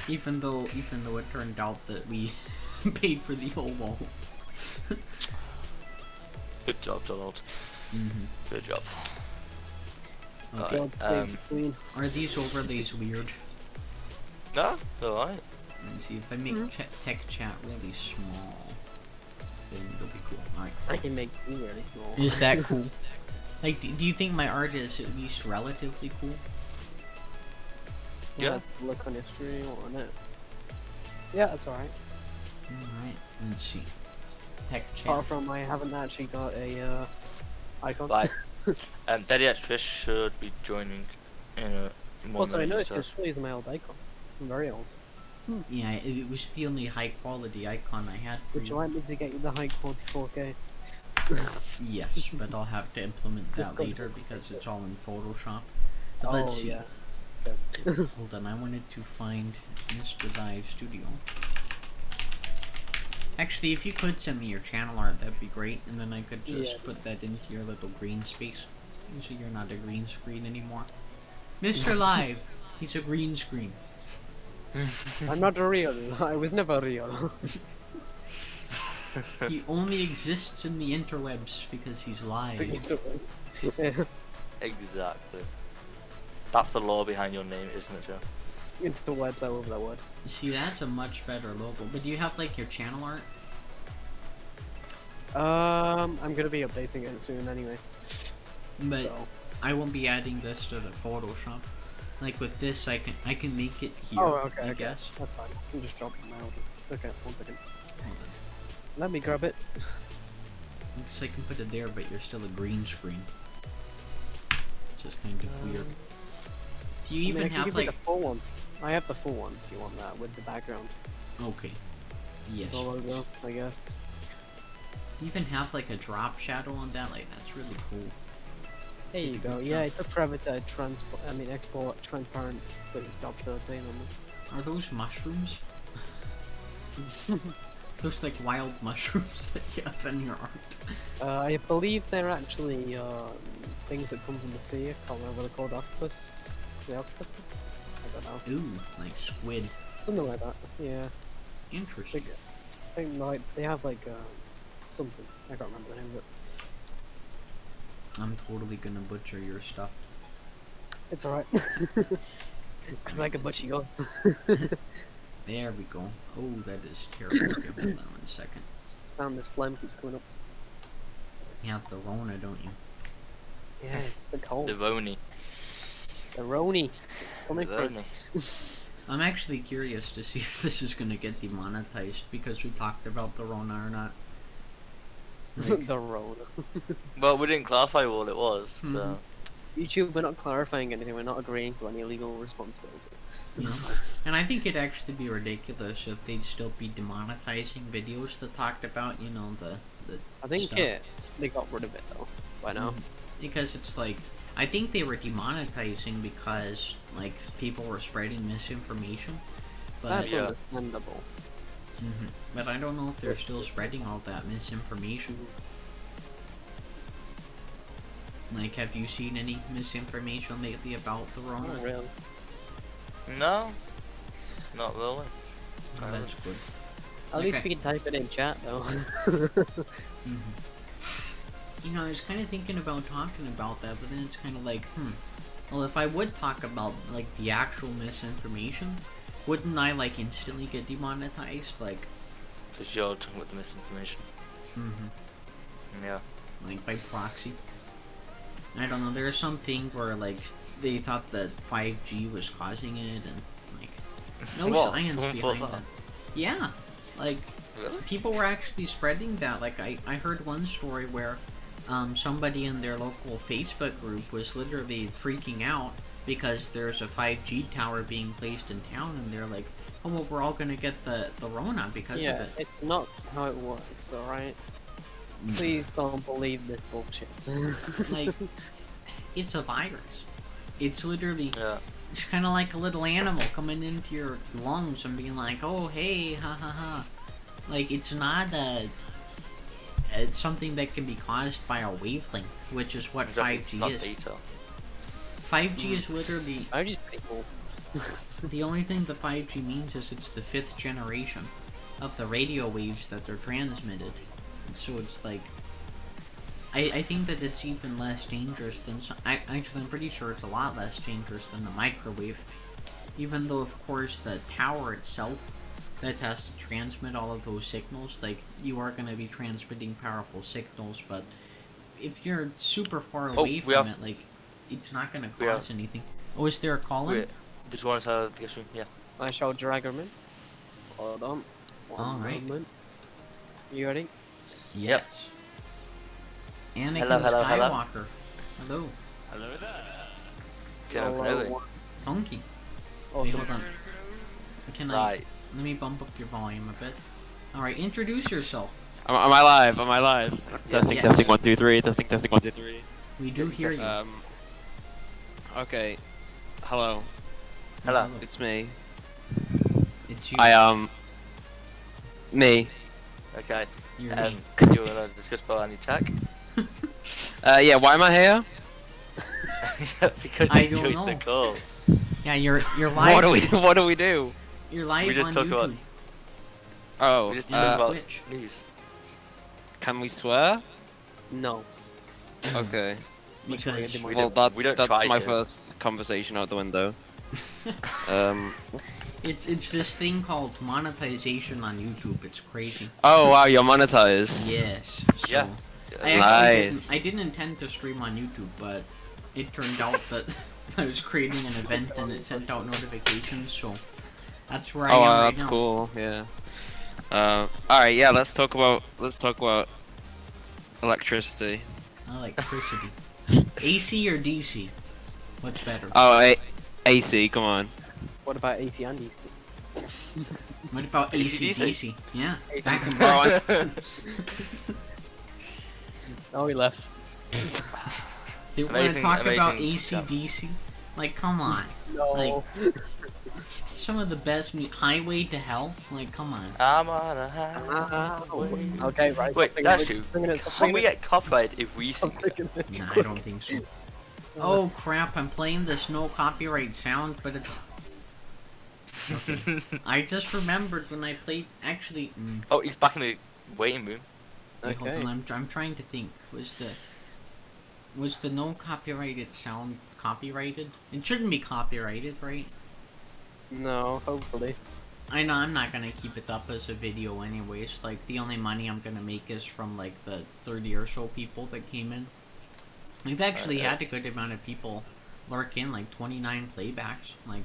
Even though it turned out that we paid for the whole wall. Good job, Donald. Good job. Okay. Are these overlays weird? No, alright. Let me see if I make tech chat really small. Then it'll be cool. Alright. I can make you really small. Is that cool? Like, do you think my art is at least relatively cool? Yeah. Look on your stream on it. Yeah, that's alright. Alright, let's see. Tech chat. Apart from I haven't actually got a icon. Right. Daddy Trish should be joining in a more Also, I minute. noticed your stream is my old icon. I'm very old. Yeah, it was the only high quality icon I had. Would you like me to get you the high quality 4K? Yes, but I'll have to implement that later because it's all in Photoshop. But let's see. Yeah. Hold on, I wanted to find Mr. Dive Studio. Actually, if you could send me your channel art, that'd be great, and then I could just put that into your little green space. So you're not a green screen anymore. Mr. Live, he's a green screen. I'm not real. I was never real. He only exists in the interwebs because he's live. Exactly. That's the law behind your name, isn't it, Joe? Into the webs, I love that word. See, that's a much better logo. But do you have like your channel art? I'm gonna be updating it soon anyway. But I won't be adding this to the Photoshop. Like with this, I can make it here. Oh, okay, I okay. guess. That's fine. You just drop them out. Okay, 1 second. Hold on. Let me grab it. Looks like I can put it there, but you're still a green screen. It's just kind of weird. Do you even I can have give like? you the full one. I have the full one if you want that with the background. Okay. Yes. The logo, I guess. You even have like a drop shadow on that. Like that's really cool. There you go. Yeah, it's a private export transparent with drop shadow thing on them. Are those mushrooms? Those like wild mushrooms that you have in your art. I believe they're actually things that come from the sea. I can't remember what they're called. Octopus? The octopuses? I don't know. Ooh, like squid. Something like that. Yeah. Interesting. I think like they have like something. I can't remember the name of it. I'm totally gonna butcher your stuff. It's alright. Cause I can butcher yours. There we go. Oh, that is terrible. Okay, hold on 1 second. Damn, this flame keeps coming up. You have the Rona, don't you? Yeah, it's the cold. The Roni. The Roni. Coming The first. Roni. I'm actually curious to see if this is gonna get demonetized because we talked about the Rona or not. Like, The Rona. Well, we didn't clarify what it was, so... Mhm. YouTube, we're not clarifying anything. We're not agreeing to any legal responsibility. you know? And I think it'd actually be ridiculous if they'd still be demonetizing videos that talked about, you know, the I think stuff. they got rid of it though by now. Because it's like, I think they were demonetizing because like people were spreading misinformation. But That's yeah. understandable. but I don't know if they're still spreading all that misinformation. Like, have you seen any misinformation lately about the Rona? Not really. No. Not really. Oh, that's good. At least Okay. we can type it in chat though. You know, I was kind of thinking about talking about that, but then it's kind of like, well, if I would talk about, like, the actual misinformation, wouldn't I, like, instantly get demonetized? Like, Because you're talking about the misinformation. Yeah. like, by proxy? I don't know, there's some thing where, like, they thought that 5G was causing it, and, like, no What? science Someone behind thought that. that? Yeah, like, Really? people were actually spreading that. Like, I heard one story where somebody in their local Facebook group was literally freaking out because there's a 5G tower being placed in town, and they're like, oh, well, we're all gonna get the Rona because of Yeah, it. it's not how it works, alright? Please don't believe this bullshit. Like, it's a virus. It's literally, Yeah. it's kind of like a little animal coming into your lungs and being like, oh, hey, ha ha ha. Like, it's not it's something that can be caused by a wavelength, which is what Exactly, it's 5G not is. data. 5G is literally, I just pretty cool. the only thing that 5G means is it's the 5th generation of the radio waves that they're transmitted. And so it's like, I think that it's even less dangerous than, actually I'm pretty sure it's a lot less dangerous than the microwave. Even though, of course, the tower itself that has to transmit all of those signals, like, you are going to be transmitting powerful signals, but if you're super far away from it, like, it's not going to cause anything. Oh, is there a call in? Wait, did you want to tell the guest room? Yeah. I shall drag him in. Hold on. Alright. You ready? Yes. Anakin Hello, hello, hello. Skywalker. Hello. Hello there. General Hello. Kenobi. Donkey. Oh, Wait, hold on. Can I... Right. Let me bump up your volume a bit. Alright, introduce yourself. Am I live? Am I live? Testing, Yes. testing, 1, 2, 3. Testing, testing, 1, 2, 3. We do hear you. Okay. Hello. Hello. It's me. It's you. Me. Okay. You're me. You want to discuss about any tech? Yeah, why am I here? Because I you don't joined know. the call. Yeah, you're live. What do we do? You're live We just on talk YouTube. about- Oh, We just and talk about Twitch. news. can we swear? No. Okay. Because We Well, don't- we don't that's try my to. first conversation out the window. it's this thing called monetization on YouTube. It's crazy. Oh wow, you're monetized. Yes. So Yeah. I actually Nice. didn't intend to stream on YouTube, but it turned out that I was creating an event and it sent out notifications, so that's where I am right that's now. cool. Yeah. Alright, yeah, let's talk about electricity. Electricity. AC or DC? What's better? Oh, AC, come on. What about AC and DC? What about AC AC/DC? DC? Yeah. AC. Back and Bro, forth. Oh, he left. They want to Amazing- talk about amazing AC job. DC? Like, come on. No. Like, some of the best Highway to Hell? Like, come on. I'm on a highway. Okay, right. Wait, stop that's singing true. it, stop Can singing we it, get copyrighted if we sing stop it? singing it. Nah, I don't think so. Oh crap, I'm playing this no copyright sound, but it's... Okay. I just remembered when I played... Actually... Oh, he's back in the waiting room. Wait, hold Okay. on, I'm trying to think. Was the no copyrighted sound copyrighted? It shouldn't be copyrighted, right? No, hopefully. I know I'm not gonna keep it up as a video anyways. Like, the only money I'm gonna make is from, like, the 30 or so people that came in. We've actually had a good amount of people lurk in, like 29 playbacks. Like,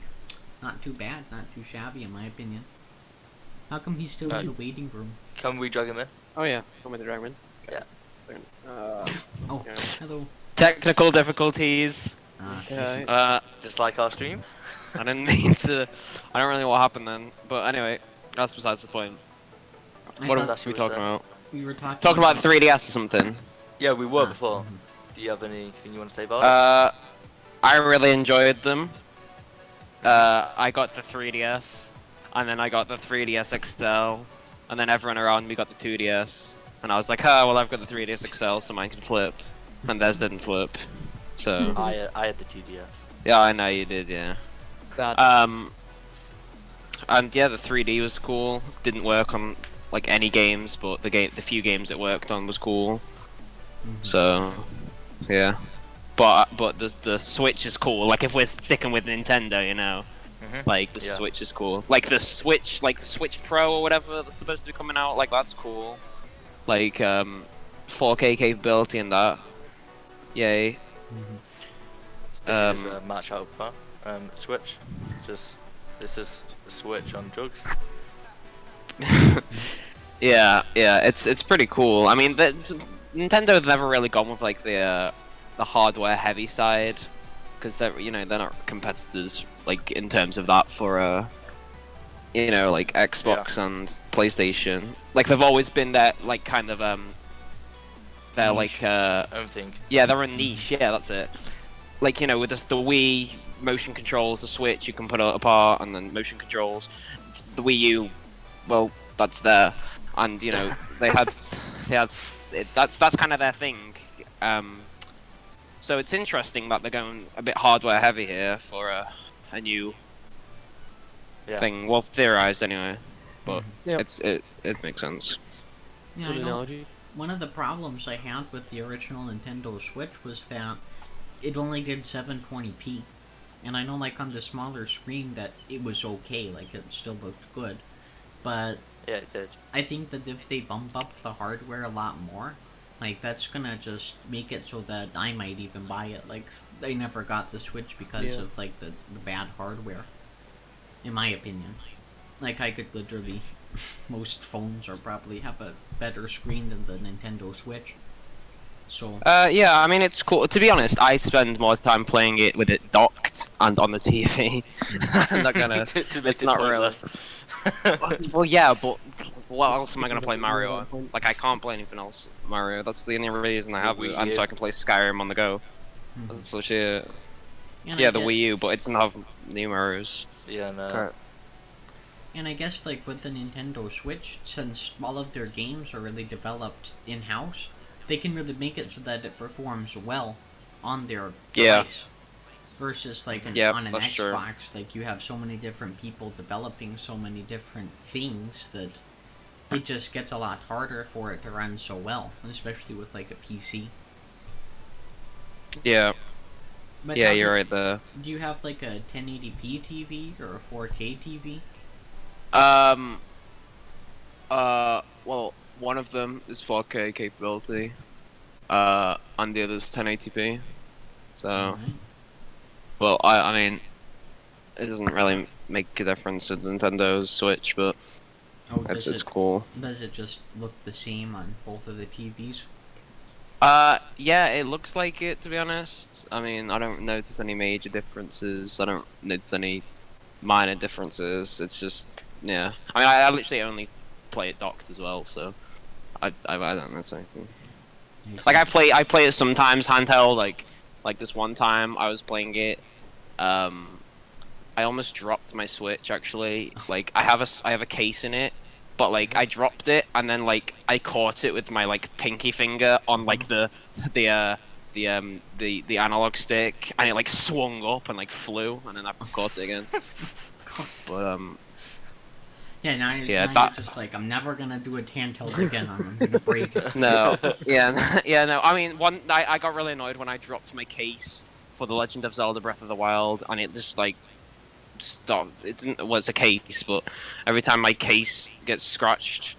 not too bad, not too shabby in my opinion. How come he's still in the waiting room? Can we drag him in? Oh yeah, I'm with the Dragon. Yeah. Second. Oh, Yeah. hello. technical difficulties. Okay. Just like our stream? I didn't mean to. I don't really know what happened then. But anyway, that's besides the point. I What thought are we talking about? we were Talking about 3DS or something. Yeah, we were Ah, before. mhm. Do you have anything you want to say about it? I really enjoyed them. I got the 3DS, and then I got the 3DS XL, and then everyone around me got the 2DS, and I was like, oh, well, I've got the 3DS XL, so mine can flip, and theirs didn't flip. So I had the 2DS. yeah, I know you did, yeah. Sad. And yeah, the 3D was cool. Didn't work on like any games, but the few games it worked on was cool. So yeah, but the Switch is cool. Like if we're sticking with Nintendo, you know, like the Switch is cool. Like the Switch Pro or whatever that's supposed to be coming out. Like that's cool. Like 4K capability and that. Yay. This is a match out Switch. This is the Switch on drugs. yeah, it's pretty cool. I mean, Nintendo's never really gone with like the hardware heavy side, because they're not competitors like in terms of that for like Xbox and PlayStation. Like they've always been that like kind of they're niche. like Own thing. yeah, they're a niche. Yeah, that's it. Like with the Wii motion controls, the Switch you can put it apart, and then motion controls. The Wii U, well, that's there, and they had that's kind of their thing. So it's interesting that they're going a bit hardware heavy here for a new thing. Well, theorized anyway, but it makes sense. Yeah, Good I know. analogy. One of the problems I had with the original Nintendo Switch was that it only did 720p. And I know, like, on the smaller screen that it was okay, like, it still looked good. But Yeah, it did. I think that if they bump up the hardware a lot more, like, that's gonna just make it so that I might even buy it. Like, I never got the Switch because of, like, the bad hardware. In my opinion. Like, I could literally... most phones are probably have a better screen than the Nintendo Switch. So... yeah, I mean, it's cool. To be honest, I spend more time playing it with it docked and on the TV. I'm not gonna... it's not really... well, yeah, but what else am I gonna play Mario on? Like, I can't play anything else Mario. That's the only reason I have it, and so I can play Skyrim on the go. That's legit. Yeah, the Wii U, but it doesn't have new Marios. Yeah, no. Okay. And I guess, like, with the Nintendo Switch, since all of their games are really developed in-house, they can really make it so that it performs well on their device. Versus, like, on an Xbox, true. like, you have so many different people developing so many different things that it just gets a lot harder for it to run so well, especially with, like, a PC. Yeah. But yeah, you're right there. Do you have, like, a 1080p TV or a 4K TV? Well, one of them is 4K capability, and the other is 1080p. So, Alright. But I mean, it doesn't really make a difference with Nintendo's Switch, but it's cool. Does it just look the same on both of the TVs? Yeah, it looks like it, to be honest. I mean, I don't notice any major differences. I don't notice any minor differences. It's just, yeah. I mean, I literally only play it docked as well, so I don't notice anything. Like, I play it sometimes handheld, like this one time I was playing it, I almost dropped my Switch, actually. Like, I have a case in it, but like I dropped it and then like I caught it with my like pinky finger on like the analog stick, and it like swung up and like flew, and then I caught it again. But yeah, now you're just like, I'm never gonna do it handheld again. I'm gonna break it. No, yeah, no. I mean, I got really annoyed when I dropped my case for The Legend of Zelda: Breath of the Wild, and it just like stopped. It didn't. Well, it's a case, but every time my case gets scratched,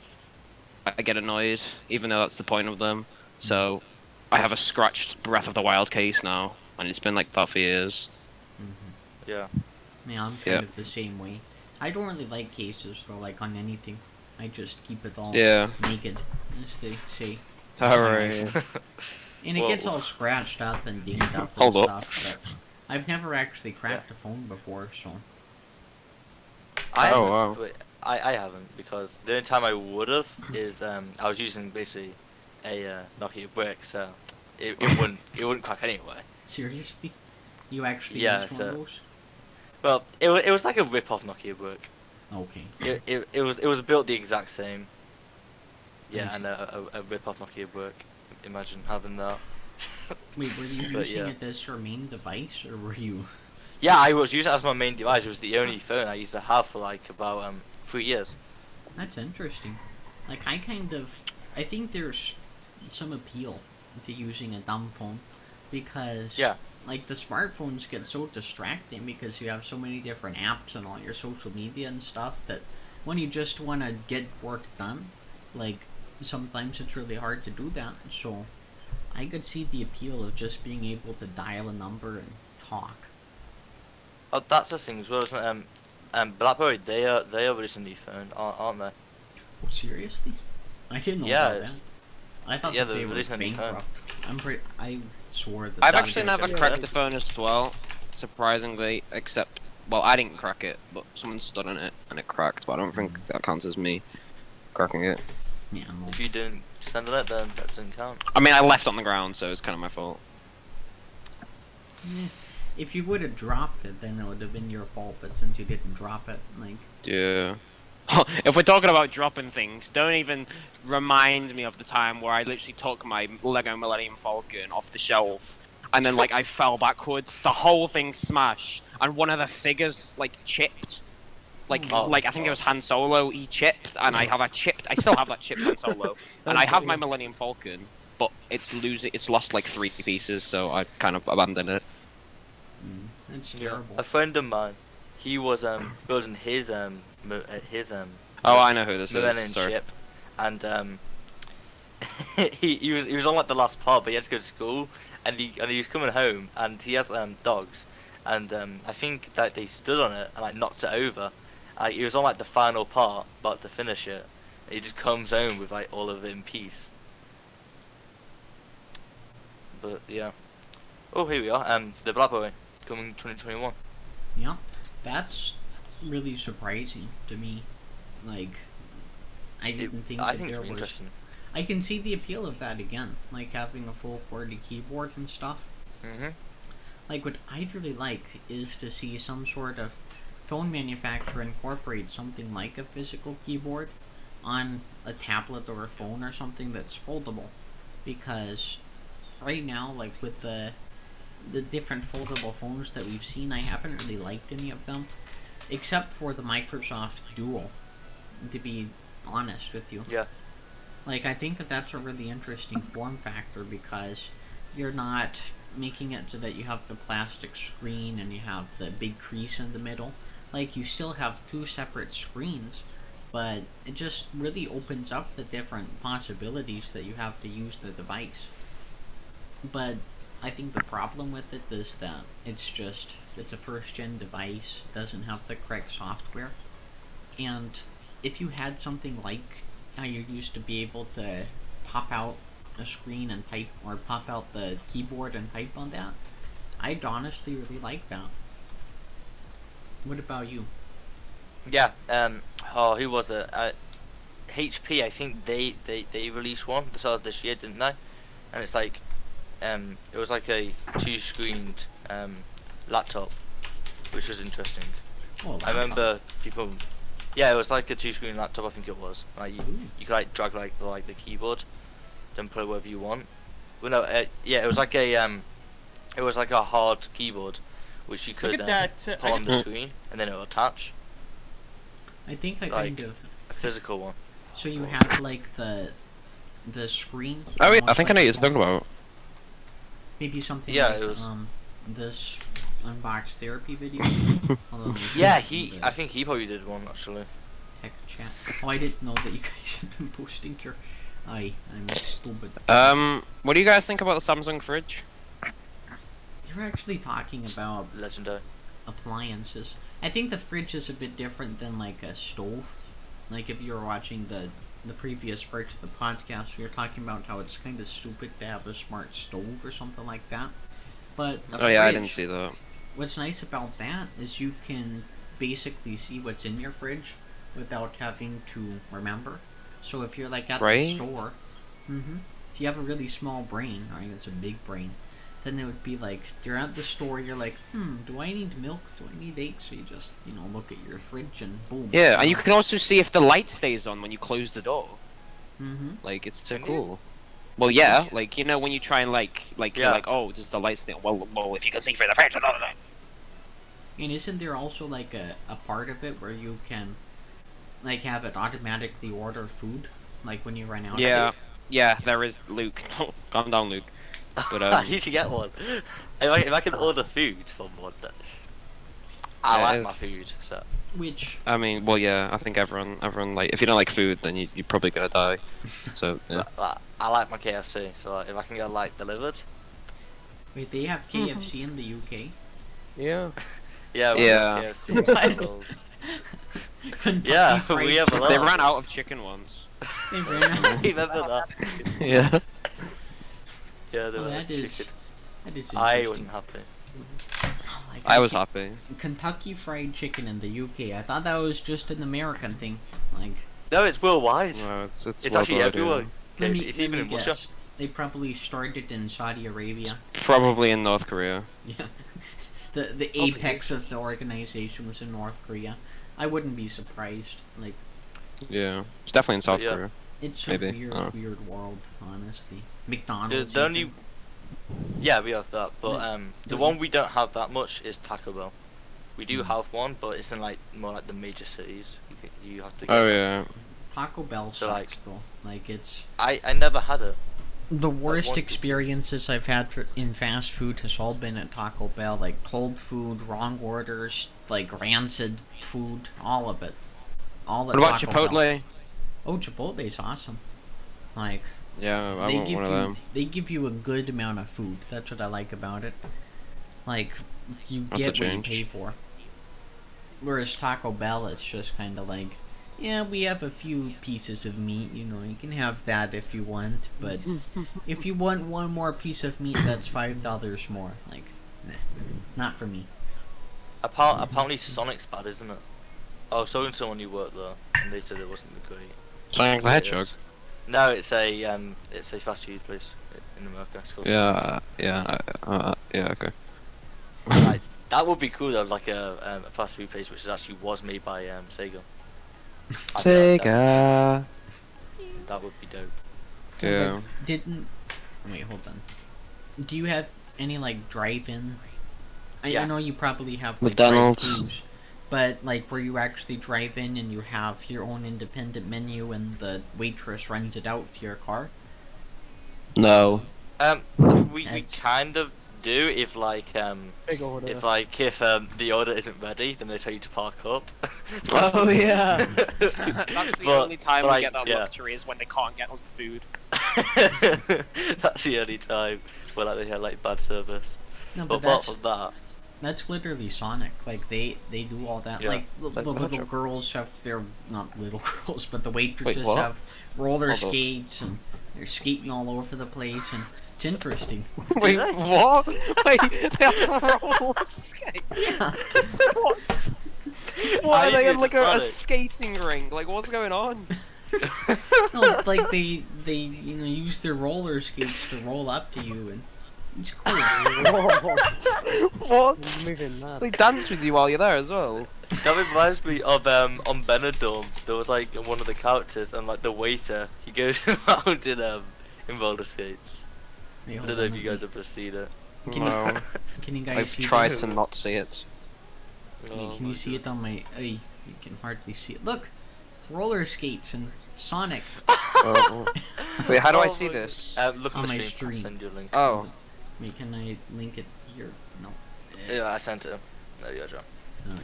I get annoyed, even though that's the point of them. So I have a scratched Breath of the Wild case now, and it's been like that for years. Mm-hmm. Yeah. Yeah, I'm kind of the same way. I don't really like cases though, like on anything. I just keep it all naked, as they say. Alright. And it gets all scratched up and dinged up Hold and up. stuff, but I've never actually cracked a phone before, so... I haven't, because the only time I would have is, I was using basically a Nokia brick, so it wouldn't crack anyway. Seriously? You actually used one of those? Well, it was like a rip-off Nokia brick. Okay. It was built the exact same. Yeah, and a rip-off Nokia brick. Imagine having that. Wait, were you using it as your main device, or were you... Yeah, I was using it as my main device. It was the only phone I used to have for like about 3 years. That's interesting. Like, I think there's some appeal to using a dumb phone, because like the smartphones get so distracting because you have so many different apps and all your social media and stuff, that when you just want to get work done, like sometimes it's really hard to do that. So I could see the appeal of just being able to dial a number and talk. Oh, that's the thing as well, isn't it? BlackBerry, they are releasing a new phone, aren't they? Oh, seriously? I didn't know about that. I thought that they were bankrupt. I swore that... I've actually never cracked the phone as well, surprisingly, except... Well, I didn't crack it, but someone stood on it and it cracked, but I don't think that counts as me cracking it. Yeah, well, if you didn't stand on it, then that doesn't count. I mean, I left on the ground, so it's kind of my fault. Yeah. If you would have dropped it, then it would have been your fault, but since you didn't drop it, like... Yeah. If we're talking about dropping things, don't even remind me of the time where I literally took my Lego Millennium Falcon off the shelf, and then, like, I fell backwards, the whole thing smashed, and one of the figures, like, chipped. Like, I think it was Han Solo, he chipped, and I still have that chipped Han Solo, and I have my Millennium Falcon, but it's lost, like, 3 pieces, so I kind of abandoned it. That's terrible. A friend of mine, he was building his oh, I know who this Millennium is. Sorry. Chip, and he was on like the last part, but he had to go to school, and he was coming home, and he has dogs, and I think that they stood on it and like knocked it over. He was on like the final part, about to finish it. And he just comes home with like all of it in peace. But yeah. Oh, here we are. The BlackBerry coming 2021. Yeah, that's really surprising to me. Like, I didn't think that there was... Interesting. I can see the appeal of that again, like having a full QWERTY keyboard and stuff. Like, what I'd really like is to see some sort of phone manufacturer incorporate something like a physical keyboard on a tablet or a phone or something that's foldable. Because right now, like with the different foldable phones that we've seen, I haven't really liked any of them, except for the Microsoft Duo, to be honest with you. Yeah. Like, I think that that's a really interesting form factor, because you're not making it so that you have the plastic screen and you have the big crease in the middle. Like, you still have 2 separate screens, but it just really opens up the different possibilities that you have to use the device. But I think the problem with it is that it's just it's a first-gen device, doesn't have the correct software, and if you had something like how you used to be able to pop out a screen and type, or pop out the keyboard and type on that, I'd honestly really like that. What about you? Yeah. Who was it? HP. I think they released one at the start of this year, didn't they? And it's like, it was like a 2-screened laptop, which was interesting. Oh, I remember people. Yeah, it was like a 2-screen laptop. I think it was. Like you could like drag like the keyboard, then play whatever you want. Well, no, yeah, it was like a hard keyboard, which you could put on the screen, and then it would attach. I think I like kind of a physical one. So you have like the screen. Oh yeah, I think I know what you're talking about. Maybe something. Yeah, like, it was. This unbox therapy video. Yeah, I think he probably did one actually. Tech chat. Oh, I didn't know that you guys had been posting your. I'm stupid. What do you guys think about the Samsung fridge? You're actually talking about Legendary appliances. I think the fridge is a bit different than like a stove. Like if you were watching the previous part of the podcast, we were talking about how it's kind of stupid to have a smart stove or something like that. But Oh yeah, I didn't see that. What's nice about that is you can basically see what's in your fridge without having to remember. So if you're like at the store, if you have a really small brain, right, it's a big brain, then it would be like, you're at the store, you're like, do I need milk? Do I need eggs? So you just, look at your fridge and boom. Yeah, and you can also see if the light stays on when you close the door. Like, it's so cool. Well, yeah, like, when you try and you're like, oh, does the light stay on? Well, if you can see through the fridge, And isn't there also like a part of it where you can like have it automatically order food, like when you run out? Yeah, there is, Luke. Calm down, Luke. But I need to get one. If I can order food from one, I like my food. So. Which I mean, well, yeah, I think everyone like, if you don't like food, then you're probably gonna die. So yeah. I like my KFC. So if I can get like delivered. Wait, they have KFC in the UK? Yeah. Yeah. What? Yeah, we have a lot. They ran out of chicken once. They ran out. Remember that? Yeah. Yeah, they were that is chicken. I wasn't happy. I was happy. Kentucky Fried Chicken in the UK. I thought that was just an American thing. Like. No, it's worldwide. No, it's actually everywhere. Yeah. It's even in Russia. They probably started in Saudi Arabia. Probably in North Korea. Yeah. The apex of the organization was in North Korea. I wouldn't be surprised. Like. Yeah, it's definitely in South Korea. It's maybe. a weird world, honestly. McDonald's. The only. Yeah, we have that, but the one we don't have that much is Taco Bell. We do have one, but it's in like more like the major cities. You have to. Oh yeah. Taco Bell sucks though. Like it's. I never had it. The worst experiences I've had in fast food has all been at Taco Bell. Like cold food, wrong orders, like rancid food, all of it. All at What about Taco Chipotle? Bell. Oh, Chipotle's awesome. Like. Yeah, I want one of them. They give you a good amount of food. That's what I like about it. Like, you get what you pay for. Whereas Taco Bell, it's just kind of like, yeah, we have a few pieces of meat, you can have that if you want, but if you want one more piece of meat, that's $5 more. Like, nah, not for me. Apparently Sonic's bad, isn't it? I was talking to someone who worked there, and they said it wasn't great. Sonic the Hedgehog? No, it's a fast food place in America. Yeah, okay. Like, that would be cool though, like a fast food place which actually was made by Sega. Sega. That would be dope. Yeah. Wait, hold on. Do you have any like drive-in? I know you probably have like, McDonald's. But like where you actually drive in and you have your own independent menu and the waitress runs it out to your car? No. We kind of do if like if the order isn't ready, then they tell you to park up. Oh yeah. That's the only time we get that luxury is when they can't get us the food. That's the only time where like they have like bad service. No, but apart from that. That's literally Sonic. Like they do all that. Yeah. Like the Like little Macho. girls have their not little girls, but the waitresses what? have roller Hold on. skates and they're skating all over the place and it's interesting. Wait, what? Wait, they have roller skates? Yeah. What? What, are they in like a skating rink? Like, what's going on? No, it's like they use their roller skates to roll up to you and it's cool. What? Moving mad. They dance with you while you're there as well. That reminds me of on Benidorm. There was like one of the characters and like the waiter. He goes around in roller skates. Wait, I hold don't know on, if you let guys have ever seen it. No, can you guys I've see tried this? to not see it. Wait, can you see it on my? You can hardly see it. Look, roller skates and Sonic. Wait, how do I Oh see my this? Look On on the my stream. I'll stream. send you a link. Oh, Wait, can I link it here? No. Yeah, I sent it. There you go, John. No,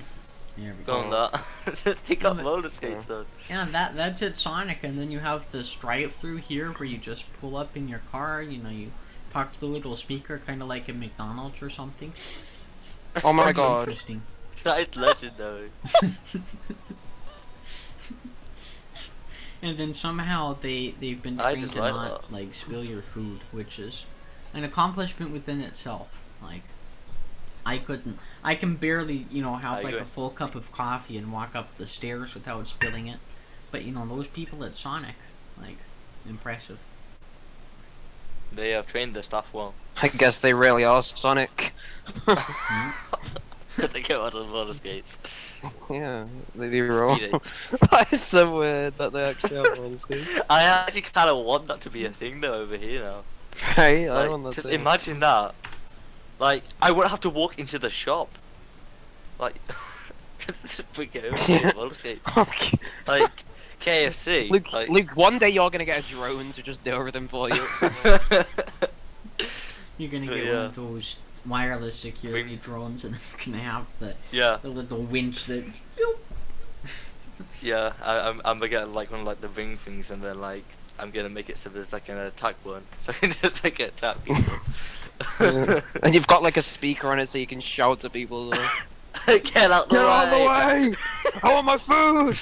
there we Go go. on that. They got but- roller skates on. Yeah, that's it, Sonic, and then you have this drive-through here where you just pull up in your car. You know, you talk to the little speaker, kind of like in McDonald's or something. oh my Pretty god. Interesting. That is legendary. And then somehow they've been I trained just to like not that. like spill your food, which is an accomplishment within itself. Like I can barely have I like agree. a full cup of coffee and walk up the stairs without spilling it. But those people at Sonic, like impressive. They have trained their staff well. I guess they really are Sonic. Because they go out on roller skates. Yeah, they do roll. Speedy. That is so weird that they actually have roller skates. I actually kind of want that to be a thing though over here now. Right? I Like, want that just too. imagine that. Like, I wouldn't have to walk into the shop. Like, just bring it over to roller skates. Like, KFC. Luke, like, Luke, one day you're gonna get a drone to just do everything for you. You're gonna But get yeah. one of those wireless security drones, and it's gonna have yeah, the little winch that. yeah. I'm gonna get like one of like the ring things, and then like I'm gonna make it so there's like an attack button, so I can just like attack people. Yeah. And you've got like a speaker on it so you can shout at people. Get out the Get way! out of the way! I want my food!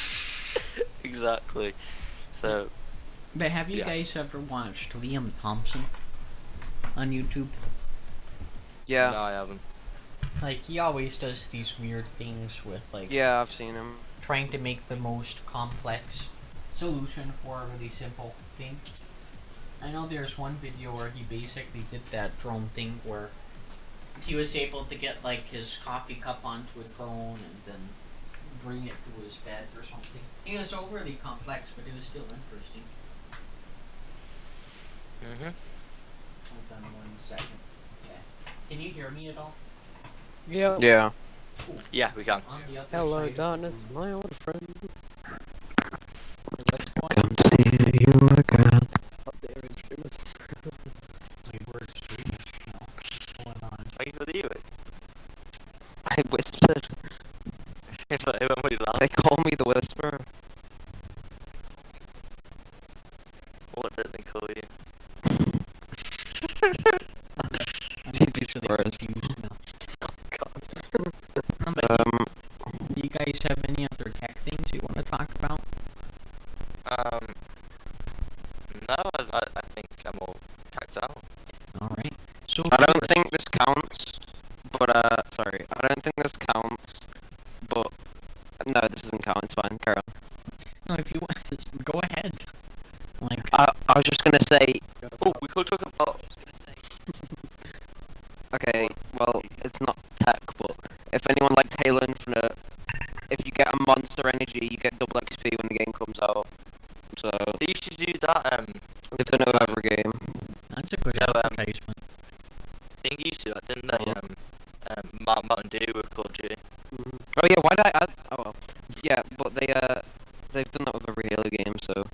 Exactly. So But have you Yeah. guys ever watched Liam Thompson on YouTube? Yeah. no, I haven't. Like he always does these weird things with like Yeah, I've seen him. trying to make the most complex solution for a really simple thing. I know there's one video where he basically did that drone thing where he was able to get like his coffee cup onto a drone and then bring it to his bed or something. It was overly complex, but it was still interesting. Hold on 1 second. Okay. Can you hear me at all? Yeah. Yeah. Yeah, we can. On the other Hello, side. darkness, my old friend. What's going on? you again. Up there in streamers. We were streaming. No. What's going on? Are you for you? I whispered. If I really laugh, They call me the Whisperer. what did they call you? You'd be Actually surprised. confused now. God. But do you guys have any other tech things you want to talk about? No, I think I'm all packed out. Alright. So I don't think this counts, but sorry, I don't think this counts, but no, this doesn't count. It's fine. Carry on. no, if you want, just go ahead. Like, I was just gonna say, Oh, we could talk about. okay, well, it's not tech, but if anyone likes Halo Infinite, if you get a monster energy, you get double XP when the game comes out. So They used to do that if they know every game. that's a good Yeah, advertisement. thing used to, didn't they? Mountain Dew with Call of Duty. Oh yeah, why did I add? Oh well, yeah, but they've done that with every Halo game. So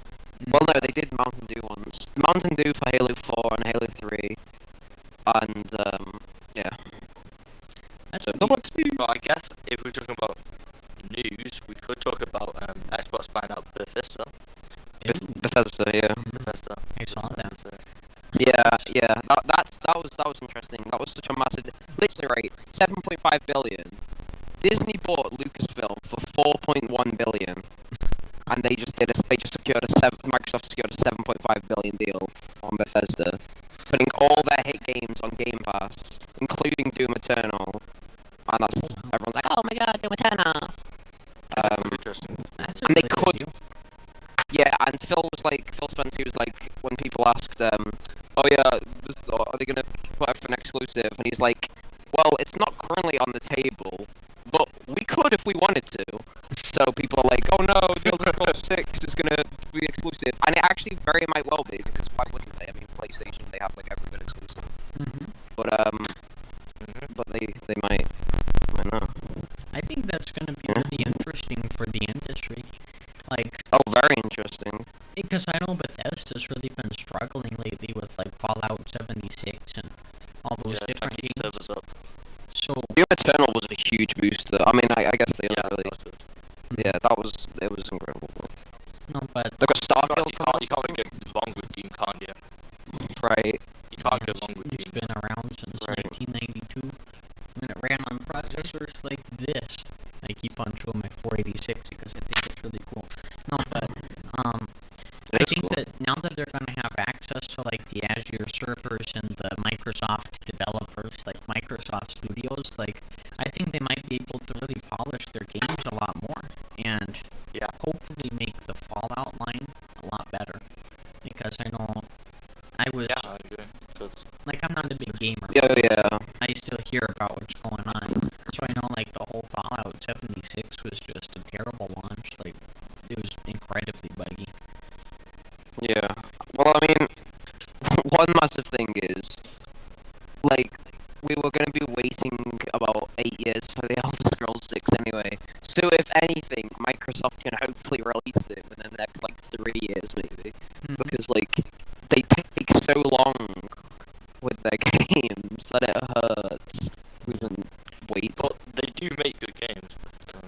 well, no, they did Mountain Dew once. Mountain Dew for Halo 4 and Halo 3, and yeah. That's So neat. double XP. But I guess if we're talking about news, we could talk about Xbox buying out Bethesda. Bethesda, yeah. Bethesda. I saw that. Yeah. That was interesting. That was such a massive. Literally, right? 7.5 billion. Disney bought Lucasfilm for 4.1 billion, and they just secured Microsoft secured a 7.5 billion deal on Bethesda, putting all their hit games on Game Pass, including Doom Eternal. And everyone's like, oh my god, Doom Eternal. Interesting. And they could. Yeah, and Phil Spencer was like, when people asked, oh yeah, are they gonna put it for an exclusive? And he's like, well, it's not currently on the table, but we could if we wanted to. So people are like, oh no, the Elder Scrolls 6 is gonna be exclusive, and it actually very might well be, because why wouldn't they? I mean, PlayStation, they have like every good exclusive. But they might not. I think that's going to be really interesting for the industry. Like, oh, very interesting. Because I know Bethesda's really been struggling lately with like Fallout 76 and all those different games. Servers up. So Doom Eternal was a huge booster. I mean, I guess they really. Yeah, it was incredible. No, but they got Starfield. You can't get wrong with Doom, can't you? Right. You can't go wrong with Doom. It's been around since 1992. When it ran on processors like this. I keep on showing my 486 because I think it's really cool. No, but I think that now that they're going to have access to like the Azure servers and the Microsoft developers, like Microsoft Studios, like I think they might be able to really polish their games a lot more and hopefully make the Fallout line a lot better. Because I know I was like, I'm not a big gamer. Yeah. I still hear about what's going on. So I know like the whole Fallout 76 was just a terrible launch. Like, it was incredibly buggy. Yeah. Well, I mean, one massive thing is, like, we were going to be waiting about 8 years for the Elder Scrolls 6 anyway. So if anything, Microsoft can hopefully release it in the next, like, 3 years maybe. Because, like, they take so long with their games that it hurts to even wait. But they do make good games.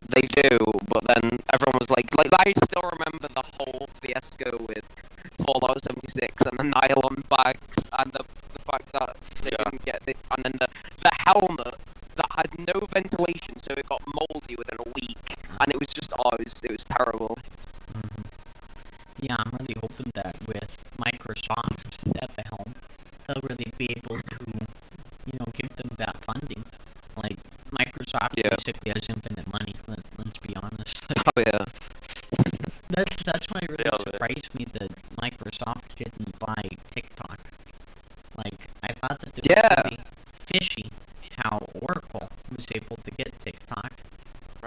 They do, but then everyone was like I still remember the whole fiasco with Fallout 76 and the nylon bags and the fact that they didn't get it, and then the helmet that had no ventilation, so it got moldy within a week, and it was just it was terrible. Yeah, I'm really hoping that with Microsoft at the helm, they'll really be able to, give them that funding. Like, Microsoft basically has infinite money, let's be honest. Oh, yeah. That's why it really surprised me that Microsoft didn't buy TikTok. Like, I thought that it was really fishy how Oracle was able to get TikTok.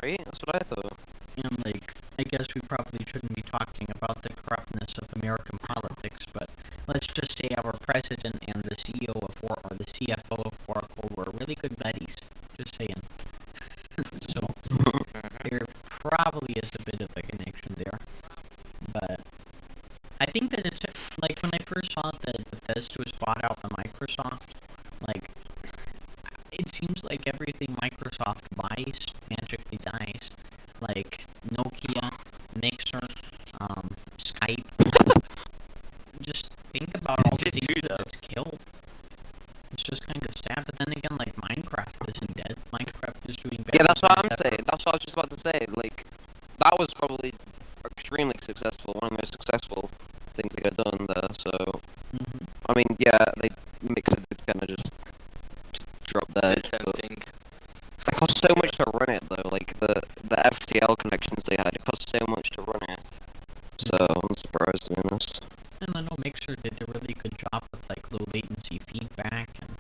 Right? That's what I thought. And, like, I guess we probably shouldn't be talking about the corruptness of American politics, but let's just say our president and the CEO of or the CFO of Oracle were really good buddies. Just saying. So, there probably is a bit of a connection there. But I think that it's, like, when I first saw that Bethesda was bought out by Microsoft, like, it seems like everything Microsoft buys magically dies. Like, Nokia, Mixer, Skype. Just think about all the things that it's killed. It's just kind of sad, but then again, like, Minecraft isn't dead. Minecraft is doing better. Yeah, that's what I'm saying. That's what I was just about to say. Like, that was probably extremely successful, one of the most successful things they got done there, so... I mean, yeah, they Mixer did kind of just drop dead, but... It cost so much to run it, though, like, the FTL connections they had, it cost so much to run it. So, I'm surprised, to be honest. And I know Mixer did a really good job with, like, low latency feedback, and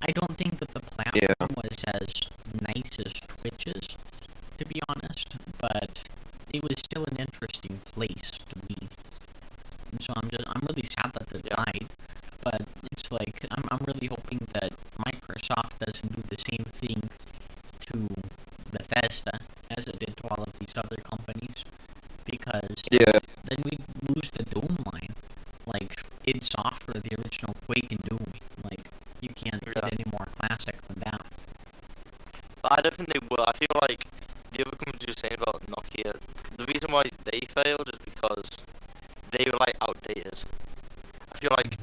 I don't think that the platform was as nice as Twitch's, to be honest, but it was still an interesting place to be. And so I'm really sad that it died, but it's like, I'm really hoping that Microsoft doesn't do the same thing to Bethesda as it did to all of these other companies, because then we lose the Doom line. Like, id Software, the original Quake and Doom, like, you can't get any more classic than that. But I don't think they will. I feel like the other companies you were saying about Nokia, the reason why they failed is because they were, like, outdated. I feel like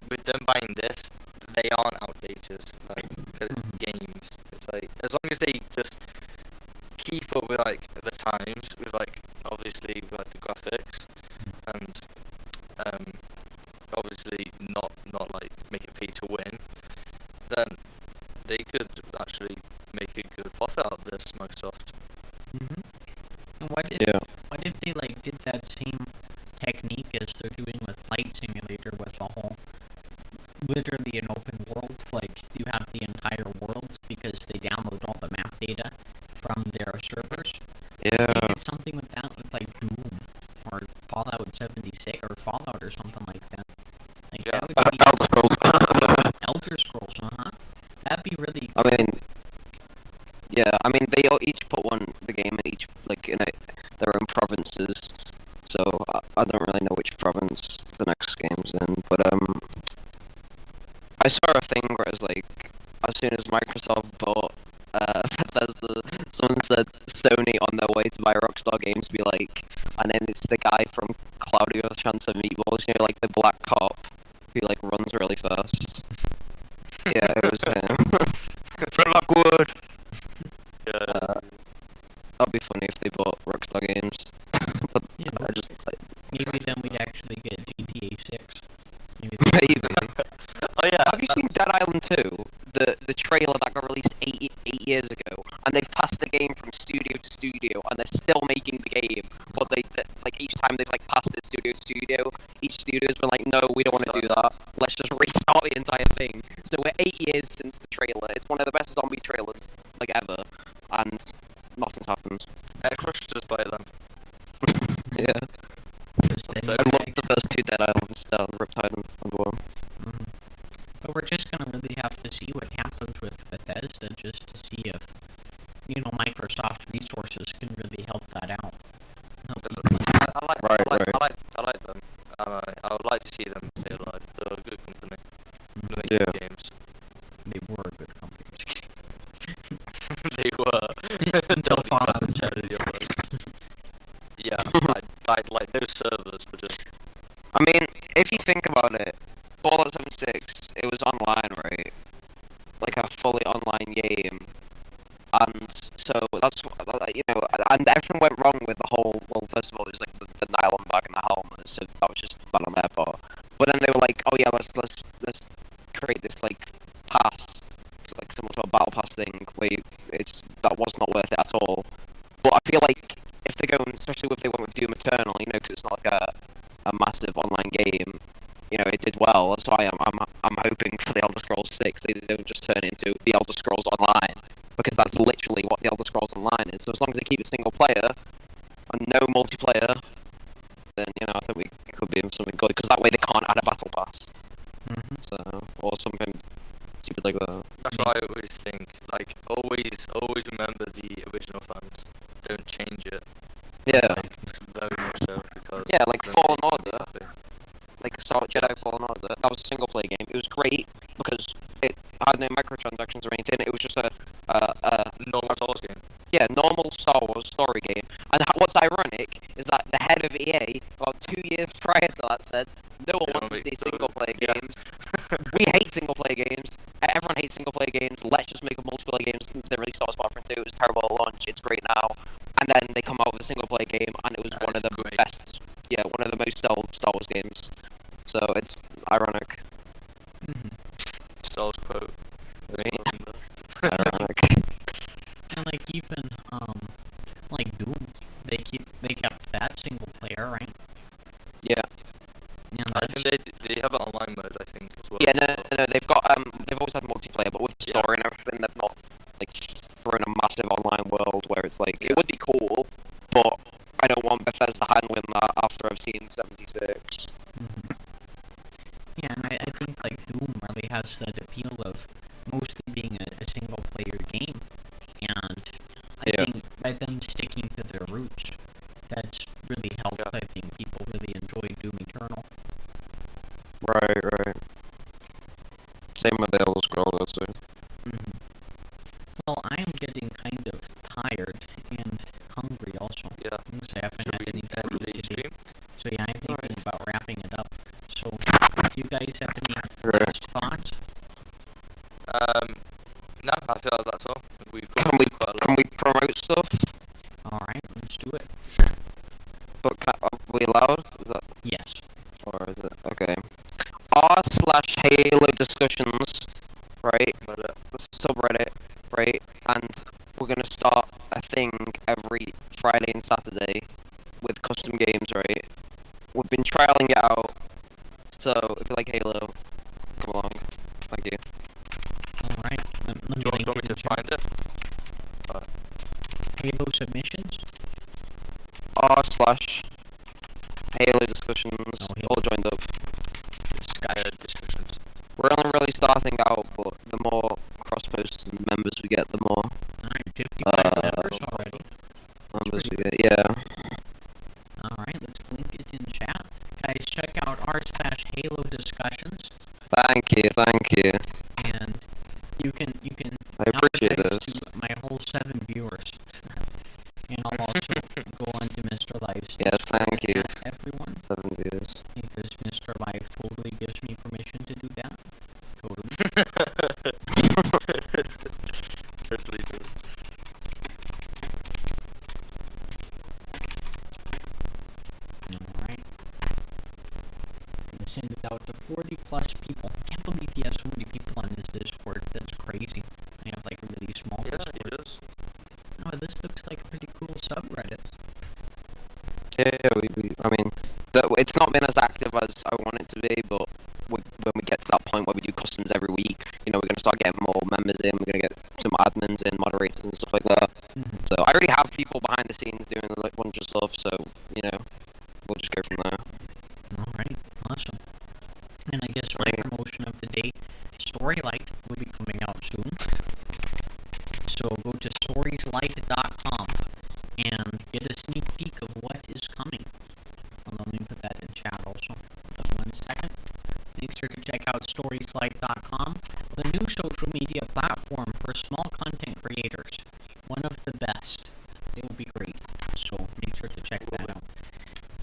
with them buying this, they aren't outdated. Like, it's games. It's like, as long as they just keep up with like the times, with like obviously like the graphics, and obviously not like make it pay to win, then they could actually make a good profit out of this, Microsoft. And what if they like did that same technique as they're doing with Flight Simulator, with the whole literally an open world, like you have the entire world because they download all the map data from their servers. Yeah. They did something with that with like Doom or Fallout 76 or Fallout or something like that. Like that would be Elder Scrolls. Elder Scrolls, that'd be really. I mean, yeah. I mean, they all each put the game in each like in their own provinces. So I don't really know which province the next game's in, but I saw a thing where it was like, as soon as Microsoft bought Bethesda, someone said Sony on their way to buy Rockstar Games be like, and then it's the guy from Cloudy with a Chance of Meatballs, you know, like the black cop who like runs really fast. Yeah, it was him. From Lockwood. Yeah. That'd be funny if they bought Rockstar Games. But Yeah. I just like, Maybe then we'd actually get GTA 6. maybe. Oh yeah. Have you seen Dead Island 2? The trailer that got released eight years ago, and they've passed the game from studio to studio, and they're still making the game. But like each time they've like passed it studio to studio, each studio's been like, no, we don't want to do that. Let's just restart the entire thing. So we're 8 years since the trailer. It's one of the best zombie trailers like ever, and nothing's happened. Crushed just by them. Yeah. So, And what's the first 2 Dead Islands? Riptide and Worm. But we're just gonna really have to see what happens with Bethesda, just to see if, Microsoft resources can really help that out. I like them. I would like to see them stay alive. They're a good company. They're making Yeah. games. They were a good company. They were. Until Fallout and Yeah, like those servers were just. I mean, if you think about it, Fallout 76, it was online, right? Like a fully online game. And so that's, and everything went wrong with the whole, well, first of all, it was like the nylon bag and the helmet, so that was just bad on their part. But then they were like, oh yeah, let's create this, like, pass, like similar to a battle pass thing, where that was not worth it at all. But I feel like if they go, especially if they went with Doom Eternal, because it's not like a massive online game, it did well. That's why I'm hoping for the Elder Scrolls 6 they don't just turn it into the Elder Scrolls Online, because that's literally what the Elder Scrolls Online is. So as long as they keep it single player and no multiplayer, then I think we could be in something good, because that way they can't add a battle pass. So, or something stupid like that. That's what I always think. Like, always remember the original fans. Don't change it. Yeah. Like, very much so, because. Yeah, like then Fallen they- Order. Like Jedi Fallen Order, that was a single player game. It was great because it had no microtransactions or anything. It was just a normal Star Wars game. normal Star Wars story game. And what's ironic is that the head of EA, about 2 years prior to that, said, no one wants to see single player games. We hate single player games. Everyone hates single player games. Let's just make a multiplayer games. They released Star Wars Battlefront 2. It was terrible at launch. It's great now. And then they come out with a single player game, and it was one of the best. Yeah, one of the most sold Star Wars games. So it's ironic. Star Wars quote. Ironic. And like even like Doom, they kept that single player, right? Yeah. And I think they have an online mode, I think, as well. Yeah, no, they've always had multiplayer, but with the story and everything, they've not like thrown a massive online world where it's like it would be cool, but I don't want Bethesda handling that after I've seen 76. Yeah, and I think like Doom really has that appeal of mostly being a single player game, and I think by them sticking to their roots, that's really helped. I think people really enjoy Doom Eternal. Right. Same with the Elder Scrolls, I'd say. Well, I am getting kind of tired and hungry also. Yeah. Because I haven't had any food today. stream? So yeah, I'm thinking about wrapping it up. So if you guys have any Discord? Is that? Yes. Or is it? Okay. r/Halo discussions, right? Subreddit, right? And we're gonna start a thing every Friday and Saturday with custom games, right? We've been trialing it out, so if you like Halo, come along. Thank you. Alright. Do you want me to find it? Halo submissions? r/Halo discussions, all joined up. Discussions. We're only really starting out, but the more cross-posts and members we get, the more Alright, 55 members already. members we get, yeah. Alright, let's link it in chat. Guys, check out r/Halo discussions. Thank you. And you can I appreciate advertise this. to my whole 7 viewers. And I'll also go on to Mr. Live's. Yes, thank you. Everyone. 7 views. Because Mr. Live totally gives me permission to do that. Totally. Totally does. Alright. Send it out to 40 plus people. I can't believe he has so many people on his Discord. That's crazy. I have like a really small Discord. Yeah, it is. Oh, this looks like a pretty cool subreddit. Yeah, I mean, it's not been as active as I want it to be, but when we get to that point where we do customs every week, you know, we're going to start getting more members in, we're going to get some admins in, moderators and stuff like that. Mm-hmm. So I already have people behind the scenes doing a bunch of stuff, so, you know, we'll just go from there. Alright, awesome. And I guess my promotion of the day, Storylight, will be coming out soon. So go to storieslight.com and get a sneak peek of what is coming. Well, let me put that in chat also. Just 1 second. Make sure to check out storieslight.com, the new social media platform for small content creators. One of the best. It will be great. So make sure to check that out.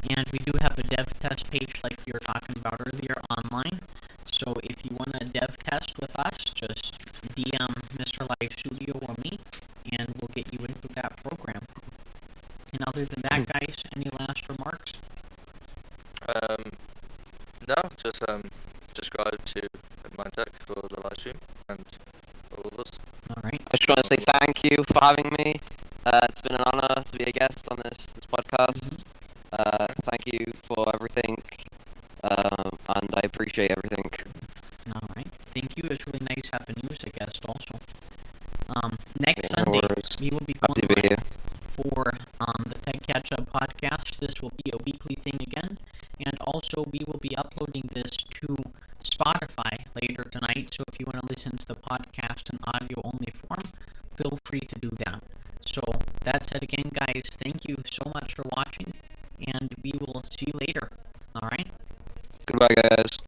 And we do have a dev test page like you were talking about earlier online. So if you want a dev test with us, just DM Mr. Live Studio or me, and we'll get you into that program. And other than that, guys, any last remarks? No, just subscribe to MindTech for the live stream and all of us. Alright. I just want to say thank you for having me. It's been an honor to be a guest on this podcast. Thank you for everything, and I appreciate everything. Alright. Thank you. It's really nice having you as a guest also. Next Yeah, no Sunday, worries. we will be Happy to going be here. for the Tech Catch-Up podcast. This will be a weekly thing again. And also, we will be uploading this to Spotify later tonight. So if you want to listen to the podcast in audio-only form, feel free to do that. So that said again, guys, thank you so much for watching. And we will see you later. Alright? Goodbye, guys.